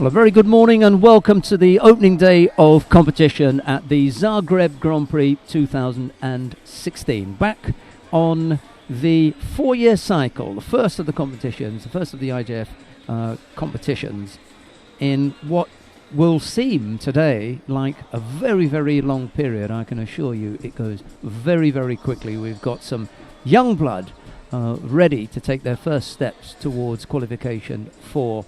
Well, a very good morning and welcome to the opening day of competition at the Zagreb Grand-Prix 2016. Back on the four-year cycle, the first of the competitions, the first of the IJF competitions, in what will seem today like a very, very long period. I can assure you it goes very, very quickly. We've got some young blood ready to take their first steps towards qualification for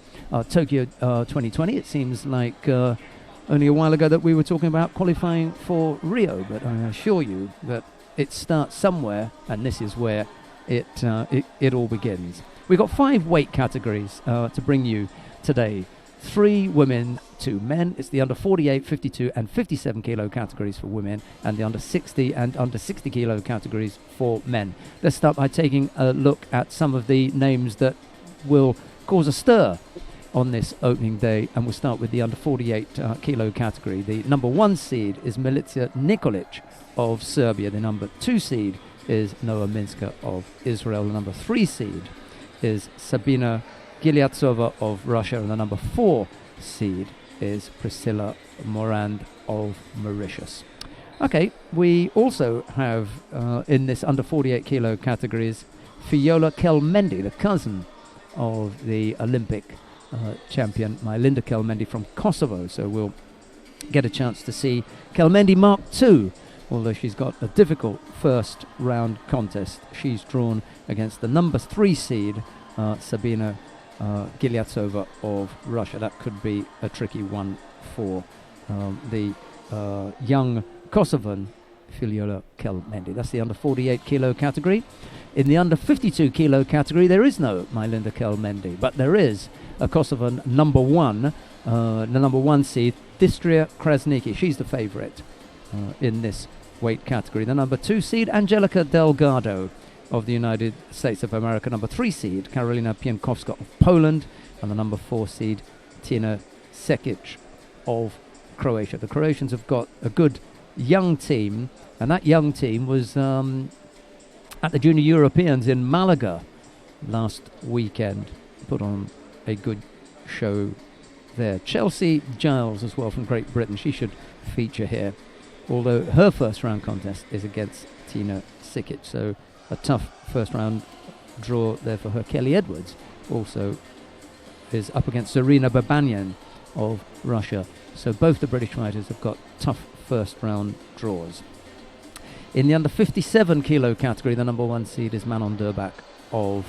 Tokyo 2020. It seems like only a while ago that we were talking about qualifying for Rio, but I assure you that it starts somewhere, and this is where it all begins. We've got 5 weight categories to bring you today. 3 women, 2 men. It's the under 48, 52 and 57 kilo categories for women, and the under 60 and under 60 kilo categories for men. Let's start by taking a look at some of the names that will cause a stir on this opening day, and we'll start with the under 48 kilo category. The number 1 seed is Milica Nikolic of Serbia. The number 2 seed is Noah Minska of Israel. The number 3 seed is Sabina Gilyattsova of Russia, and the number 4 seed is Priscilla Morand of Mauritius. Okay, we also have in this under 48 kilo categories Fiola Kelmendi, the cousin of the Olympic champion Mylinda Kelmendi from Kosovo. So we'll get a chance to see Kelmendi Mark II, although she's got a difficult first round contest. She's drawn against the number 3 seed Sabina Gilyattsova of Russia. That could be a tricky one for the young Kosovan Fiola Kelmendi. That's the under 48 kilo category. In the under 52 kilo category, there is no Mylinda Kelmendi, but there is a Kosovan number 1, the number 1 seed, Distria Krasniki. She's the favourite in this weight category. The number 2 seed, Angelica Delgado of the United States of America. Number 3 seed, Karolina Pienkowska of Poland. And the number 4 seed, Tina Sekic of Croatia. The Croatians have got a good young team, and that young team was at the Junior Europeans in Malaga last weekend. Put on a good show there. Chelsea Giles as well from Great Britain. She should feature here, although her first round contest is against Tina Sekic. So a tough first round draw there for her. Kelly Edwards also is up against Zarina Babanyan of Russia. So both the British fighters have got tough first round draws. In the under 57 kilo category, the number 1 seed is Manon Durbach of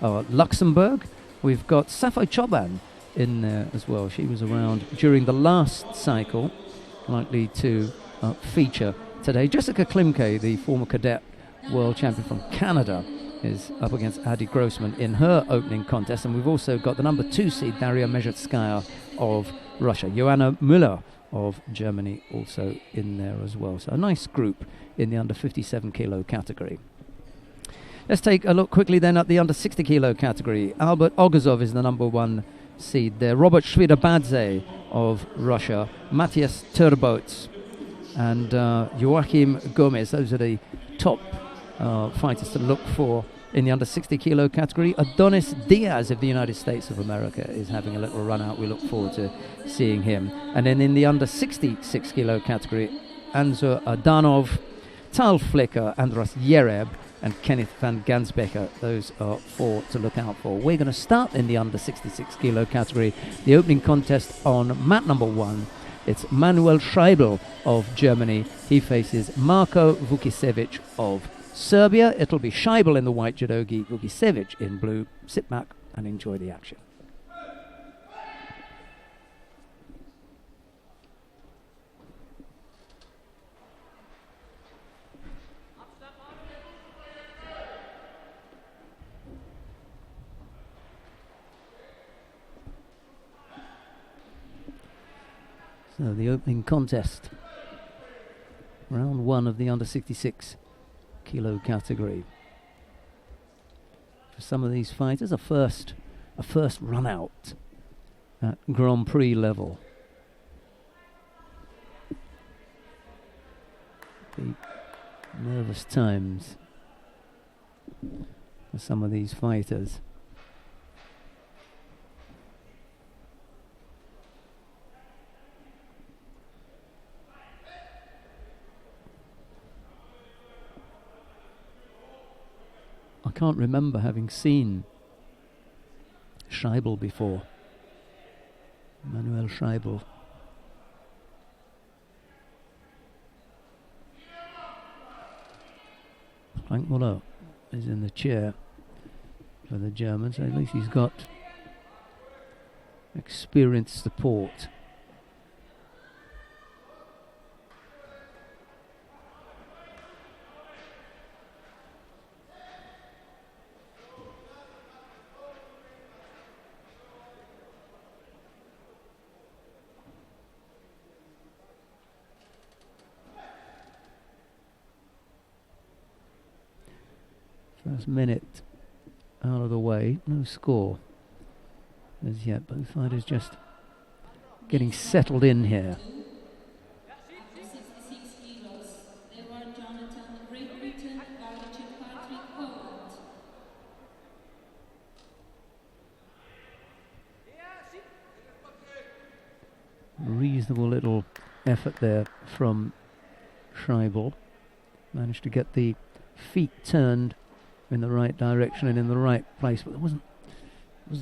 Luxembourg. We've got Safo Choban in there as well. She was around during the last cycle, likely to feature today. Jessica Klimke, the former cadet world champion from Canada, is up against Adi Grossman in her opening contest. And we've also got the number 2 seed, Daria Mezhetskaya of Russia. Joanna Müller of Germany also in there as well. So a nice group in the under 57 kilo category. Let's take a look quickly then at the under 60 kilo category. Albert Ogazov is the number 1 seed there. Robert Shvidabadze of Russia. Matthias Turbots and Joachim Gomez. Those are the top fighters to look for in the under 60 kilo category. Adonis Diaz of the United States of America is having a little run out. We look forward to seeing him. And then in the under 66 kilo category, Anzur Adanov, Tal Flicker, Andras Yereb and Kenneth van Gansbecker. Those are 4 to look out for. We're going to start in the under 66 kilo category. The opening contest on mat number 1. It's Manuel Scheibel of Germany. He faces Marko Vukicevic of Serbia. It'll be Scheibel in the white judogi, Vukicevic in blue. Sit back and enjoy the action. So the opening contest, round 1 of the under 66 kilo category. For some of these fighters, a first run out at Grand Prix level. The nervous times for some of these fighters. can't remember having seen Scheibel before. Manuel Scheibel. Frank Muller is in the chair for the Germans. At least he's got experienced support. First minute out of the way, no score as yet. Both fighters just getting settled in here. Reasonable little effort there from Scheibel. Managed to get the feet turned in the right direction and in the right place, but there wasn't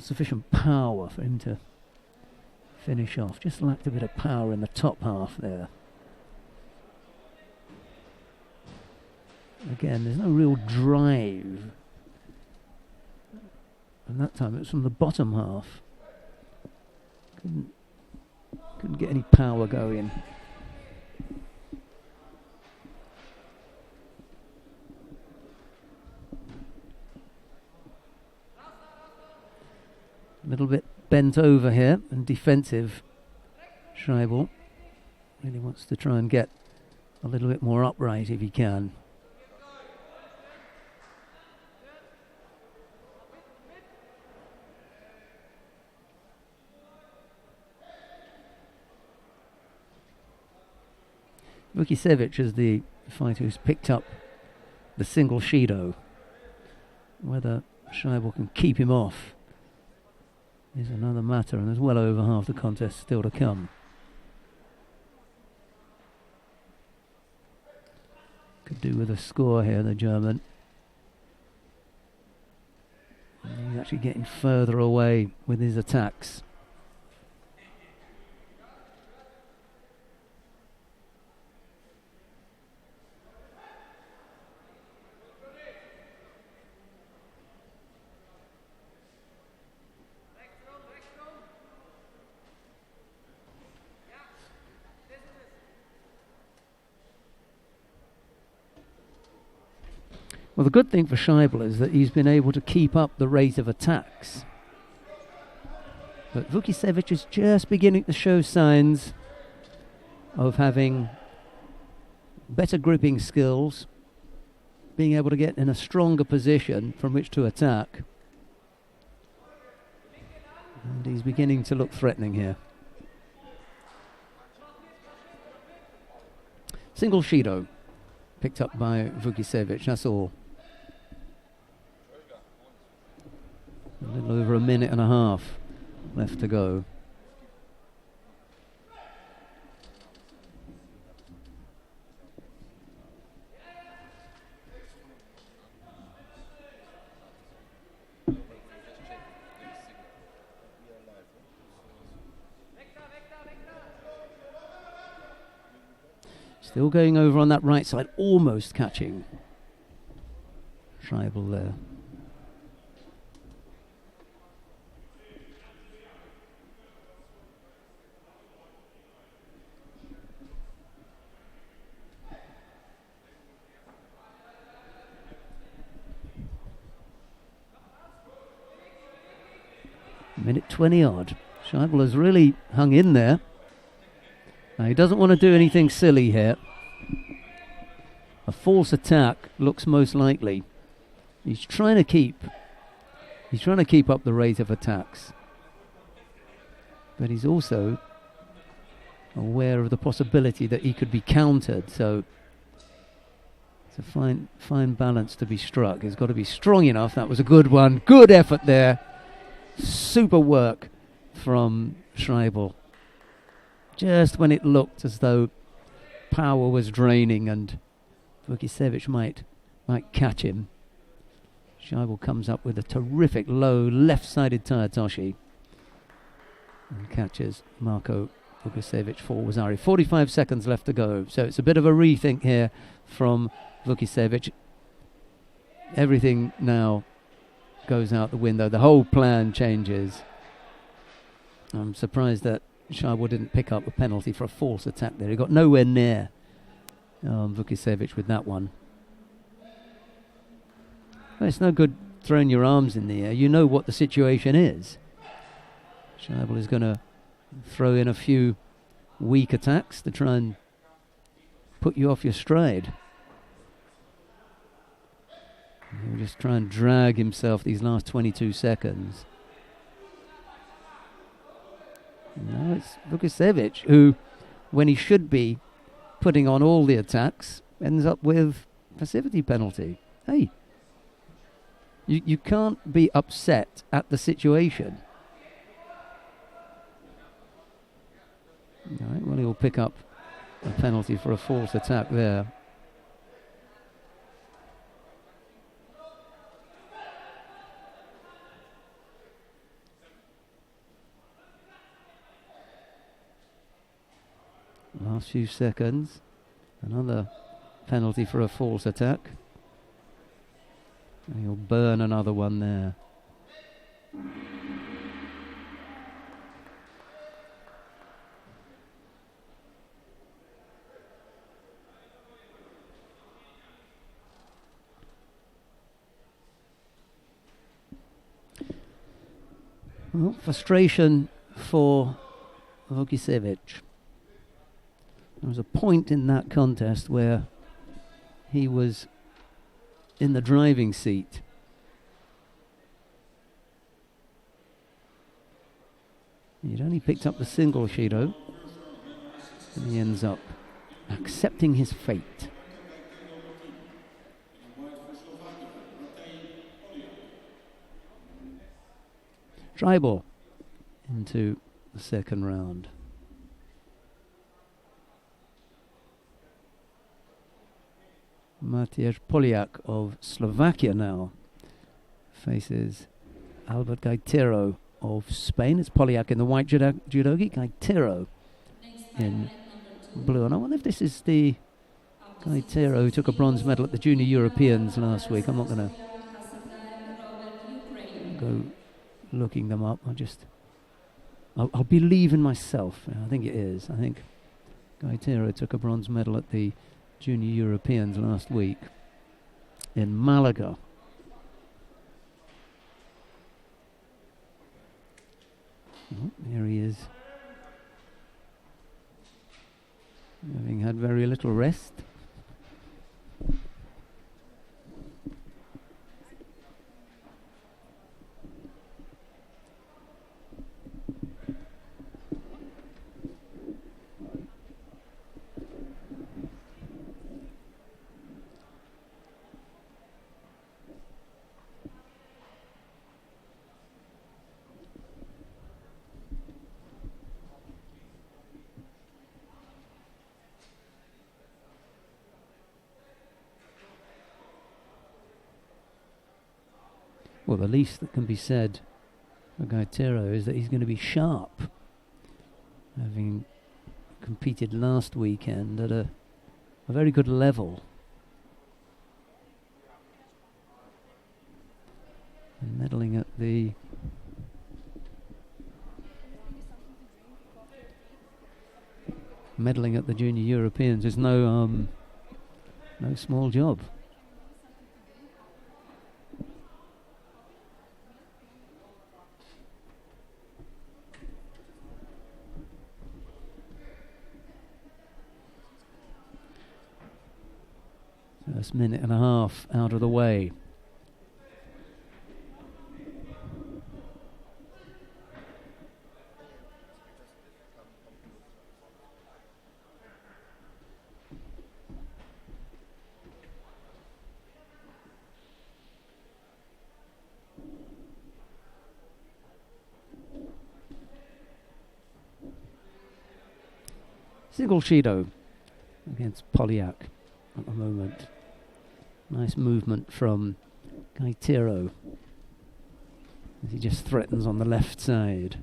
sufficient power for him to finish off. Just lacked a bit of power in the top half there. Again, there's no real drive. And that time it was from the bottom half. Couldn't get any power going. A little bit bent over here and defensive. Scheibel really wants to try and get a little bit more upright if he can. Vukicevic is the fighter who's picked up the single Shido. Whether Scheibel can keep him off is another matter, and there's well over half the contest still to come. Could do with a score here, the German. And he's actually getting further away with his attacks. Well, the good thing for Scheibel is that he's been able to keep up the rate of attacks. But Vukicevic is just beginning to show signs of having better gripping skills, being able to get in a stronger position from which to attack. And he's beginning to look threatening here. Single Shido picked up by Vukicevic, that's all. A little over a minute and a half left to go. Still going over on that right side, almost catching Scheibel there. Minute 20 odd. Scheibel has really hung in there. Now he doesn't want to do anything silly here. A false attack looks most likely. He's trying to keep up the rate of attacks. But he's also aware of the possibility that he could be countered. So it's a fine balance to be struck. He's got to be strong enough. That was a good one. Good effort there. Super work from Scheibel. Just when it looked as though power was draining and Vukicevic might catch him, Scheibel comes up with a terrific low left-sided Tayatoshi and catches Marko Vukicevic for Wazzari. 45 seconds left to go, so it's a bit of a rethink here from Vukicevic. Everything now goes out the window. The whole plan changes. I'm surprised that Scheibel didn't pick up a penalty for a false attack there. He got nowhere near Vukicevic with that one. Well, it's no good throwing your arms in the air. You know what the situation is. Scheibel is going to throw in a few weak attacks to try and put you off your stride. He'll just try and drag himself these last 22 seconds. No, it's Vukicevic who, when he should be putting on all the attacks, ends up with passivity penalty. Hey, you can't be upset at the situation. All right, well, he'll pick up a penalty for a false attack there. Last few seconds. Another penalty for a false attack. And he'll burn another one there. Well, frustration for Vukicevic. There was a point in that contest where he was in the driving seat. He'd only picked up the single Shido, and he ends up accepting his fate. Scheibel into the second round. Matej Poliak of Slovakia now faces Albert Gaitero of Spain. It's Poliak in the white judogi, Gaitero in blue. And I wonder if this is the Gaitero who took a bronze medal at the Junior Europeans last week. I'm not going to go looking them up. I'll believe in myself. I think it is. I think Gaitero took a bronze medal at the Junior Europeans last week in Malaga. Oh, here he is, having had very little rest. Well, the least that can be said for Gaitero is that he's going to be sharp, having competed last weekend at a very good level. And medaling at the Junior Europeans is no small job. First minute and a half out of the way. Single Shido against Poliak at the moment. Nice movement from Gaitero, as he just threatens on the left side.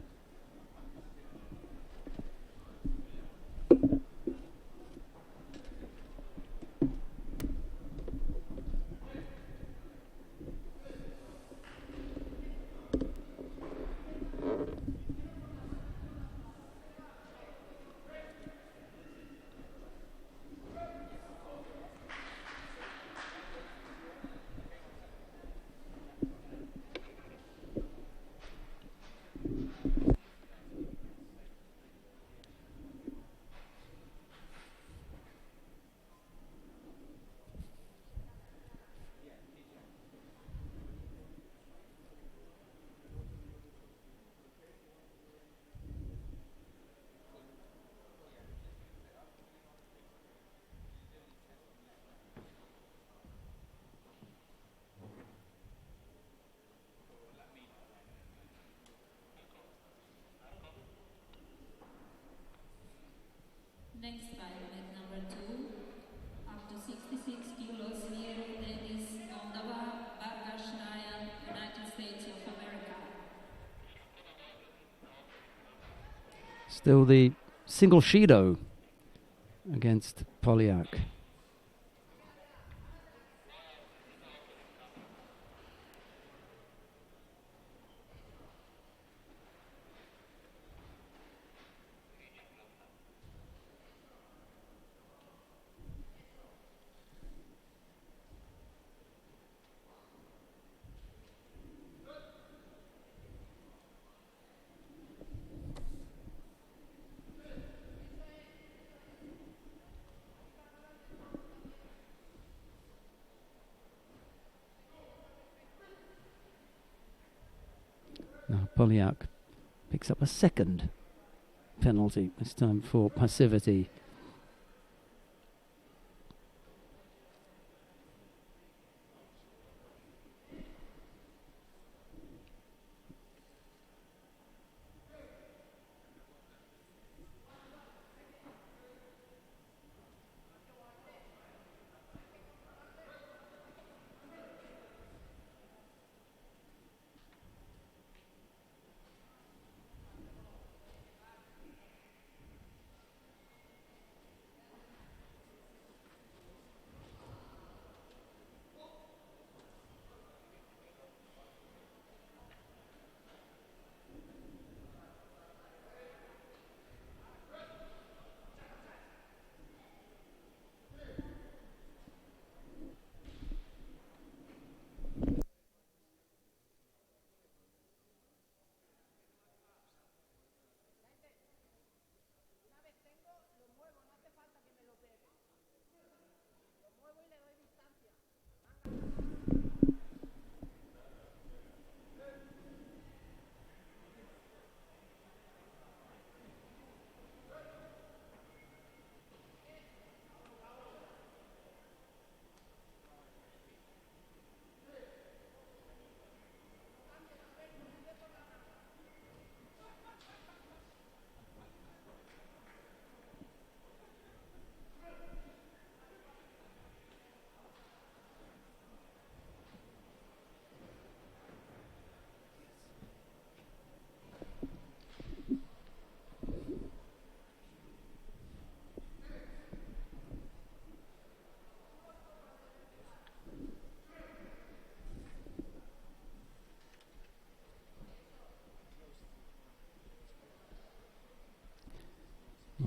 Next fight, at number 2, up to 66 kilos, here Dennis Moldova, Bargashnaya, United States of America. Still the single Shido against Polyak. Now Polyak picks up a second penalty, this time for passivity.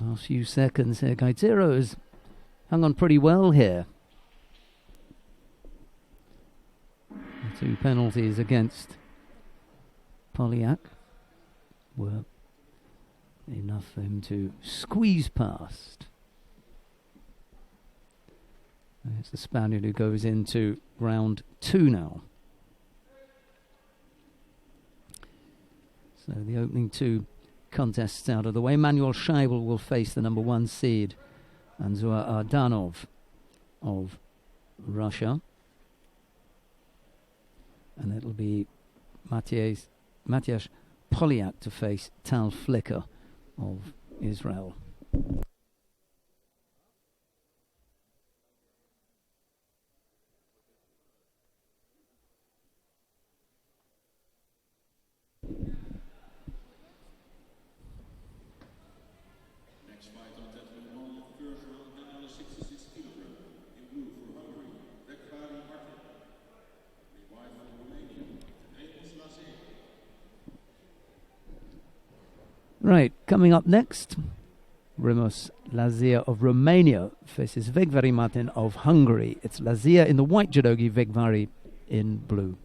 Last few seconds here. Gaitero has hung on pretty well here. The 2 penalties against Polyak were enough for him to squeeze past. And it's the Spaniard who goes into round 2 now. So the opening 2 contests out of the way. Manuel Scheibel will face the number 1 seed, Anzur Ardanov of Russia. And it'll be Matthias Polyak to face Tal Flicker of Israel. Right, coming up next, Rimos Lazia of Romania faces Vegvari Martin of Hungary. It's Lazia in the white judogi, Vegvari in blue.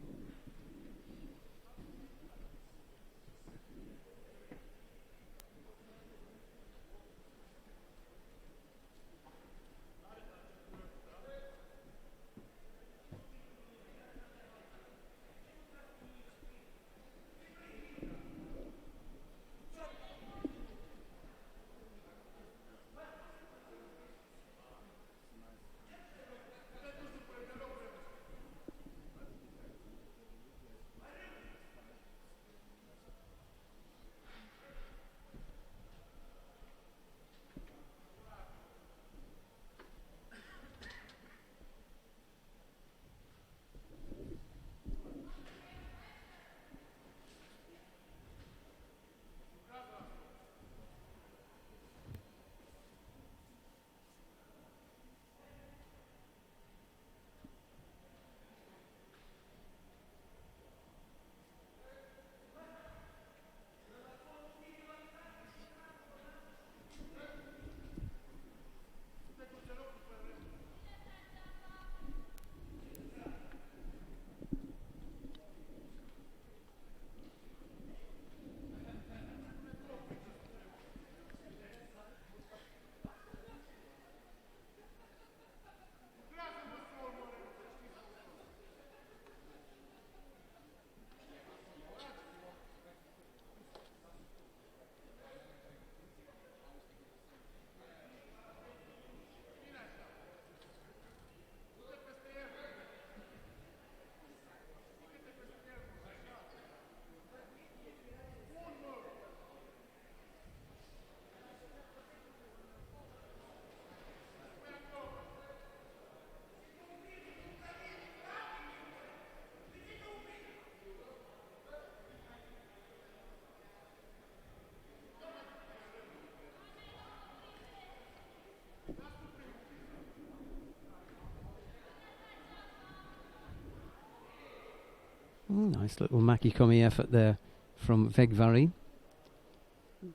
Nice little Makikomi effort there from Vegvari.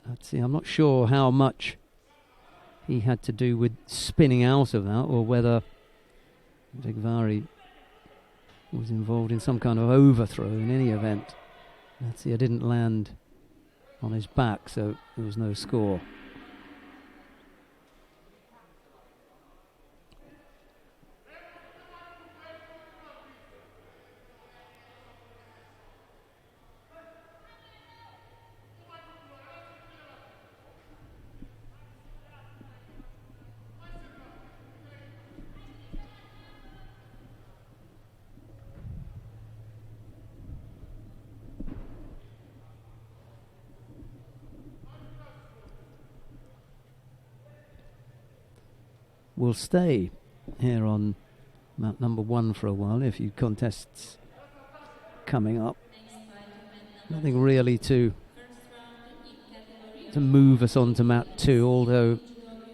Let's see, I'm not sure how much he had to do with spinning out of that, or whether Vegvari was involved in some kind of overthrow in any event. Let's see, I didn't land on his back, so there was no score. Will stay here on map number 1 for a while. A few contests coming up. Nothing really to move us on to map 2, although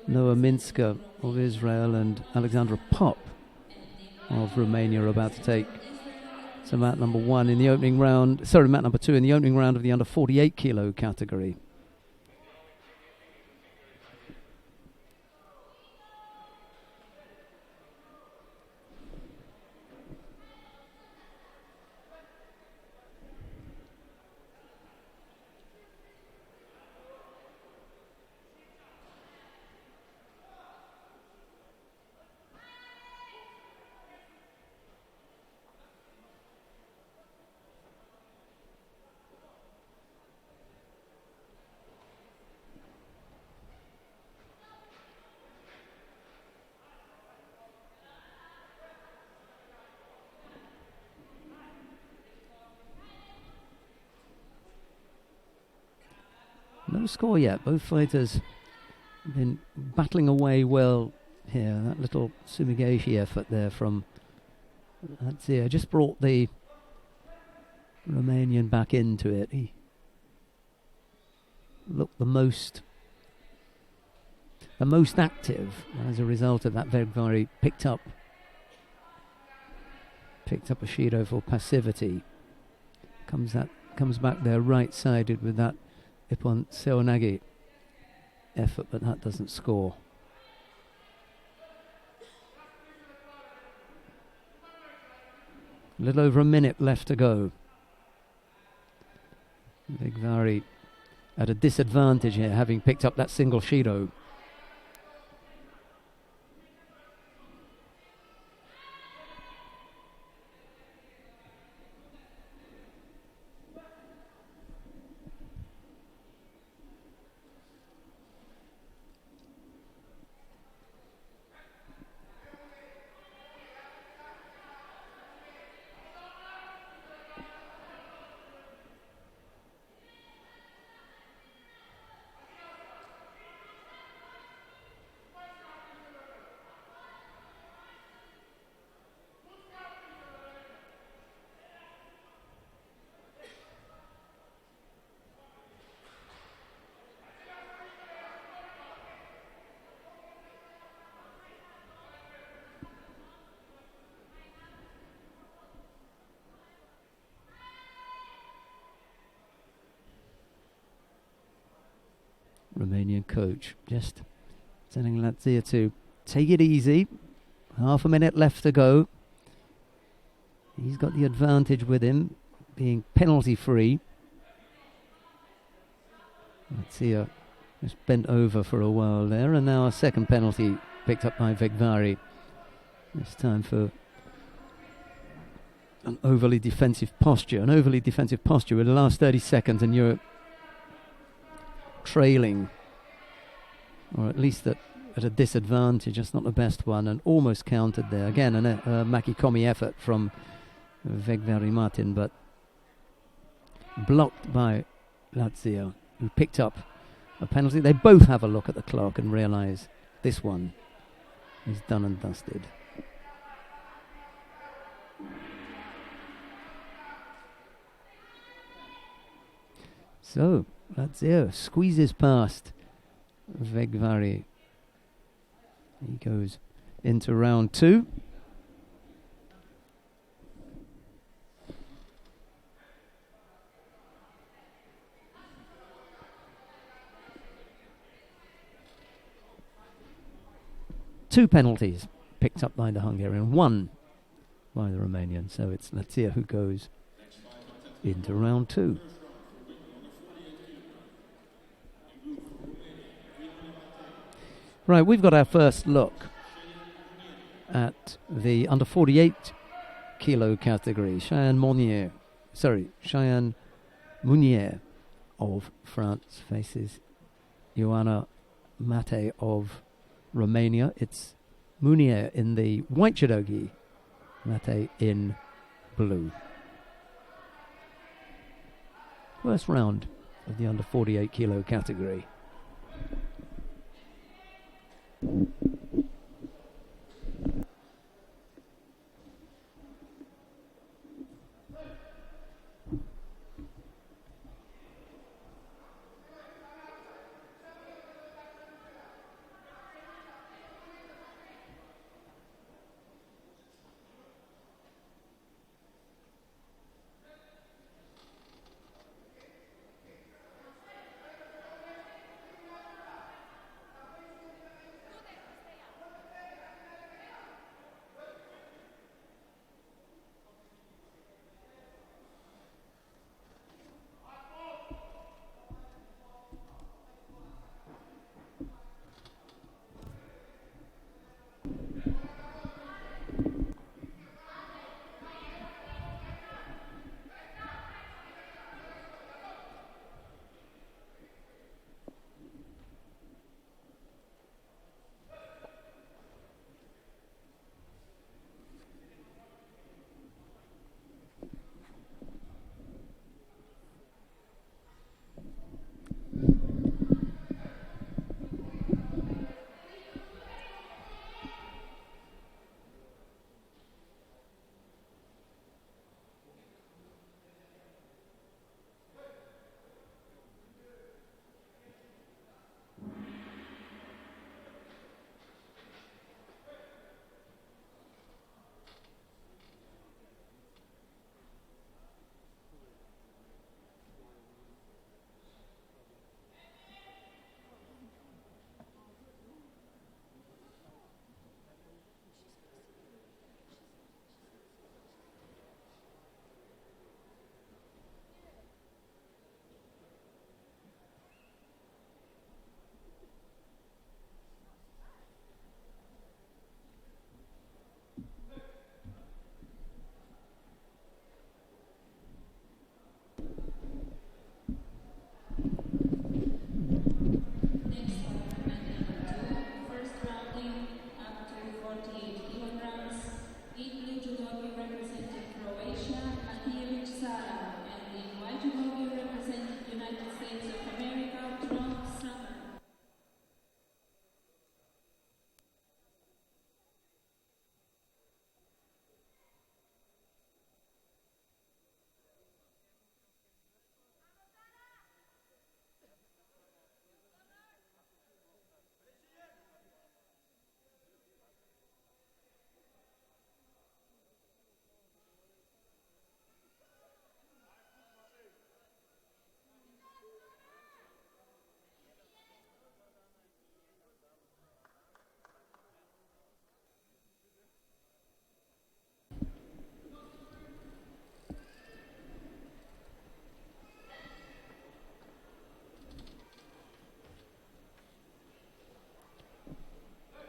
Noah Minska of Israel and Alexandra Pop of Romania are about to take to map number 1 in the opening round. Sorry, map number 2 in the opening round of the under 48 kilo category. No score yet. Both fighters have been battling away well here. That little Sumigashi effort there from Lazia just brought the Romanian back into it. He looked the most active as a result of that. Vegvari picked up a Shido for passivity. Comes back there right-sided with that Ipon Seonagi effort, but that doesn't score. A little over a minute left to go. Vigvari at a disadvantage here, having picked up that single Shido. Romanian coach just telling Latvia to take it easy. Half a minute left to go. He's got the advantage with him, being penalty free. Latvia just bent over for a while there, and now a second penalty picked up by Vigvari. It's time for an overly defensive posture. An overly defensive posture in the last 30 seconds, and you're trailing, or at least at a disadvantage. That's not the best one, and almost countered there. Again, a Makikomi effort from Vigvari Martin, but blocked by Lazio, who picked up a penalty. They both have a look at the clock and realise this one is done and dusted. So Lazio squeezes past Vigvari. He goes into round two. Two penalties picked up by the Hungarian, one by the Romanian. So it's Lazio who goes into round two. Right, we've got our first look at the under 48 kilo category. Cheyenne Mounier of France faces Ioana Mate of Romania. It's Mounier in the white judogi, Mate in blue. First round of the under 48 kilo category.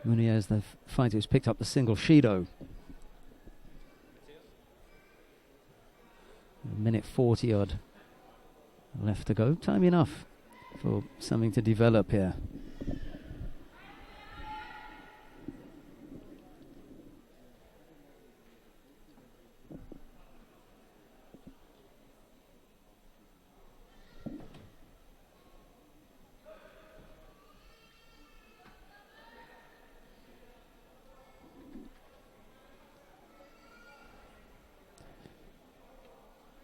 Munier is the fighter who's picked up the single Shido. A minute 40 odd left to go. Time enough for something to develop here.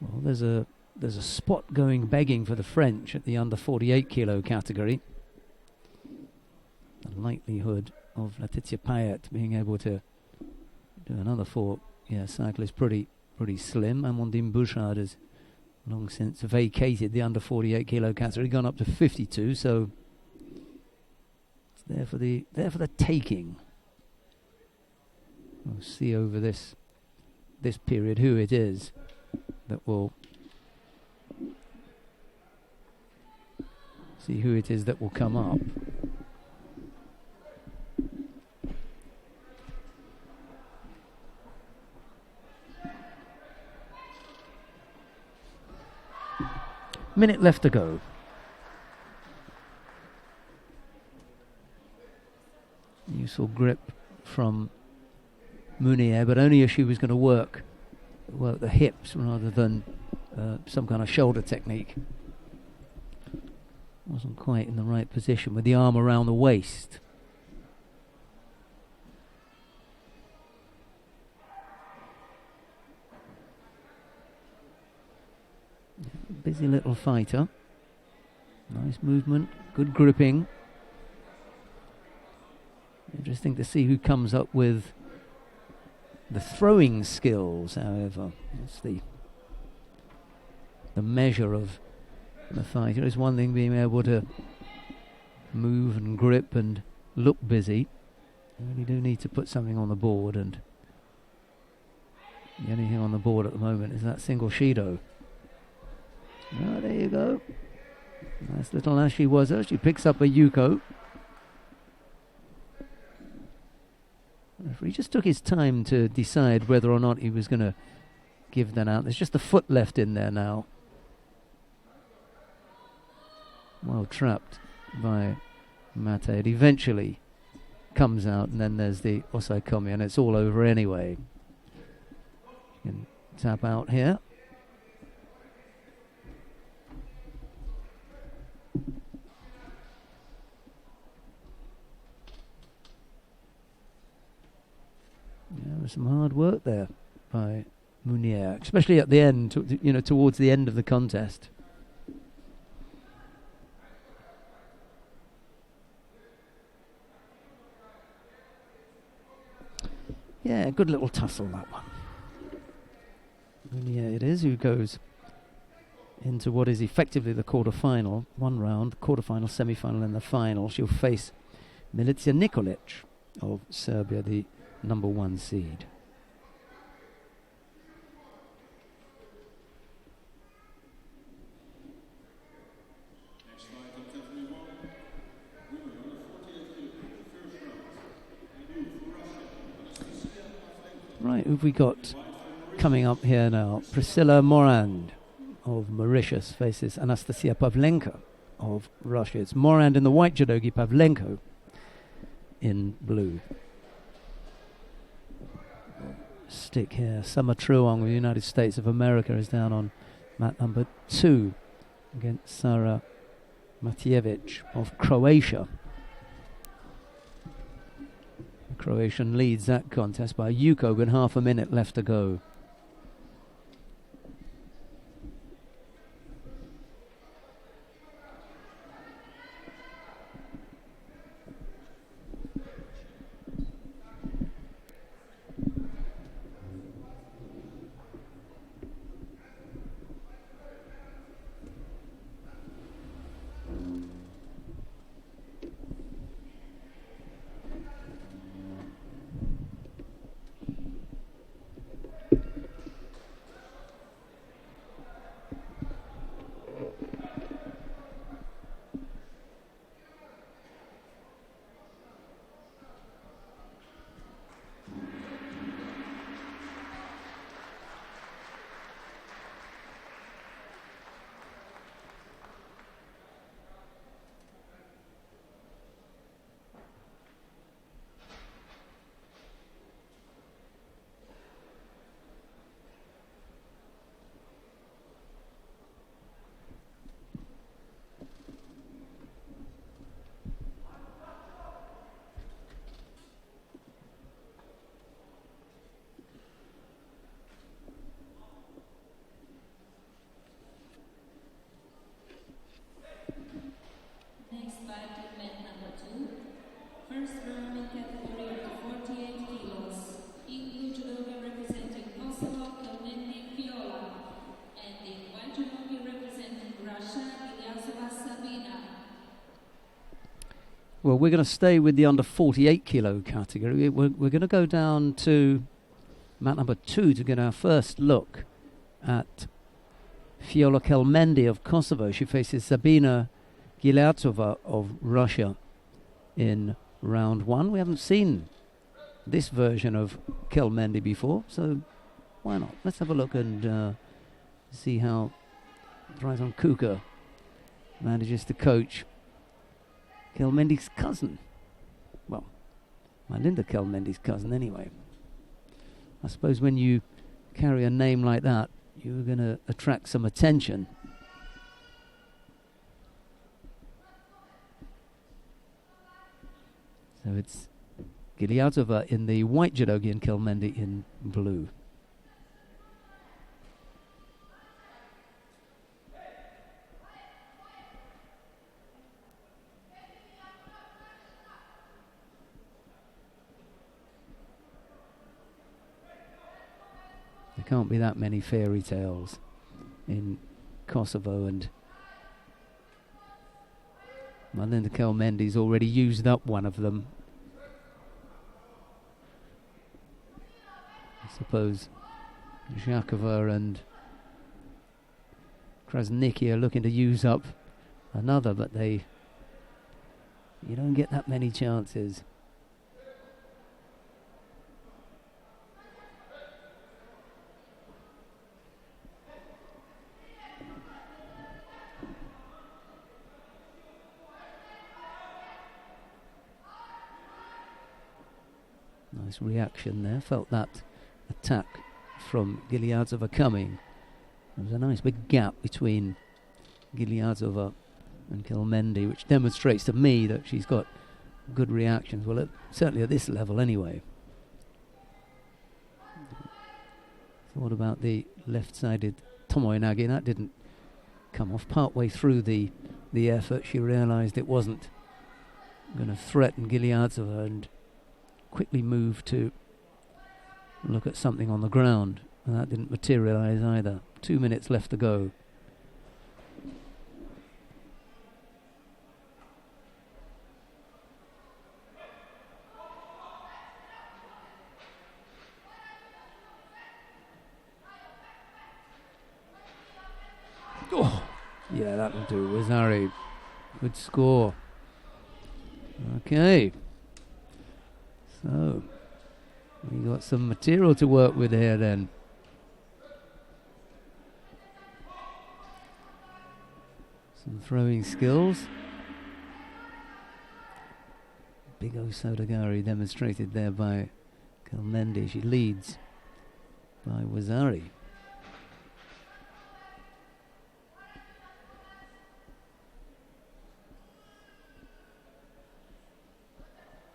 Well, there's a spot going begging for the French at the under 48 kilo category. The likelihood of Laetitia Payet being able to do another 4-year cycle is pretty slim. Amandine Bouchard has long since vacated the under 48 kilo category, gone up to 52, so it's there for the taking. We'll see over this period who it is that will come up. Minute left to go. Useful grip from Munier, but only if she was going to work the hips rather than some kind of shoulder technique. Wasn't quite in the right position with the arm around the waist. Busy little fighter. Nice movement, good gripping. Interesting to see who comes up with the throwing skills, however. That's the measure of the fighter. It's one thing being able to move and grip and look busy. You really do need to put something on the board, and the only thing on the board at the moment is that single Shido. Oh, there you go. Nice little Ashi Waza. She picks up a Yuko. The referee just took his time to decide whether or not he was going to give that out. There's just a foot left in there now. Well trapped by Mate. It eventually comes out, and then there's the Osaikomi, and it's all over anyway. You can tap out here. Yeah, there was some hard work there by Munier, especially at the end, towards the end of the contest. Yeah, good little tussle, that one. Munier it is who goes into what is effectively the quarter-final. One round, quarter-final, semi-final, and the final. She'll face Milica Nikolic of Serbia, the number 1 seed. Right, who've we got coming up here now? Priscilla Morand of Mauritius faces Anastasia Pavlenka of Russia. It's Morand in the white judogi, Pavlenko in blue. Stick here. Summer Truong of the United States of America is down on mat number 2 against Sara Matijevich of Croatia. The Croatian leads that contest by Yuko with half a minute left to go. Well, we're going to stay with the under 48 kilo category. We're going to go down to mat number 2 to get our first look at Fiola Kelmendi of Kosovo. She faces Sabina Gileatova of Russia in round 1. We haven't seen this version of Kelmendi before, so why not? Let's have a look and see how Dryson Kuka manages to coach Kelmendi's cousin. Well, Melinda Kelmendi's cousin anyway. I suppose when you carry a name like that, you're going to attract some attention. So it's Gileatova in the white judogi and Kelmendi in blue. There can't be that many fairy tales in Kosovo, and Melinda Kelmendi's already used up one of them. I suppose Zhakova and Krasniki are looking to use up another, but you don't get that many chances. Nice reaction there. Felt that attack from Gileatova coming. There was a nice big gap between Gileatova and Kelmendi, which demonstrates to me that she's got good reactions. Well, certainly at this level anyway. Thought about the left-sided Tomoe-nage. That didn't come off. Partway through the effort, she realised it wasn't going to threaten Gileatova and quickly moved to look at something on the ground, and that didn't materialise either. 2 minutes left to go. Oh, yeah, that'll do. Wazari, good score. Okay. So, we got some material to work with here then. Some throwing skills. Big Osodagari demonstrated there by Kelmendi. She leads by Wazari.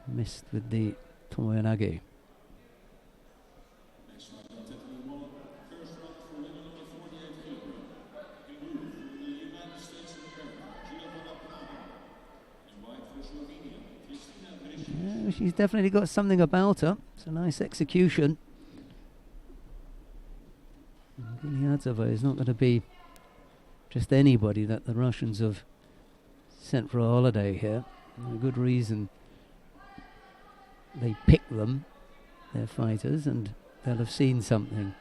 Missed with the Tomoe-nage. Yeah, she's definitely got something about her. It's a nice execution. Gileatova is not going to be just anybody that the Russians have sent for a holiday here. A good reason they pick them, their fighters, and they'll have seen something.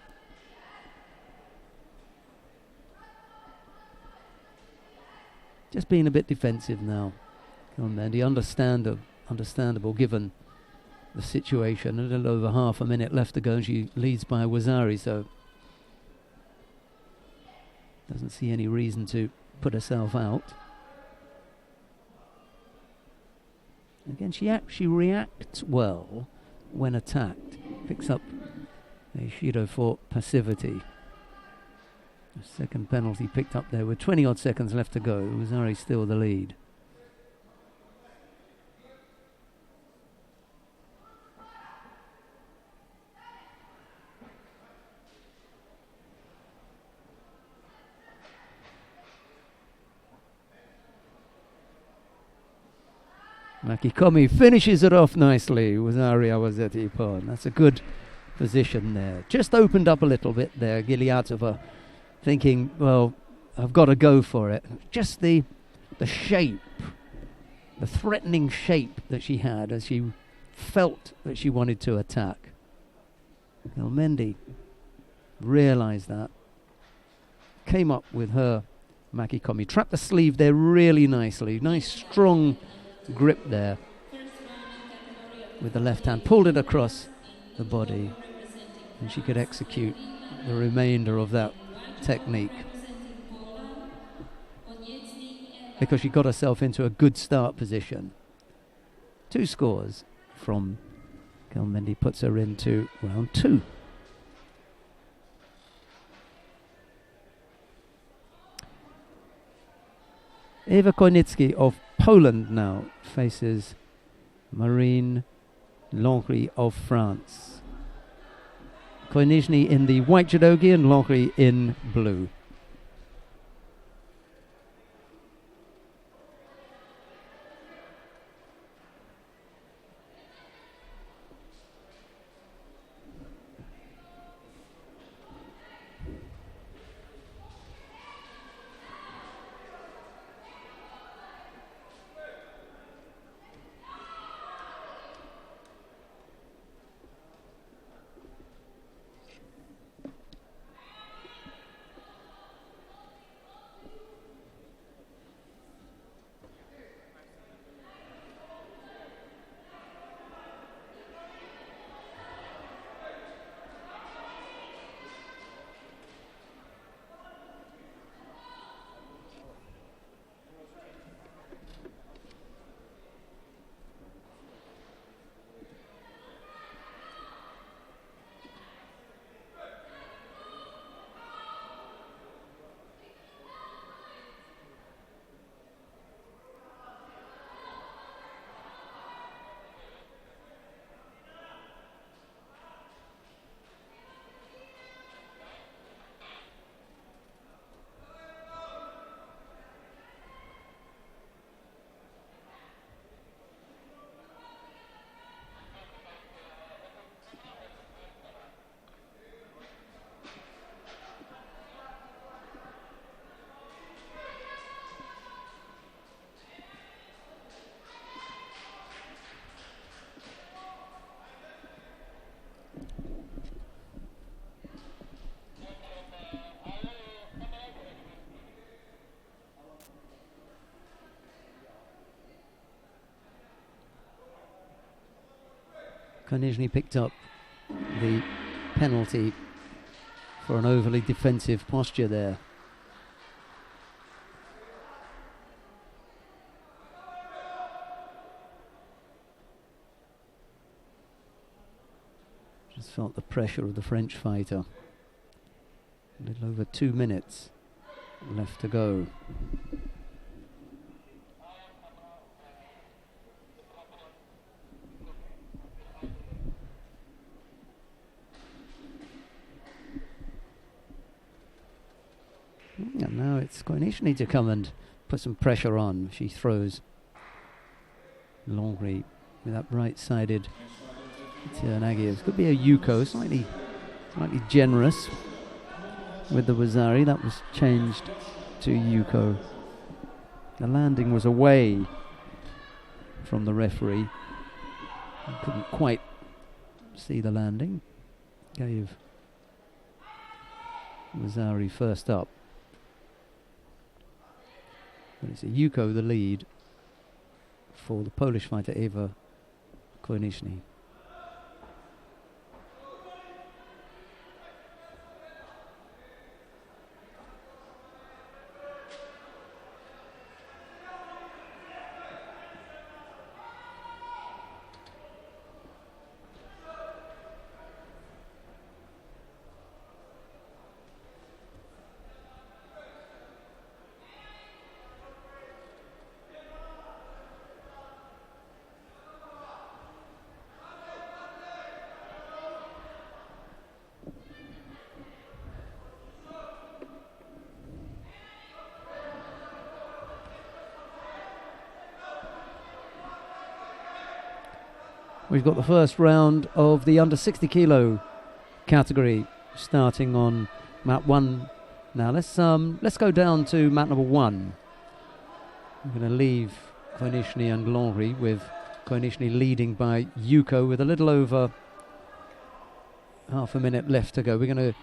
Just being a bit defensive now. Kelmendi, understandable given the situation. A little over half a minute left to go, and she leads by Wazari, so doesn't see any reason to put herself out. Again, she reacts well when attacked. Picks up a Shido for passivity. The second penalty picked up there with 20 odd seconds left to go. Wazari still the lead. Makikomi finishes it off nicely with Ari Awazeti Pon. That's a good position there. Just opened up a little bit there. Gileatova thinking, well, I've got to go for it. Just the shape the threatening shape that she had as she felt that she wanted to attack. Kelmendi realized that, came up with her makikomi, trapped the sleeve there really nicely, nice strong grip there with the left hand, pulled it across the body, and she could execute the remainder of that technique because she got herself into a good start position. 2 scores from Kelmendi puts her into round 2. Eva Koinitsky of Poland now faces Marine Longry of France. Koinizhny in the white judogi and Longry in blue. Koinizhny picked up the penalty for an overly defensive posture there. Just felt the pressure of the French fighter. A little over 2 minutes left to go. And now it's Koinizhny to come and put some pressure on. She throws Longry with that right-sided Tiernagiev. Could be a Yuko, slightly generous with the Wazari. That was changed to Yuko. The landing was away from the referee. He couldn't quite see the landing. Gave Wazari first up. But it's a Yuko the lead for the Polish fighter Eva Koinizhny. We've got the first round of the under 60 kilo category starting on mat 1 now. Let's go down to mat number 1. I'm going to leave Konishny and Lonry, with Konishny leading by Yuko with a little over half a minute left to go. We're going to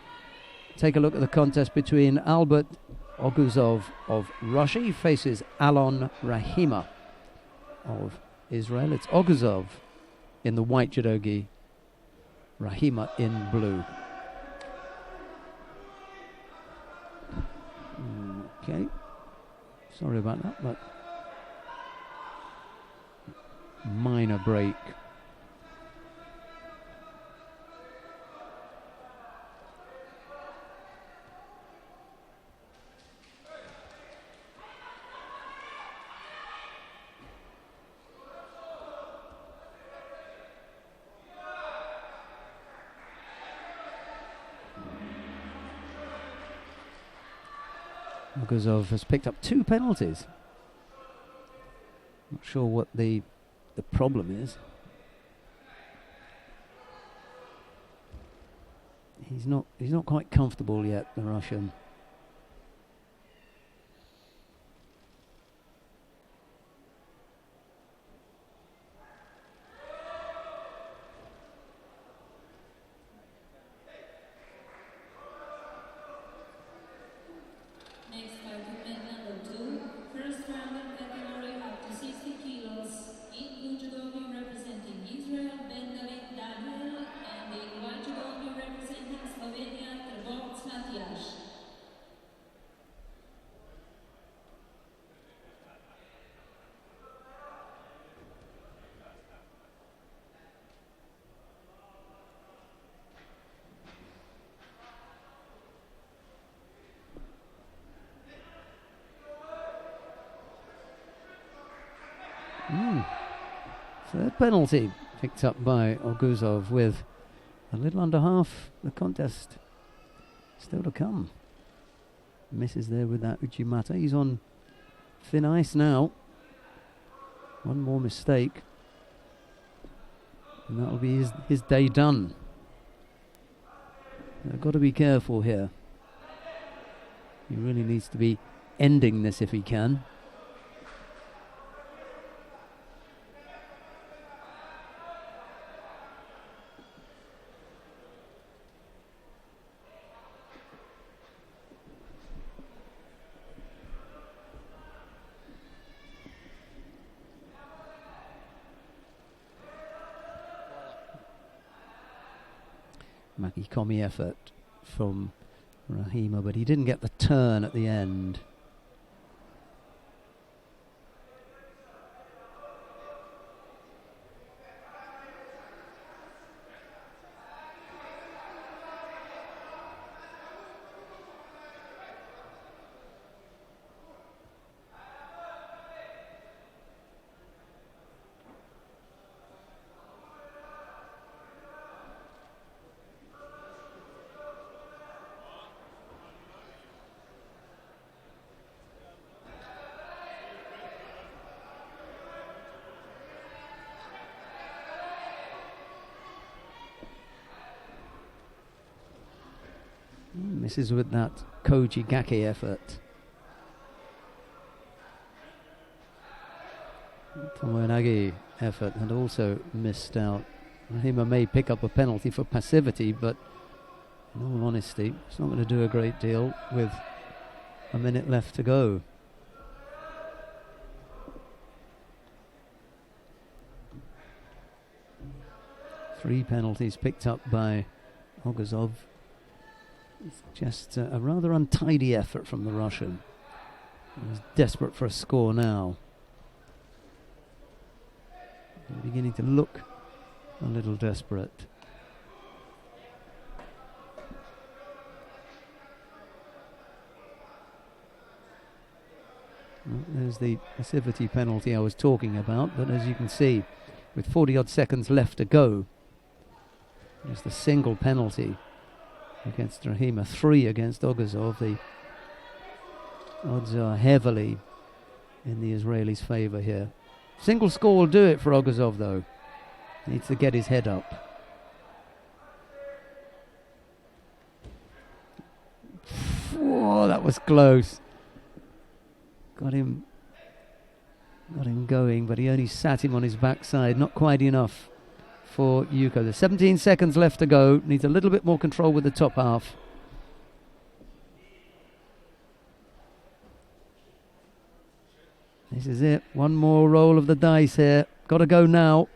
take a look at the contest between Albert Oguzov of Russia. He faces Alon Rahima of Israel. It's Oguzov in the white judogi, Rahima in blue. Okay, sorry about that, but minor break. Oguzov has picked up 2 penalties. Not sure what the problem is. He's not quite comfortable yet, the Russian. Next fight, event number 2. First round in category up to 60 kilos. In judogi representing Israel, Ben David Daniel, and in white judogi representing Slovenia, Trboc Matjaž. Third penalty picked up by Oguzov with a little under half the contest still to come. Misses there with that Uchimata. He's on thin ice now. One more mistake and that'll be his day done. They've got to be careful here. He really needs to be ending this if he can. Makikomi effort from Rahima, but he didn't get the turn at the end. Misses with that Koji Gake effort. Tomoyanagi effort had also missed out. Rahima may pick up a penalty for passivity, but in all honesty, it's not going to do a great deal with a minute left to go. Three penalties picked up by Oguzov. It's just a rather untidy effort from the Russian. He's desperate for a score now. He's beginning to look a little desperate. Well, there's the passivity penalty I was talking about, but as you can see, with 40 odd seconds left to go, there's the single penalty against Rahima, 3 against Oguzov. The odds are heavily in the Israelis' favour here. Single score will do it for Oguzov, though. He needs to get his head up. Whoa, that was close. Got him Got him going, but he only sat him on his backside. Not quite enough for Yuko. There's 17 seconds left to go. Needs a little bit more control with the top half. This is it. One more roll of the dice here. Got to go now.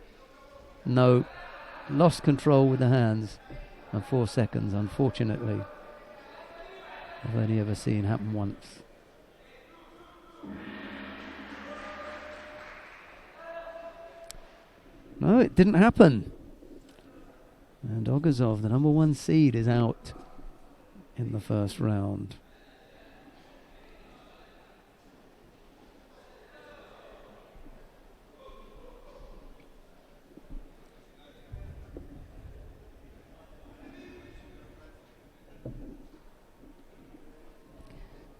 No. Lost control with the hands. And 4 seconds, unfortunately. I've only ever seen happen once. No, it didn't happen. And Ogazov, the number 1 seed, is out in the first round.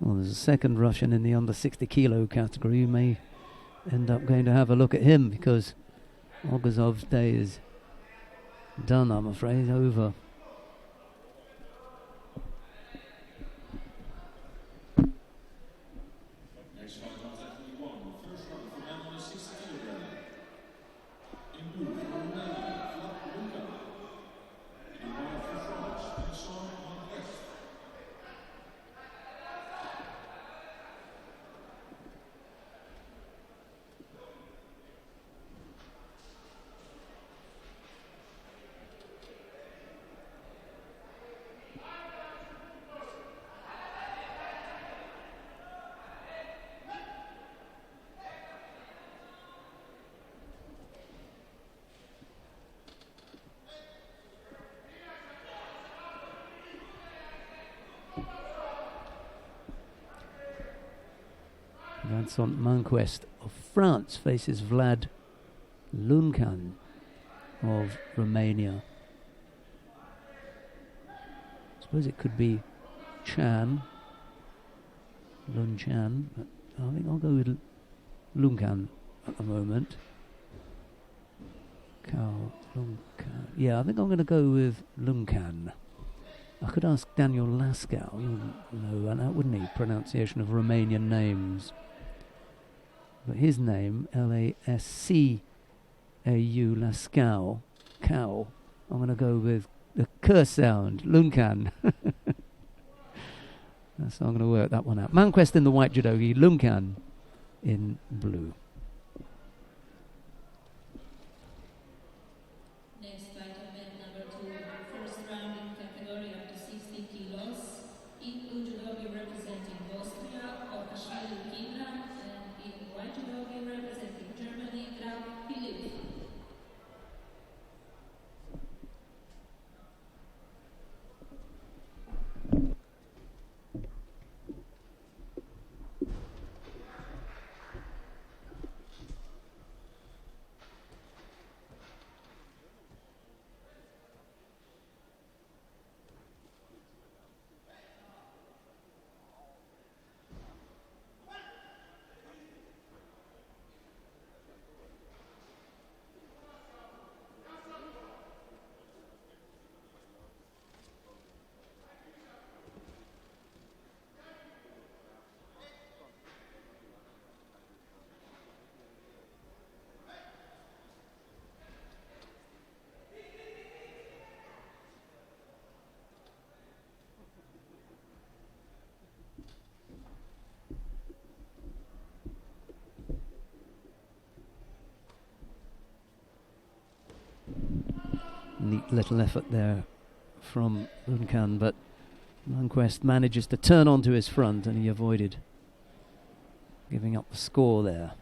Well, there's a second Russian in the under 60 kilo category. You may end up going to have a look at him because Ogazov's day is done, I'm afraid, over. Vincent Manquest of France faces Vlad Luncan of Romania. I suppose it could be Lunchan, but I think I'll go with Luncan at the moment. Luncan. Yeah, I think I'm going to go with Luncan. I could ask Daniel Lascaux, that wouldn't he? Pronunciation of Romanian names. But his name, Lascau, Lascaux, cow. I'm going to go with the K sound, Luncan. That's how I'm going to work that one out. Manquest in the white judogi, Luncan in blue. Next fight event number 2, first round in category up to 60 kilos. In blue judogi representing Austria, Okashvili Finland, and in white judogi representing Germany, Graf Philipp. Neat little effort there from Luncan, but Manquest manages to turn onto his front and he avoided giving up the score there.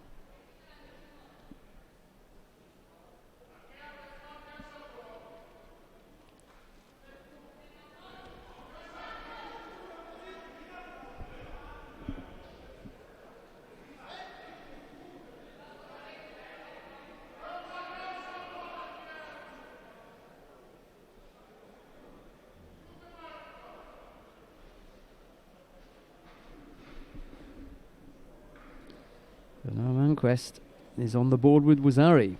But now Manquest is on the board with Wazari.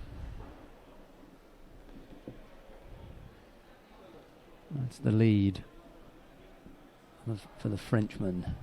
That's the lead for the Frenchman.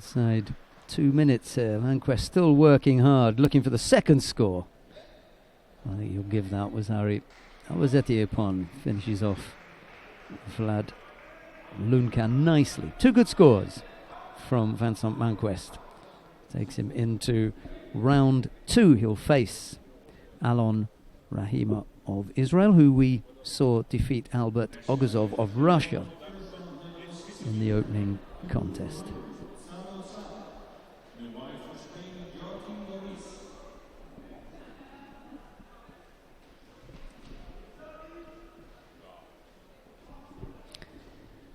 Inside 2 minutes here. Manquest still working hard, looking for the second score. I think you'll give that was Harry. That was Etiepon. Finishes off Vlad Luncan nicely. 2 good scores from Vincent Manquest. Takes him into round 2. He'll face Alon Rahima of Israel, who we saw defeat Albert Ogazov of Russia in the opening contest.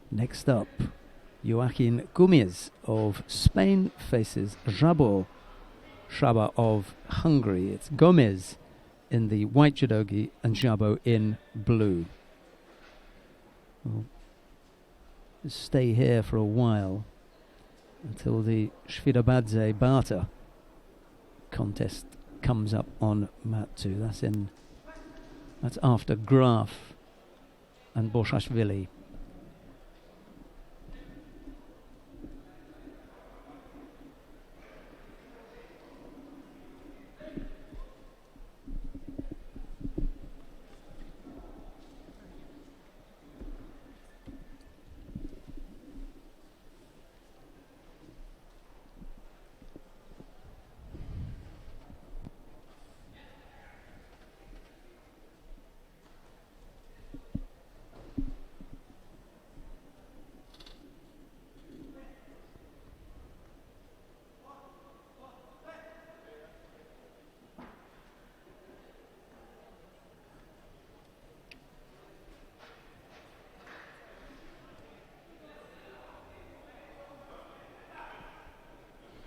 Next up, Joaquin Gomez of Spain faces Szabo of Hungary. It's Gomez in the white judogi and Szabo in blue. We'll stay here for a while until the Shvidabadze Bata contest comes up on mat 2. That's after Graf and Boshashvili.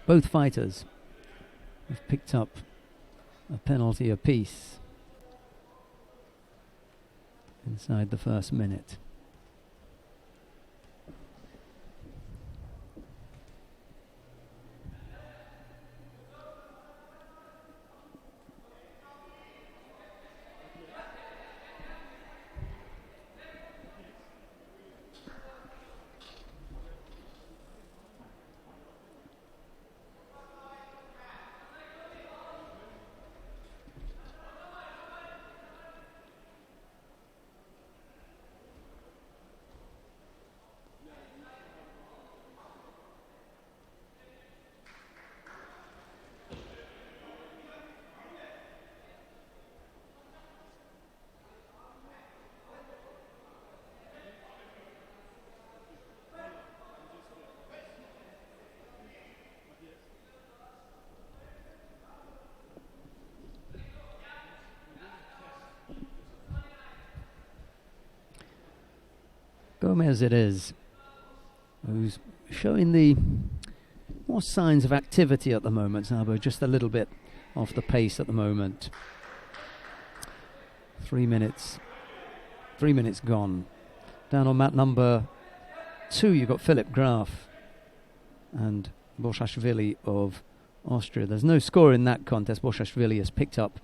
Both fighters have picked up a penalty apiece inside the first minute. Gomez it is, who's showing the more signs of activity at the moment. Szabo just a little bit off the pace at the moment. 3 minutes. 3 minutes gone. Down on mat number 2, you've got Philip Graf and Boshashvili of Austria. There's no score in that contest. Boshashvili has picked up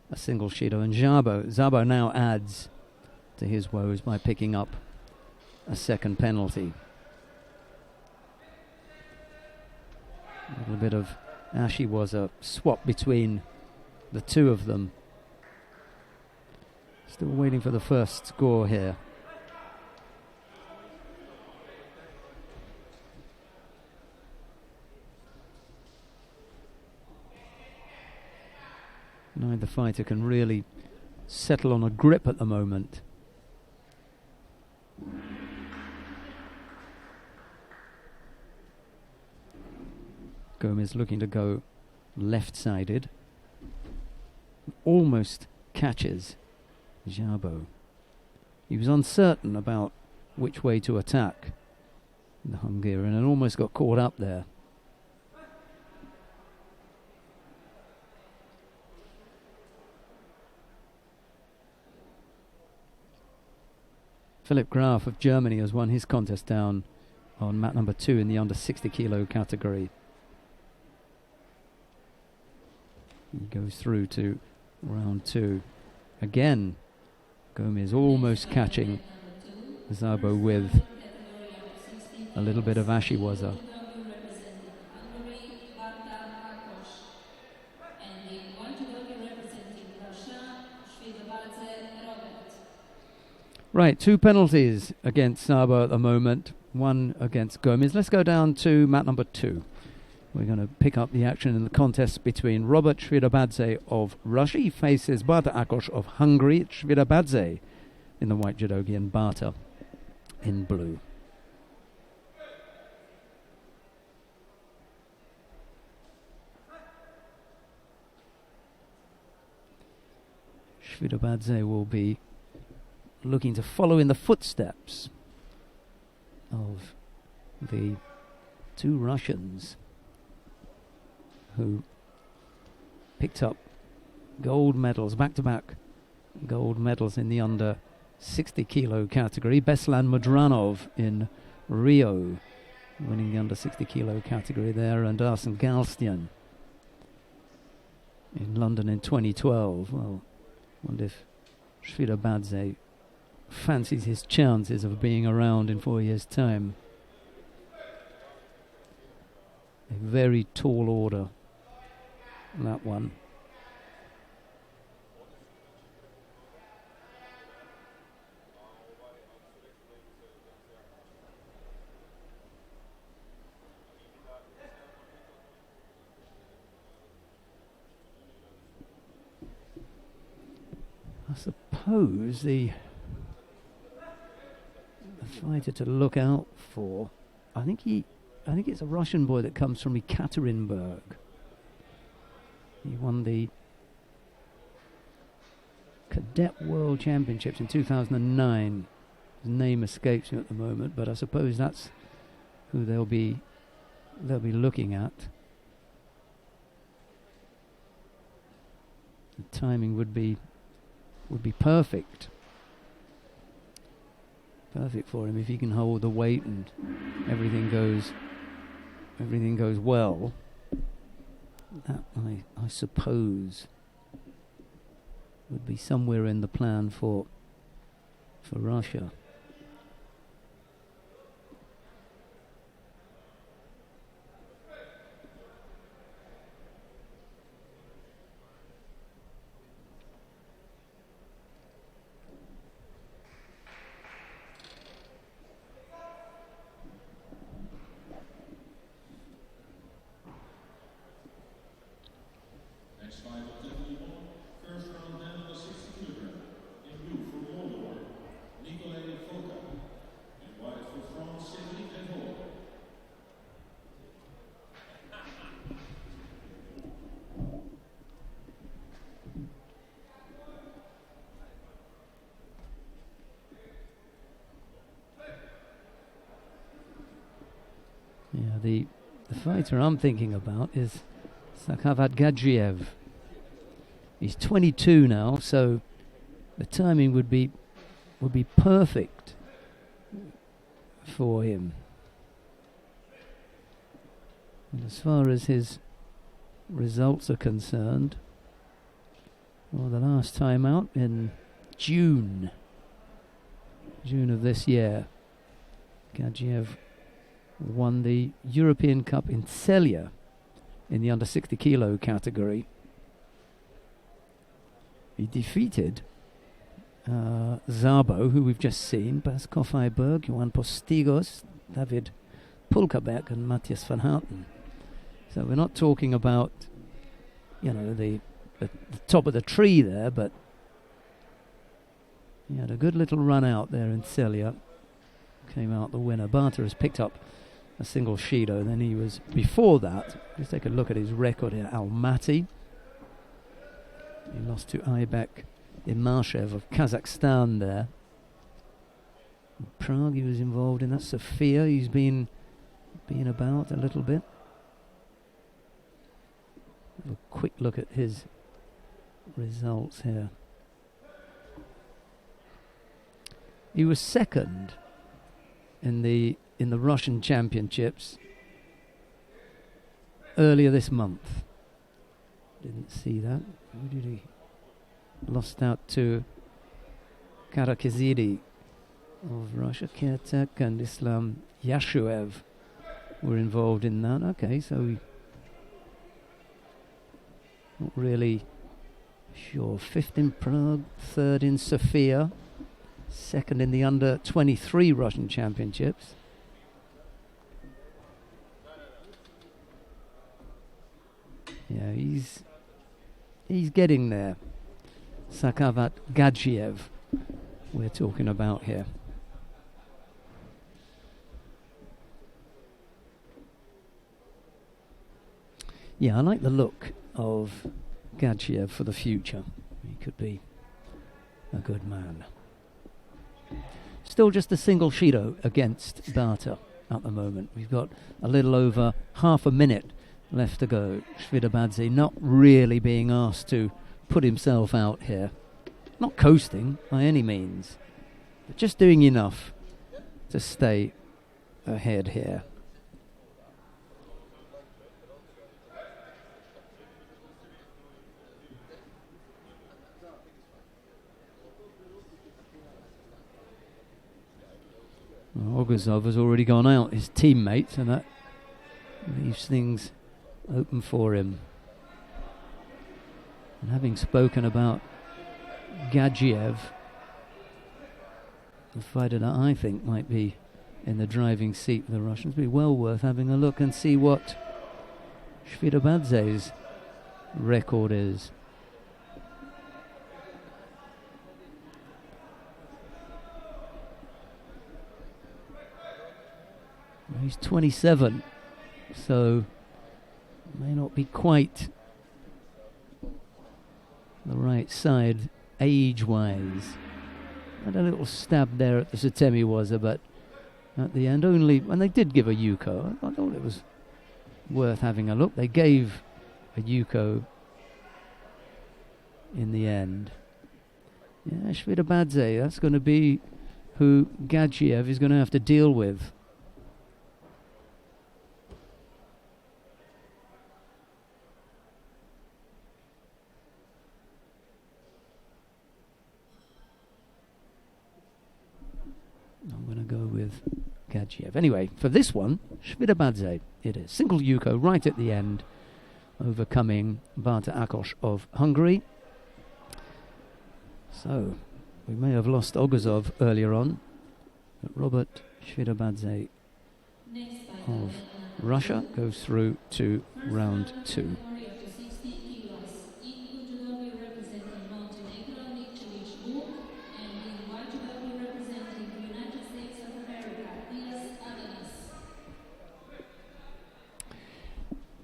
a single Shido, and Szabo now adds to his woes by picking up a second penalty. A little bit of Ashiwaza swap between the two of them. Still waiting for the first score here. Neither fighter can really settle on a grip at the moment. Gomez looking to go left-sided. Almost catches Szabo. He was uncertain about which way to attack the Hungarian and almost got caught up there. Philip Graf of Germany has won his contest down on mat number 2 in the under 60 kilo category. He goes through to round 2. Again, Gomez almost catching Szabo with a little bit of Ashiwaza. Right, 2 penalties against Sabo at the moment, 1 against Gomez. Let's go down to mat number 2. We're going to pick up the action in the contest between Robert Shvidabadze of Russia. He faces Bata Akos of Hungary. Shvidabadze in the white judogi and Bata in blue. Shvidabadze will be looking to follow in the footsteps of the 2 Russians who picked up gold medals, back-to-back gold medals in the under 60 kilo category. Beslan Mudranov in Rio winning the under 60 kilo category there, and Arsene Galstian in London in 2012. Well, I wonder if Shvidabadze fancies his chances of being around in 4 years' time. A very tall order, that one. I suppose the fighter to look out for, I think it's a Russian boy that comes from Ekaterinburg. He won the Cadet World Championships in 2009. His name escapes me at the moment, but I suppose that's who they'll be looking at. The timing would be perfect. Perfect for him if he can hold the weight and everything goes well. That I suppose would be somewhere in the plan for Russia. Yeah, the fighter I'm thinking about is Sakhavat Gadjiev. He's 22 now, so the timing would be perfect for him. And as far as his results are concerned, well, the last time out in June of this year, Gadjiev won the European Cup in Celje in the under 60 kilo category. He defeated Szabo, who we've just seen, Bas Koffeiberg, Johan Postigos, David Pulkabek and Matthias van Houten. So we're not talking about, the top of the tree there, but he had a good little run out there in Celje. Came out the winner. Bata has picked up a single Shido. Then he was, before that, let's take a look at his record here. Almaty. He lost to Aybek Imashev of Kazakhstan there. In Prague he was involved in that. Sofia, he's been about a little bit. Have a quick look at his results here. He was second in the Russian Championships earlier this month. Didn't see that. Who did he? Lost out to Karakizidi of Russia. Kertek and Islam Yashuev were involved in that. Okay, so we not really sure. 5th in Prague, 3rd in Sofia. second in the under-23 Russian Championships. Yeah, he's getting there. Sakavat Gadzhiev we're talking about here. Yeah, I like the look of Gadzhiev for the future. He could be a good man. Still just a single Shido against Barta at the moment. We've got a little over half a minute left to go. Svidabadze not really being asked to put himself out here. Not coasting by any means, but just doing enough to stay ahead here. Oguzov has already gone out, his teammate, and that leaves things open for him. And having spoken about Gadzhiev, the fighter that I think might be in the driving seat for the Russians, be well worth having a look and see what Svidabadze's record is. He's 27, so may not be quite the right side age-wise. Had a little stab there at the Satemi Waza, but at the end only, and they did give a Yuko. I thought it was worth having a look. They gave a Yuko in the end. Yeah, Svidabadze, that's going to be who Gadzhiev is going to have to deal with. I'm going to go with Gadzhiev. Anyway, for this one, Svidabadze it is. Single Yuko right at the end, overcoming Barta Akos of Hungary. So, we may have lost Oguzov earlier on, but Robert Svidabadze of Russia goes through to round 2.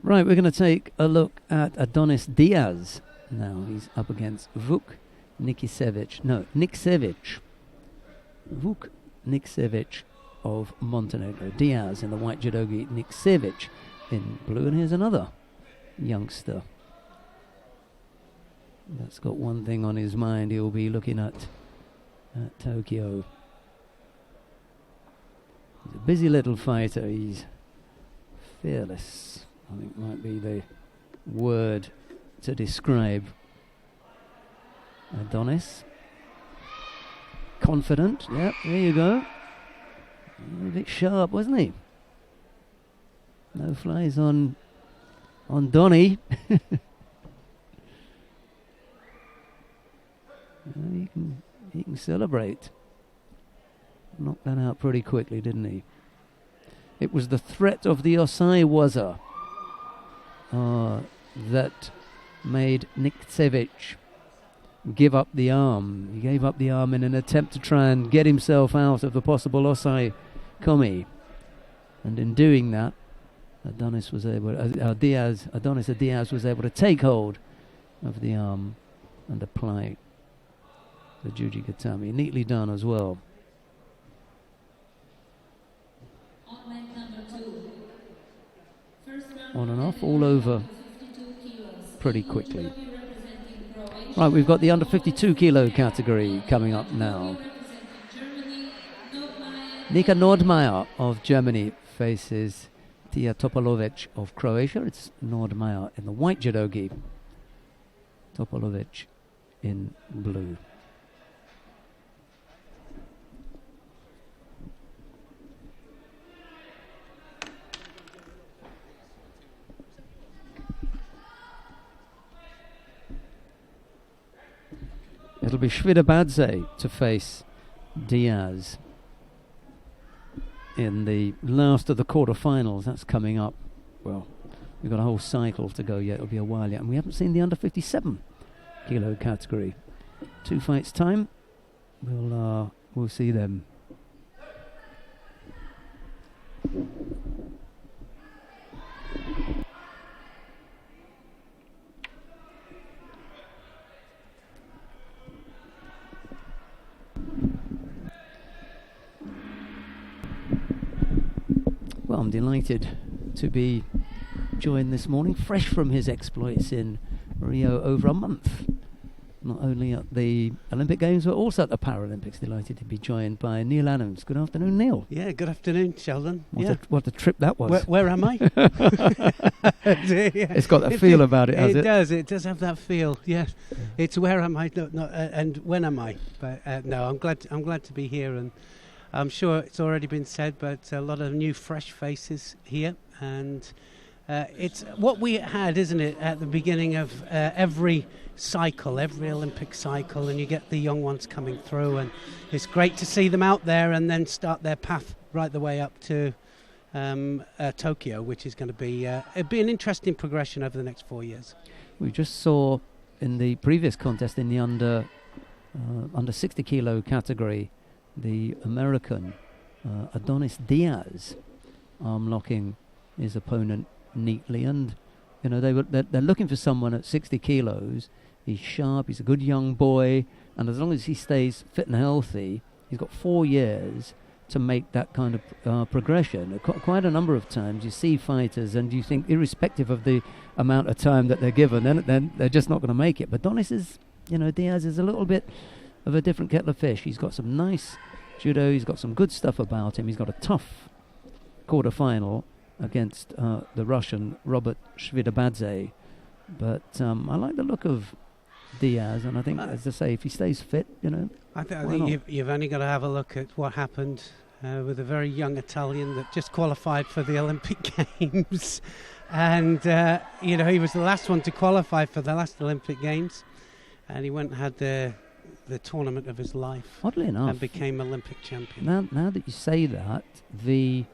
Right, we're going to take a look at Adonis Diaz now. He's up against Vuk Niksevich. Vuk Niksevich of Montenegro. Diaz in the white judogi, Niksevich in blue. And here's another youngster that's got one thing on his mind. He'll be looking at Tokyo. He's a busy little fighter. He's fearless, I think might be the word to describe Adonis. Confident, yep, there you go. A bit sharp, wasn't he? No flies on Donny. He can celebrate. Knocked that out pretty quickly, didn't he? It was the threat of the Osai Waza that made Niksevich give up the arm. He gave up the arm in an attempt to try and get himself out of the possible Osai Komi. And in doing that, Adonis Diaz was able to take hold of the arm and apply the Juji Gatami. Neatly done as well. On and off, all over pretty quickly. Right, we've got the under 52 kilo category coming up now. Nika Nordmeyer of Germany faces Tia Topalovic of Croatia. It's Nordmeyer in the white judogi, Topalovic in blue. It'll be Svidabadze to face Diaz in the last of the quarterfinals. That's coming up. Well, we've got a whole cycle to go yet. It'll be a while yet. And we haven't seen the under 57 kilo category. 2 fights time. We'll see them. Well, I'm delighted to be joined this morning, fresh from his exploits in Rio over a month. Not only at the Olympic Games, but also at the Paralympics. Delighted to be joined by Neil Adams. Good afternoon, Neil. Yeah, good afternoon, Sheldon. What a trip that was. Where am I? It's got that feel about it, has it? It does have that feel, yes. Yeah. It's where am I, and when am I? But no, I'm glad to be here, and I'm sure it's already been said, but a lot of new, fresh faces here, and it's what we had, isn't it, at the beginning of every cycle, every Olympic cycle, and you get the young ones coming through, and it's great to see them out there and then start their path right the way up to Tokyo, which is going to be it'll be an interesting progression over the next 4 years. We just saw in the previous contest in the under 60 kilo category, the American Adonis Diaz arm locking his opponent neatly, and you know they're looking for someone at 60 kilos. He's sharp, he's a good young boy, and as long as he stays fit and healthy, he's got 4 years to make that kind of progression. Quite a number of times you see fighters and you think, irrespective of the amount of time that they're given, then they're just not going to make it. But Diaz is a little bit of a different kettle of fish. He's got some nice judo, he's got some good stuff about him, he's got a tough quarter-final against the Russian Robert Shvidabadze. But I like the look of Diaz, and I think, as I say, if he stays fit, I think you've only got to have a look at what happened with a very young Italian that just qualified for the Olympic Games, and he was the last one to qualify for the last Olympic Games, and he went and had the tournament of his life. Oddly enough, and became Olympic champion. Now that you say that, the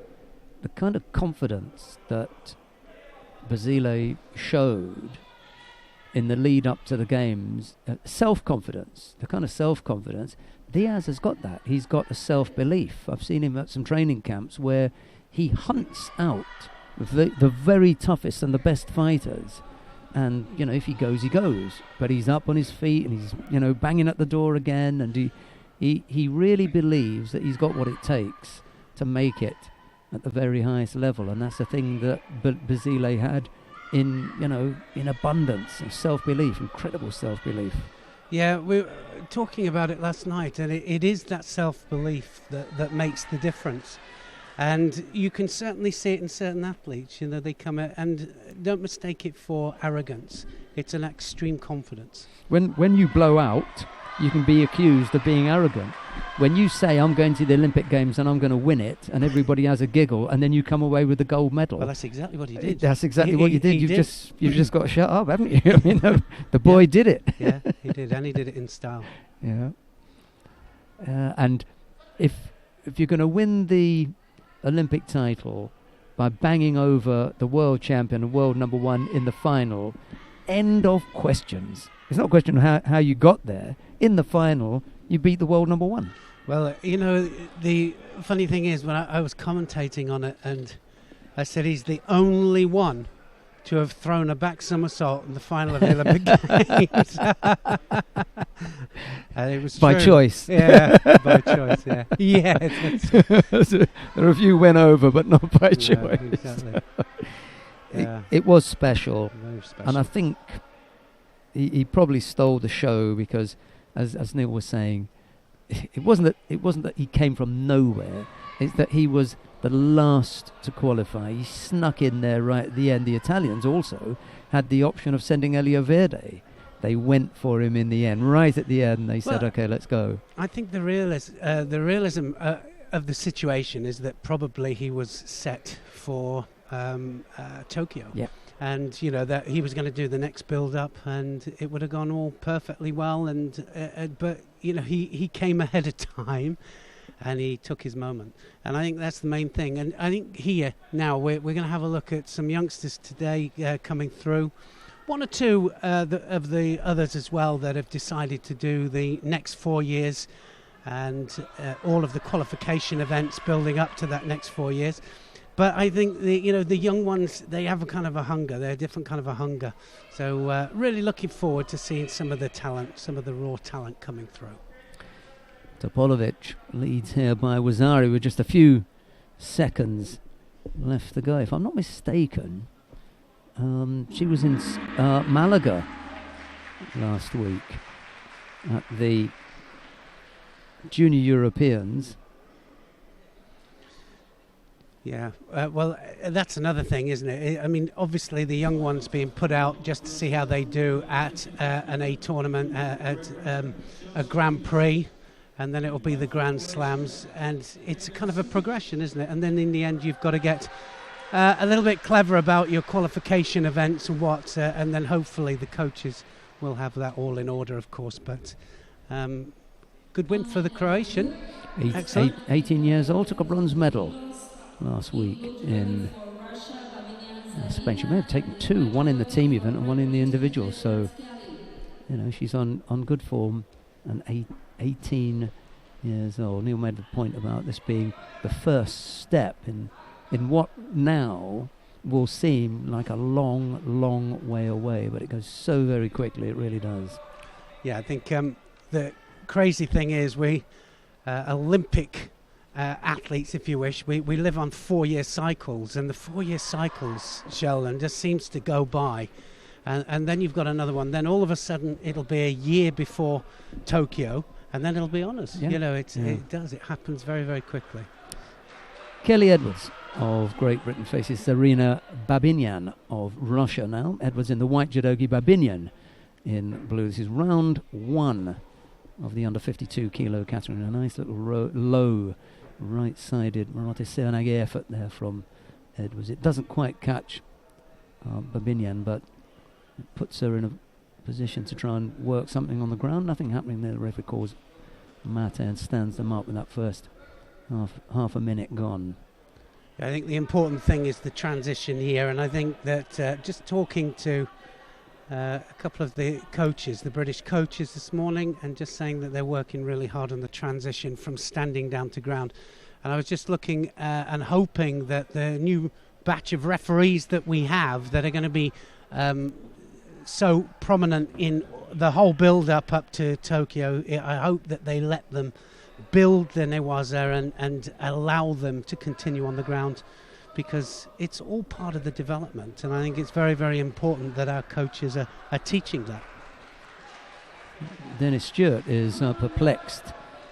kind of confidence that Basile showed in the lead up to the games, self-confidence, the kind of self-confidence, Diaz has got that. He's got a self-belief. I've seen him at some training camps where he hunts out the very toughest and the best fighters. And, if he goes, he goes. But he's up on his feet and he's, banging at the door again. And he really believes that he's got what it takes to make it at the very highest level. And that's the thing that Basile had in abundance of self-belief, incredible self-belief. Yeah, we were talking about it last night, and it is that self-belief that makes the difference. And you can certainly see it in certain athletes. They come out, and don't mistake it for arrogance. It's an extreme confidence. When you blow out, you can be accused of being arrogant. When you say, I'm going to the Olympic Games and I'm going to win it, and everybody has a giggle, and then you come away with the gold medal. Well, that's exactly what he did. That's exactly what you did. You've just got to shut up, haven't you? I mean, the boy did it. Yeah, he did, and he did it in style. Yeah. And if you're going to win the Olympic title by banging over the world champion and world number one in the final, end of questions. It's not a question of how you got there. In the final, you beat the world number one. Well, the funny thing is, when I was commentating on it, and I said he's the only one to have thrown a back somersault in the final of the Olympic Games. And it was by true. Choice. Yeah, by choice, yeah. Yeah. There are a few went over, but not by choice. Exactly. Yeah. It was special. Very special. And I think he probably stole the show because, as Neil was saying, it wasn't that he came from nowhere. It's that he was the last to qualify. He snuck in there right at the end. The Italians also had the option of sending Elio Verde. They went for him in the end. Right at the end, they said, "Okay, let's go." I think the realism of the situation is that probably he was set for Tokyo. Yeah. and that he was going to do the next build-up, and it would have gone all perfectly well. And but he came ahead of time, and he took his moment. And I think that's the main thing. And I think here now we're going to have a look at some youngsters today coming through. One or two of the others as well that have decided to do the next 4 years, and all of the qualification events building up to that next 4 years. But I think the young ones, they have a kind of a hunger. They're a different kind of a hunger. So really looking forward to seeing some of the talent, some of the raw talent coming through. Topolovic leads here by Wazari with just a few seconds left to go. If I'm not mistaken, she was in Malaga last week at the Junior Europeans. Yeah, well, that's another thing, isn't it? I mean, obviously the young ones being put out just to see how they do at an A tournament, at a Grand Prix, and then it'll be the Grand Slams, and it's kind of a progression, isn't it? And then in the end you've got to get a little bit clever about your qualification events and and then hopefully the coaches will have that all in order, of course. But good win for the Croatian. 18 years old, took a bronze medal last week in Spain. She may have taken two, one in the team event and one in the individual. So, she's on good form, and 18 years old. Neil made the point about this being the first step in what now will seem like a long, long way away, but it goes so very quickly. It really does. Yeah, I think the crazy thing is we Olympic athletes, if you wish, we live on 4-year cycles, and the 4-year cycles, Sheldon, just seems to go by, and then you've got another one, then all of a sudden it'll be a year before Tokyo, and then it'll be on us. It happens very, very quickly. Kelly Edwards of Great Britain faces Zarina Babinyan of Russia now. Edwards in the white judogi, Babinyan in blue. This is round 1 of the under 52 kilo category. A nice little low right-sided Marote Serenage effort there from Edwards. It doesn't quite catch Babinyan, but it puts her in a position to try and work something on the ground. Nothing happening there. The referee calls mate and stands them up with that first half a minute gone. I think the important thing is the transition here, and I think that just talking to a couple of the coaches, the British coaches this morning, and just saying that they're working really hard on the transition from standing down to ground. And I was just looking and hoping that the new batch of referees that we have that are going to be so prominent in the whole build-up up to Tokyo, I hope that they let them build the newaza and allow them to continue on the ground, because it's all part of the development, and I think it's very, very important that our coaches are teaching that. Dennis Stewart is perplexed,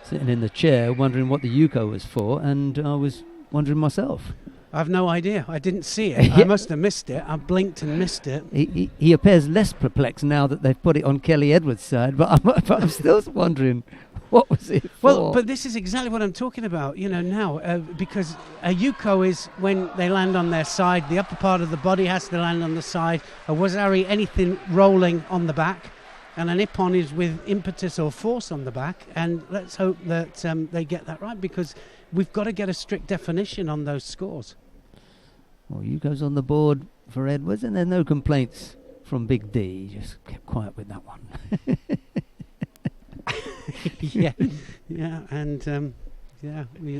sitting in the chair, wondering what the Yuko was for, and I was wondering myself. I've no idea. I didn't see it. I must have missed it. I blinked and missed it. He appears less perplexed now that they've put it on Kelly Edwards' side, but I'm still wondering, what was it for? Well, but this is exactly what I'm talking about, now, because a Yuko is when they land on their side, the upper part of the body has to land on the side, a Wazari anything rolling on the back, and an Ippon is with impetus or force on the back, and let's hope that they get that right, because we've got to get a strict definition on those scores. Well, Yuko's on the board for Edwards, and there's no complaints from Big D. He just kept quiet with that one. And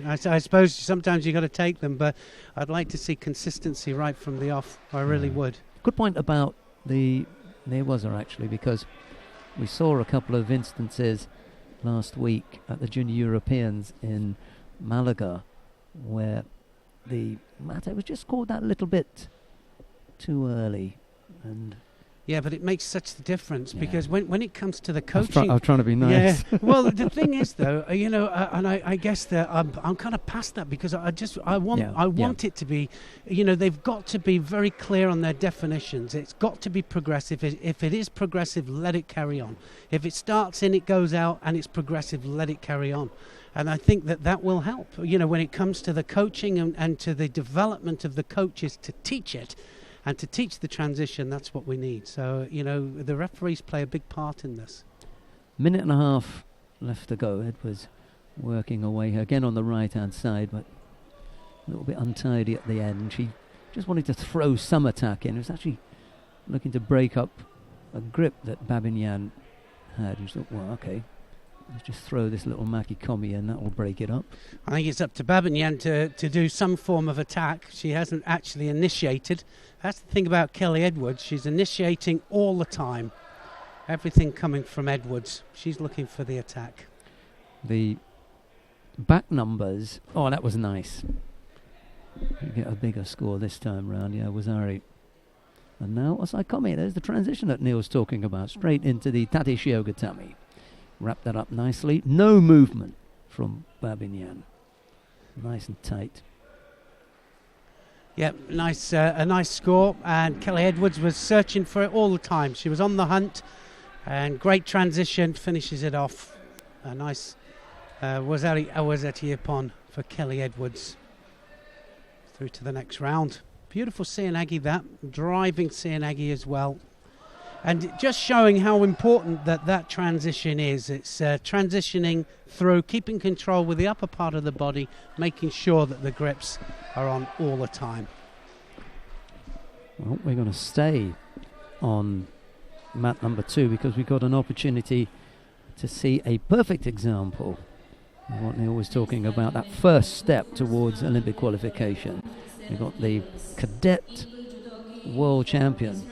I suppose sometimes you've got to take them, but I'd like to see consistency right from the off. I really would. Good point about the Newaza, actually, because we saw a couple of instances last week at the Junior Europeans in Malaga where the mate was just called that a little bit too early, and yeah, but it makes such a difference, because when it comes to the coaching, I'm trying to be nice. Yeah. Well, the thing is, though, and I guess that I'm kind of past that, because I want it to be, they've got to be very clear on their definitions. It's got to be progressive. If it is progressive, let it carry on. If it starts in, it goes out, and it's progressive, let it carry on. And I think that will help, when it comes to the coaching and to the development of the coaches to teach it. And to teach the transition, that's what we need. So, the referees play a big part in this. Minute and a half left to go. Edwards working away again on the right-hand side, but a little bit untidy at the end. She just wanted to throw some attack in. It was actually looking to break up a grip that Babinyan had. He thought, well, okay, let's just throw this little Makikomi in. That will break it up. I think it's up to Babinyan to do some form of attack. She hasn't actually initiated. That's the thing about Kelly Edwards. She's initiating all the time. Everything coming from Edwards. She's looking for the attack. The back numbers. Oh, that was nice. You get a bigger score this time round. Yeah, Wazari. And now Osaikomi. There's the transition that Neil's talking about. Straight into the Tate Shiogatami. Wrap that up nicely. No movement from Babinyan. Nice and tight. Yep, nice, a nice score. And Kelly Edwards was searching for it all the time. She was on the hunt. And great transition. Finishes it off. A nice Wazari Awazeti upon for Kelly Edwards. Through to the next round. Beautiful Seoinage that. Driving Seoinage as well. And just showing how important that transition is. It's transitioning through, keeping control with the upper part of the body, making sure that the grips are on all the time. Well, we're going to stay on mat number 2 because we've got an opportunity to see a perfect example of what Neil was talking about, that first step towards Olympic qualification. We've got the cadet world champion,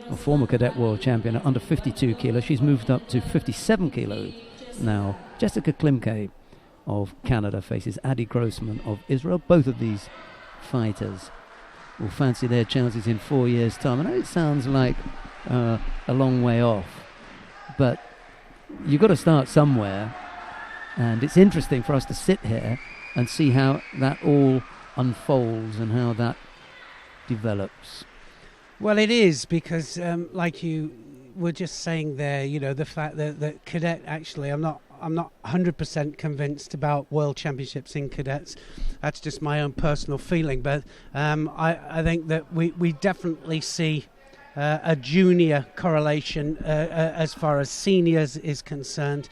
a former cadet world champion at under 52 kilos. She's moved up to 57 kilos now. Jessica Klimke of Canada faces Adi Grossman of Israel. Both of these fighters will fancy their chances in 4 years' time. I know it sounds like a long way off, but you've got to start somewhere, and it's interesting for us to sit here and see how that all unfolds and how that develops. Well, it is, because like you were just saying there, the fact that cadet, actually, I'm not 100% convinced about world championships in cadets. That's just my own personal feeling, but I think that we definitely see a junior correlation as far as seniors is concerned,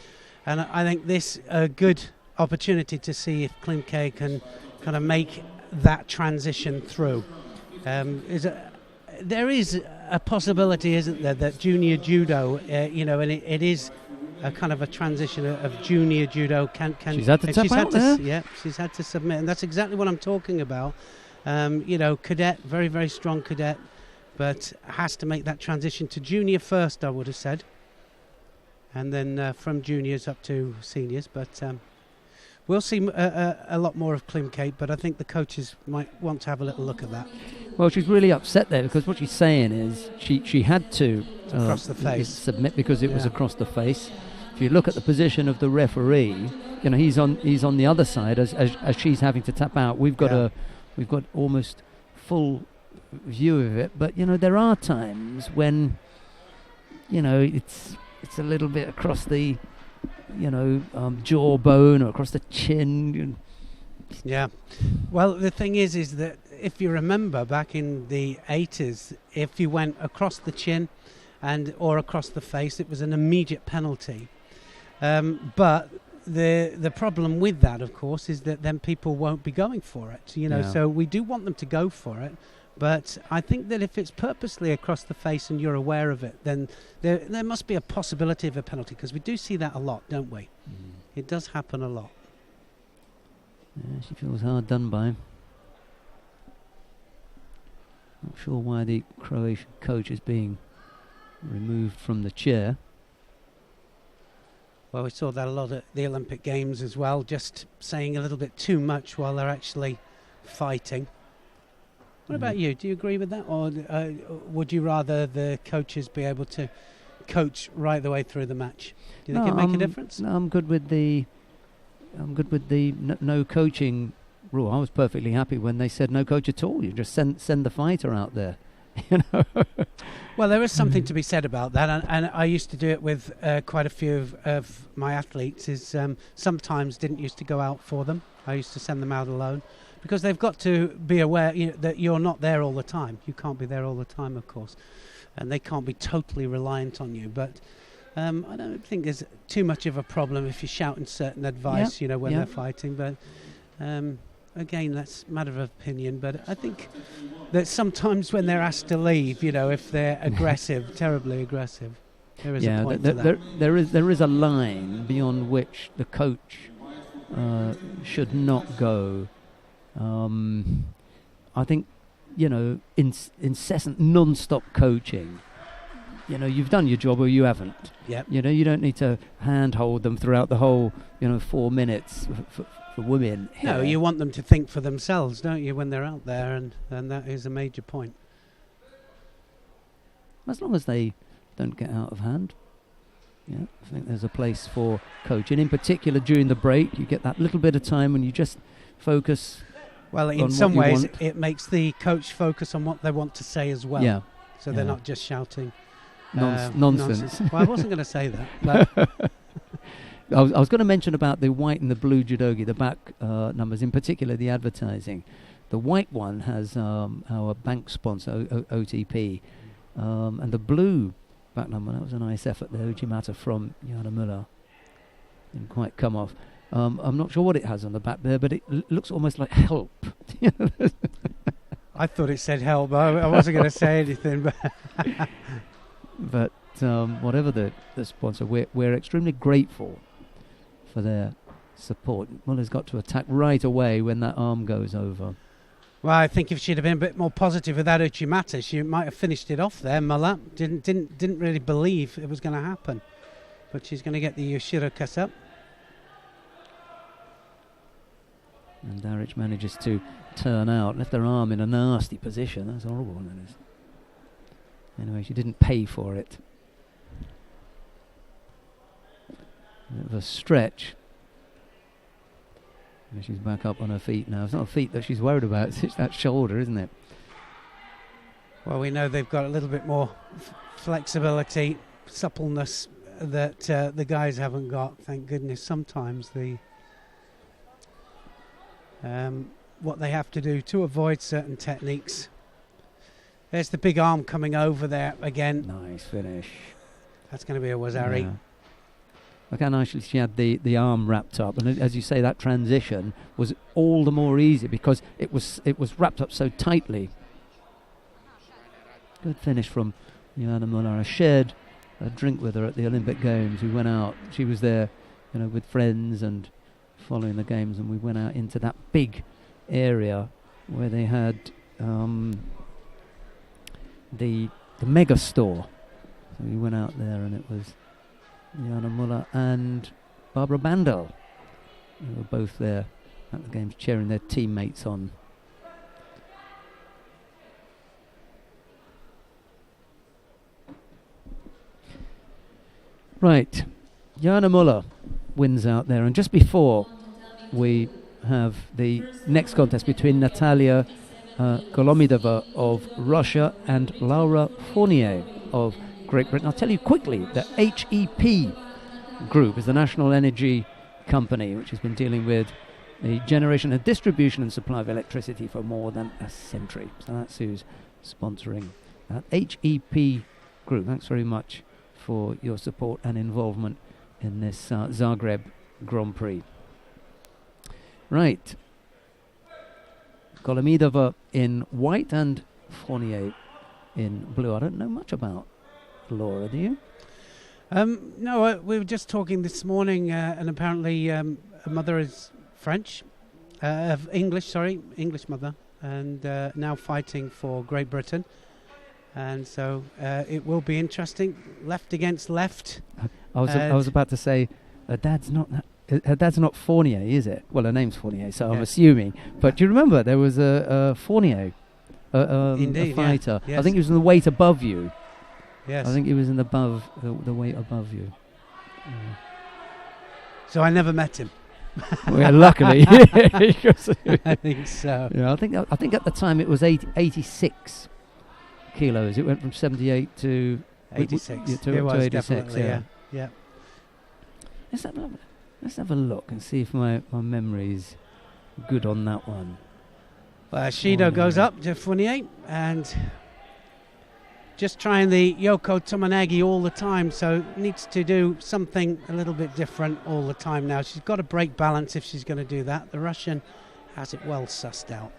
and I think this a good opportunity to see if Klimke can kind of make that transition through. There is a possibility, isn't there, that junior judo, and it is a kind of a transition of junior judo. She's had to tap out there. Yeah, she's had to submit, and that's exactly what I'm talking about. Cadet, very, very strong cadet, but has to make that transition to junior first, I would have said, and then from juniors up to seniors. But we'll see a lot more of Klimke, but I think the coaches might want to have a little look at that. Well, she's really upset there because what she's saying is she had to across the face submit because it was across the face. If you look at the position of the referee, he's on the other side as she's having to tap out. We've got almost full view of it, but there are times when it's a little bit across the jawbone or across the chin. Yeah. Well, the thing is that if you remember back in the 80s, if you went across the chin or across the face, it was an immediate penalty. But the problem with that, of course, is that then people won't be going for it. So we do want them to go for it. But I think that if it's purposely across the face and you're aware of it, then there must be a possibility of a penalty, because we do see that a lot, don't we? It does happen a lot. Yeah, she feels hard done by. Not sure why the Croatian coach is being removed from the chair. Well, we saw that a lot at the Olympic Games as well, just saying a little bit too much while they're actually fighting. What about you? Do you agree with that, or would you rather the coaches be able to coach right the way through the match? Do you think it make a difference? No, I'm good with the no coaching rule. I was perfectly happy when they said no coach at all. You just send the fighter out there. Well, there is something to be said about that, and I used to do it with quite a few of my athletes. Sometimes didn't used to go out for them. I used to send them out alone, because they've got to be aware that you're not there all the time. You can't be there all the time, of course, and they can't be totally reliant on you. But I don't think there's too much of a problem if you're shouting certain advice, when they're fighting. But again, that's a matter of opinion. But I think that sometimes when they're asked to leave, if they're aggressive, terribly aggressive, there is a point to that. There is a line beyond which the coach should not go. I think, incessant, non-stop coaching. You've done your job or you haven't. Yep. You don't need to handhold them throughout the whole, 4 minutes for women. No, you want them to think for themselves, don't you, when they're out there, and that is a major point. As long as they don't get out of hand. Yeah, I think there's a place for coaching. In particular, during the break, you get that little bit of time when you just focus. Well, in some ways, it makes the coach focus on what they want to say as well. Yeah. So they're not just shouting nonsense. Well, I wasn't going to say that. But I was going to mention about the white and the blue judogi, the back numbers, in particular the advertising. The white one has our bank sponsor, OTP, and the blue back number, that was a nice effort there, Ujimata from Jana Müller. Didn't quite come off. I'm not sure what it has on the back there, but it looks almost like help. I thought it said help. I wasn't going to say anything. But whatever the sponsor, we're extremely grateful for their support. Muller's got to attack right away when that arm goes over. Well, I think if she'd have been a bit more positive with that Uchimata, she might have finished it off there. Muller didn't really believe it was going to happen, but she's going to get the Yoshiro cuss up. And Daric manages to turn out, left her arm in a nasty position. That's horrible. Anyway, she didn't pay for it. A bit of a stretch. And she's back up on her feet now. It's not her feet that she's worried about, it's that shoulder, isn't it? Well, we know they've got a little bit more flexibility, suppleness that the guys haven't got. Thank goodness. Sometimes what they have to do to avoid certain techniques. There's the big arm coming over there again. Nice finish. That's going to be a Wazari. Yeah. Look how nicely she had the arm wrapped up, and as you say, that transition was all the more easy because it was wrapped up so tightly. Good finish from Joanna Muller. I shared a drink with her at the Olympic Games. We went out. She was there, with friends and following the games, and we went out into that big area where they had the mega store. So we went out there, and it was Jana Müller and Barbara Bandel, who were both there at the games cheering their teammates on. Right, Jana Müller wins out there, and just before we have the next contest between Natalia Golomidova of Russia and Laura Fournier of Great Britain. I'll tell you quickly, the HEP Group is the National Energy Company, which has been dealing with the generation and distribution and supply of electricity for more than a century. So that's who's sponsoring that HEP Group. Thanks very much for your support and involvement in this Zagreb Grand Prix. Right. Golomidova in white and Fournier in blue. I don't know much about Laura, do you? No, we were just talking this morning, and apparently her mother is French, English mother, and now fighting for Great Britain. And so it will be interesting, left against left. I was about to say, her dad's not Fournier, is it? Well, her name's Fournier, so I'm assuming. But do you remember there was a Fournier, Indeed, a fighter? Yes. I think he was in the weight above you. Yes. I think he was in the weight above you. Yeah. So I never met him. Well, luckily. I think so. Yeah, I think at the time it was 86 kilos. It went from 78 to 86. to It was 86. definitely, yeah. Let's have a look and see if my memory is good on that one. Shido goes up to Fournier and just trying the Yoko Tomonagi all the time, so needs to do something a little bit different all the time now. She's got to break balance if she's going to do that. The Russian has it well sussed out.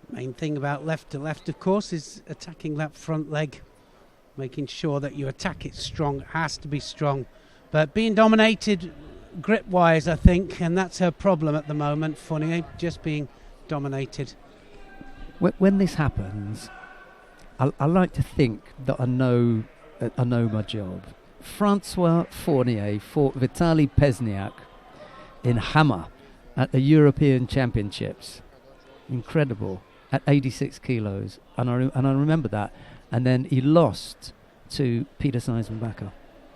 Main thing about left to left, of course, is attacking that front leg, making sure that you attack it strong. It has to be strong, but being dominated grip-wise, I think, and that's her problem at the moment. Fournier just being dominated. When this happens, I like to think that I know my job. Francois Fournier fought Vitaly Pesniak in Hammer at the European Championships. Incredible. At 86 kilos, and I remember that. And then he lost to Peter Seisenbacher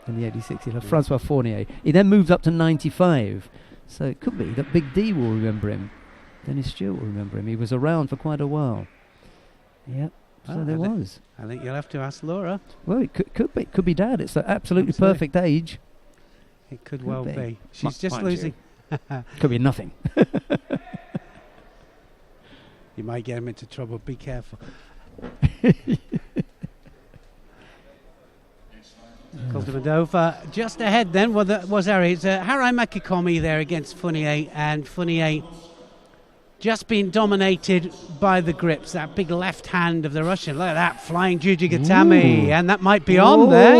in the 86 kilo. Francois Fournier. He then moved up to 95, so it could be that Big D will remember him. Dennis Stewart will remember him. He was around for quite a while. Yep. So there was. I think you'll have to ask Laura. Well, it could be Dad. It's the absolutely perfect age. It could well be. She's just losing. Could be nothing. You might get him into trouble. Be careful. Kultimodova just ahead then was Harry. It's Harai Makikomi there against Fournier, and Fournier just being dominated by the grips. That big left hand of the Russian. Look at that, flying Jujigatami, and that might be on there.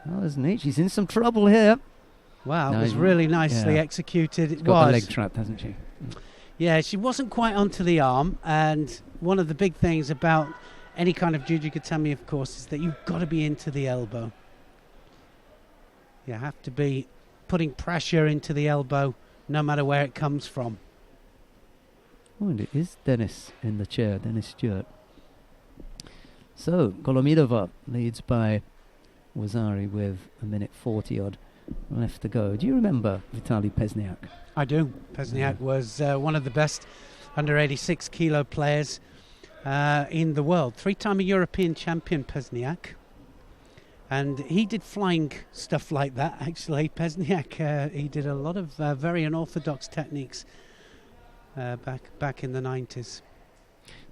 That was neat. She's in some trouble here. Wow, it was really nicely executed. She's got the leg trapped, hasn't she? Yeah, she wasn't quite onto the arm, and one of the big things about any kind of Jujigatami, of course, is that you've got to be into the elbow. You have to be putting pressure into the elbow, no matter where it comes from. Oh, and it is Dennis in the chair, Dennis Stewart. So, Golomidova leads by Wazari with a minute 40 odd left to go. Do you remember Vitaly Pesniak? I do. Pesniak was one of the best under 86 kilo players in the world. 3-time European champion, Pesniak. And he did flying stuff like that, actually. Pesniak, he did a lot of very unorthodox techniques back in the 90s.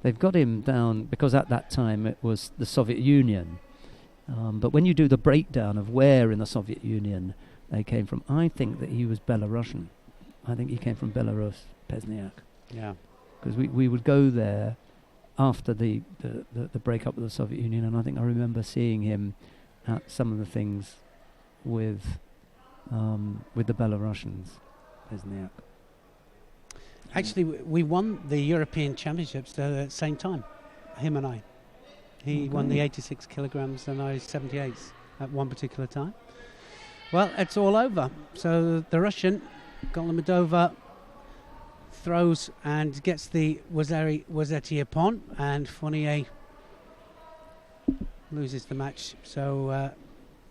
They've got him down because at that time it was the Soviet Union. But when you do the breakdown of where in the Soviet Union they came from, I think that he was Belarusian. I think he came from Belarus, Pesniak. Yeah. Because we would go there after the breakup of the Soviet Union, and I think I remember seeing him at some of the things with the Belarusians, Pesniak. Actually, we won the European Championships at the same time, him and I. He won the 86 kilograms and I 78s at one particular time. Well, it's all over. So the Russian, Golomidova, throws and gets the Wazeti upon, and Fournier loses the match. So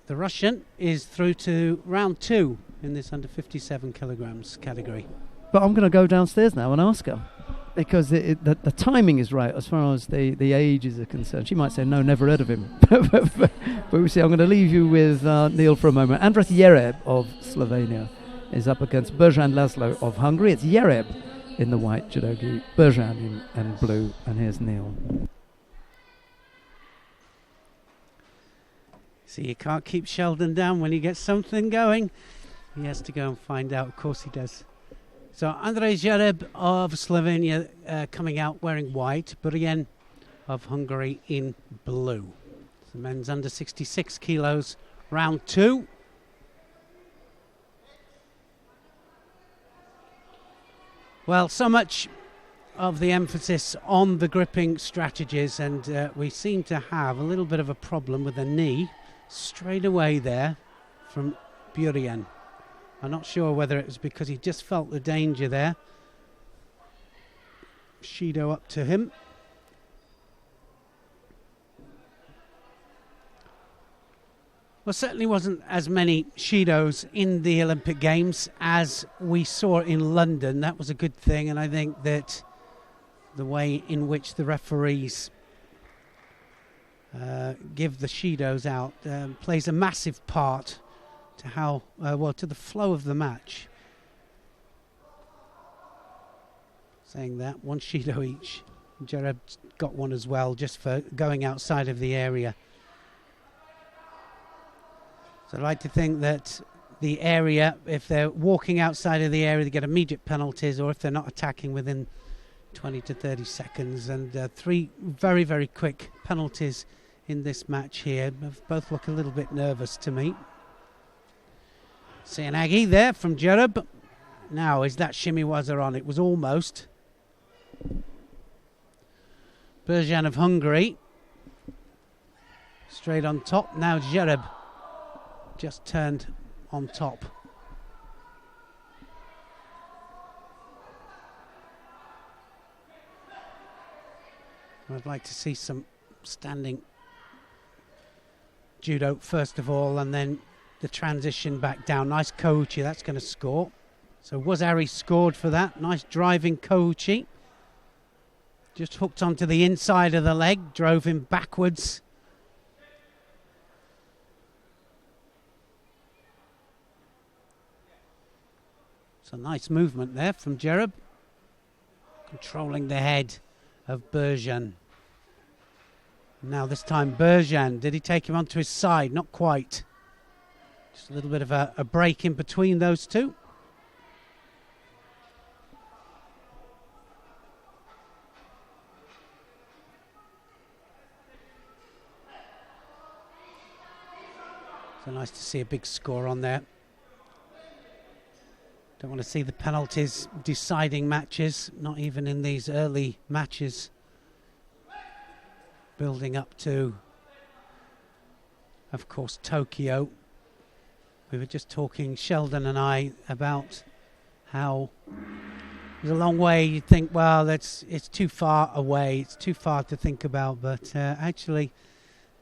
the Russian is through to round 2 in this under 57 kilograms category. But I'm going to go downstairs now and ask her, because the timing is right as far as the ages are concerned. She might say, no, never heard of him. but we see, I'm going to leave you with Neil for a moment. Andras Jereb of Slovenia is up against Berzhan Laszlo of Hungary. It's Jereb in the white judogi, Berzhan in blue, and here's Neil. See, you can't keep Sheldon down when he gets something going. He has to go and find out. Of course he does. So Andrej Jereb of Slovenia coming out wearing white, Burjan of Hungary in blue. The men's under 66 kilos, round 2. Well, so much of the emphasis on the gripping strategies, and we seem to have a little bit of a problem with the knee straight away there from Burjan. I'm not sure whether it was because he just felt the danger there. Shido up to him. Well, certainly wasn't as many Shidos in the Olympic Games as we saw in London. That was a good thing, and I think that the way in which the referees give the Shidos out plays a massive part to how to the flow of the match. Saying that, one Shido each. Zagreb got one as well, just for going outside of the area. So I'd like to think that the area, if they're walking outside of the area, they get immediate penalties, or if they're not attacking within 20 to 30 seconds. And 3 very, very quick penalties in this match here. Both look a little bit nervous to me. Sianagi there from Zagreb. Now, is that Shimiwaza on? It was almost. Berjan of Hungary. Straight on top. Now Zagreb just turned on top. I'd like to see some standing judo first of all, and then the transition back down. Nice Kouchi, that's going to score. So Wazari scored for that. Nice driving Kouchi. Just hooked onto the inside of the leg, drove him backwards. It's a nice movement there from Zagreb. Controlling the head of Berjan. Now this time Berjan, did he take him onto his side? Not quite. Just a little bit of a break in between those two. So nice to see a big score on there. Don't want to see the penalties deciding matches, not even in these early matches. Building up to, of course, Tokyo. We were just talking, Sheldon and I, about how there's a long way. You think, well, it's too far away, it's too far to think about, but actually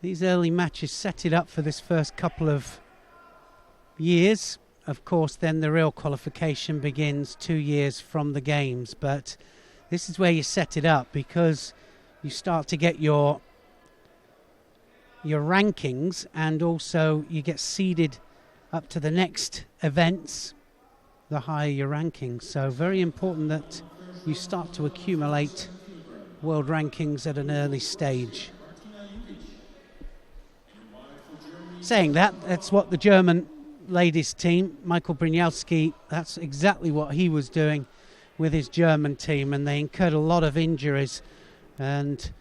these early matches set it up for this first couple of years. Of course, then the real qualification begins 2 years from the games, but this is where you set it up, because you start to get your rankings, and also you get seeded up to the next events the higher your rankings. So very important that you start to accumulate world rankings at an early stage. Saying that, that's what the German ladies team, Michael Brynjawski, that's exactly what he was doing with his German team, and they incurred a lot of injuries, and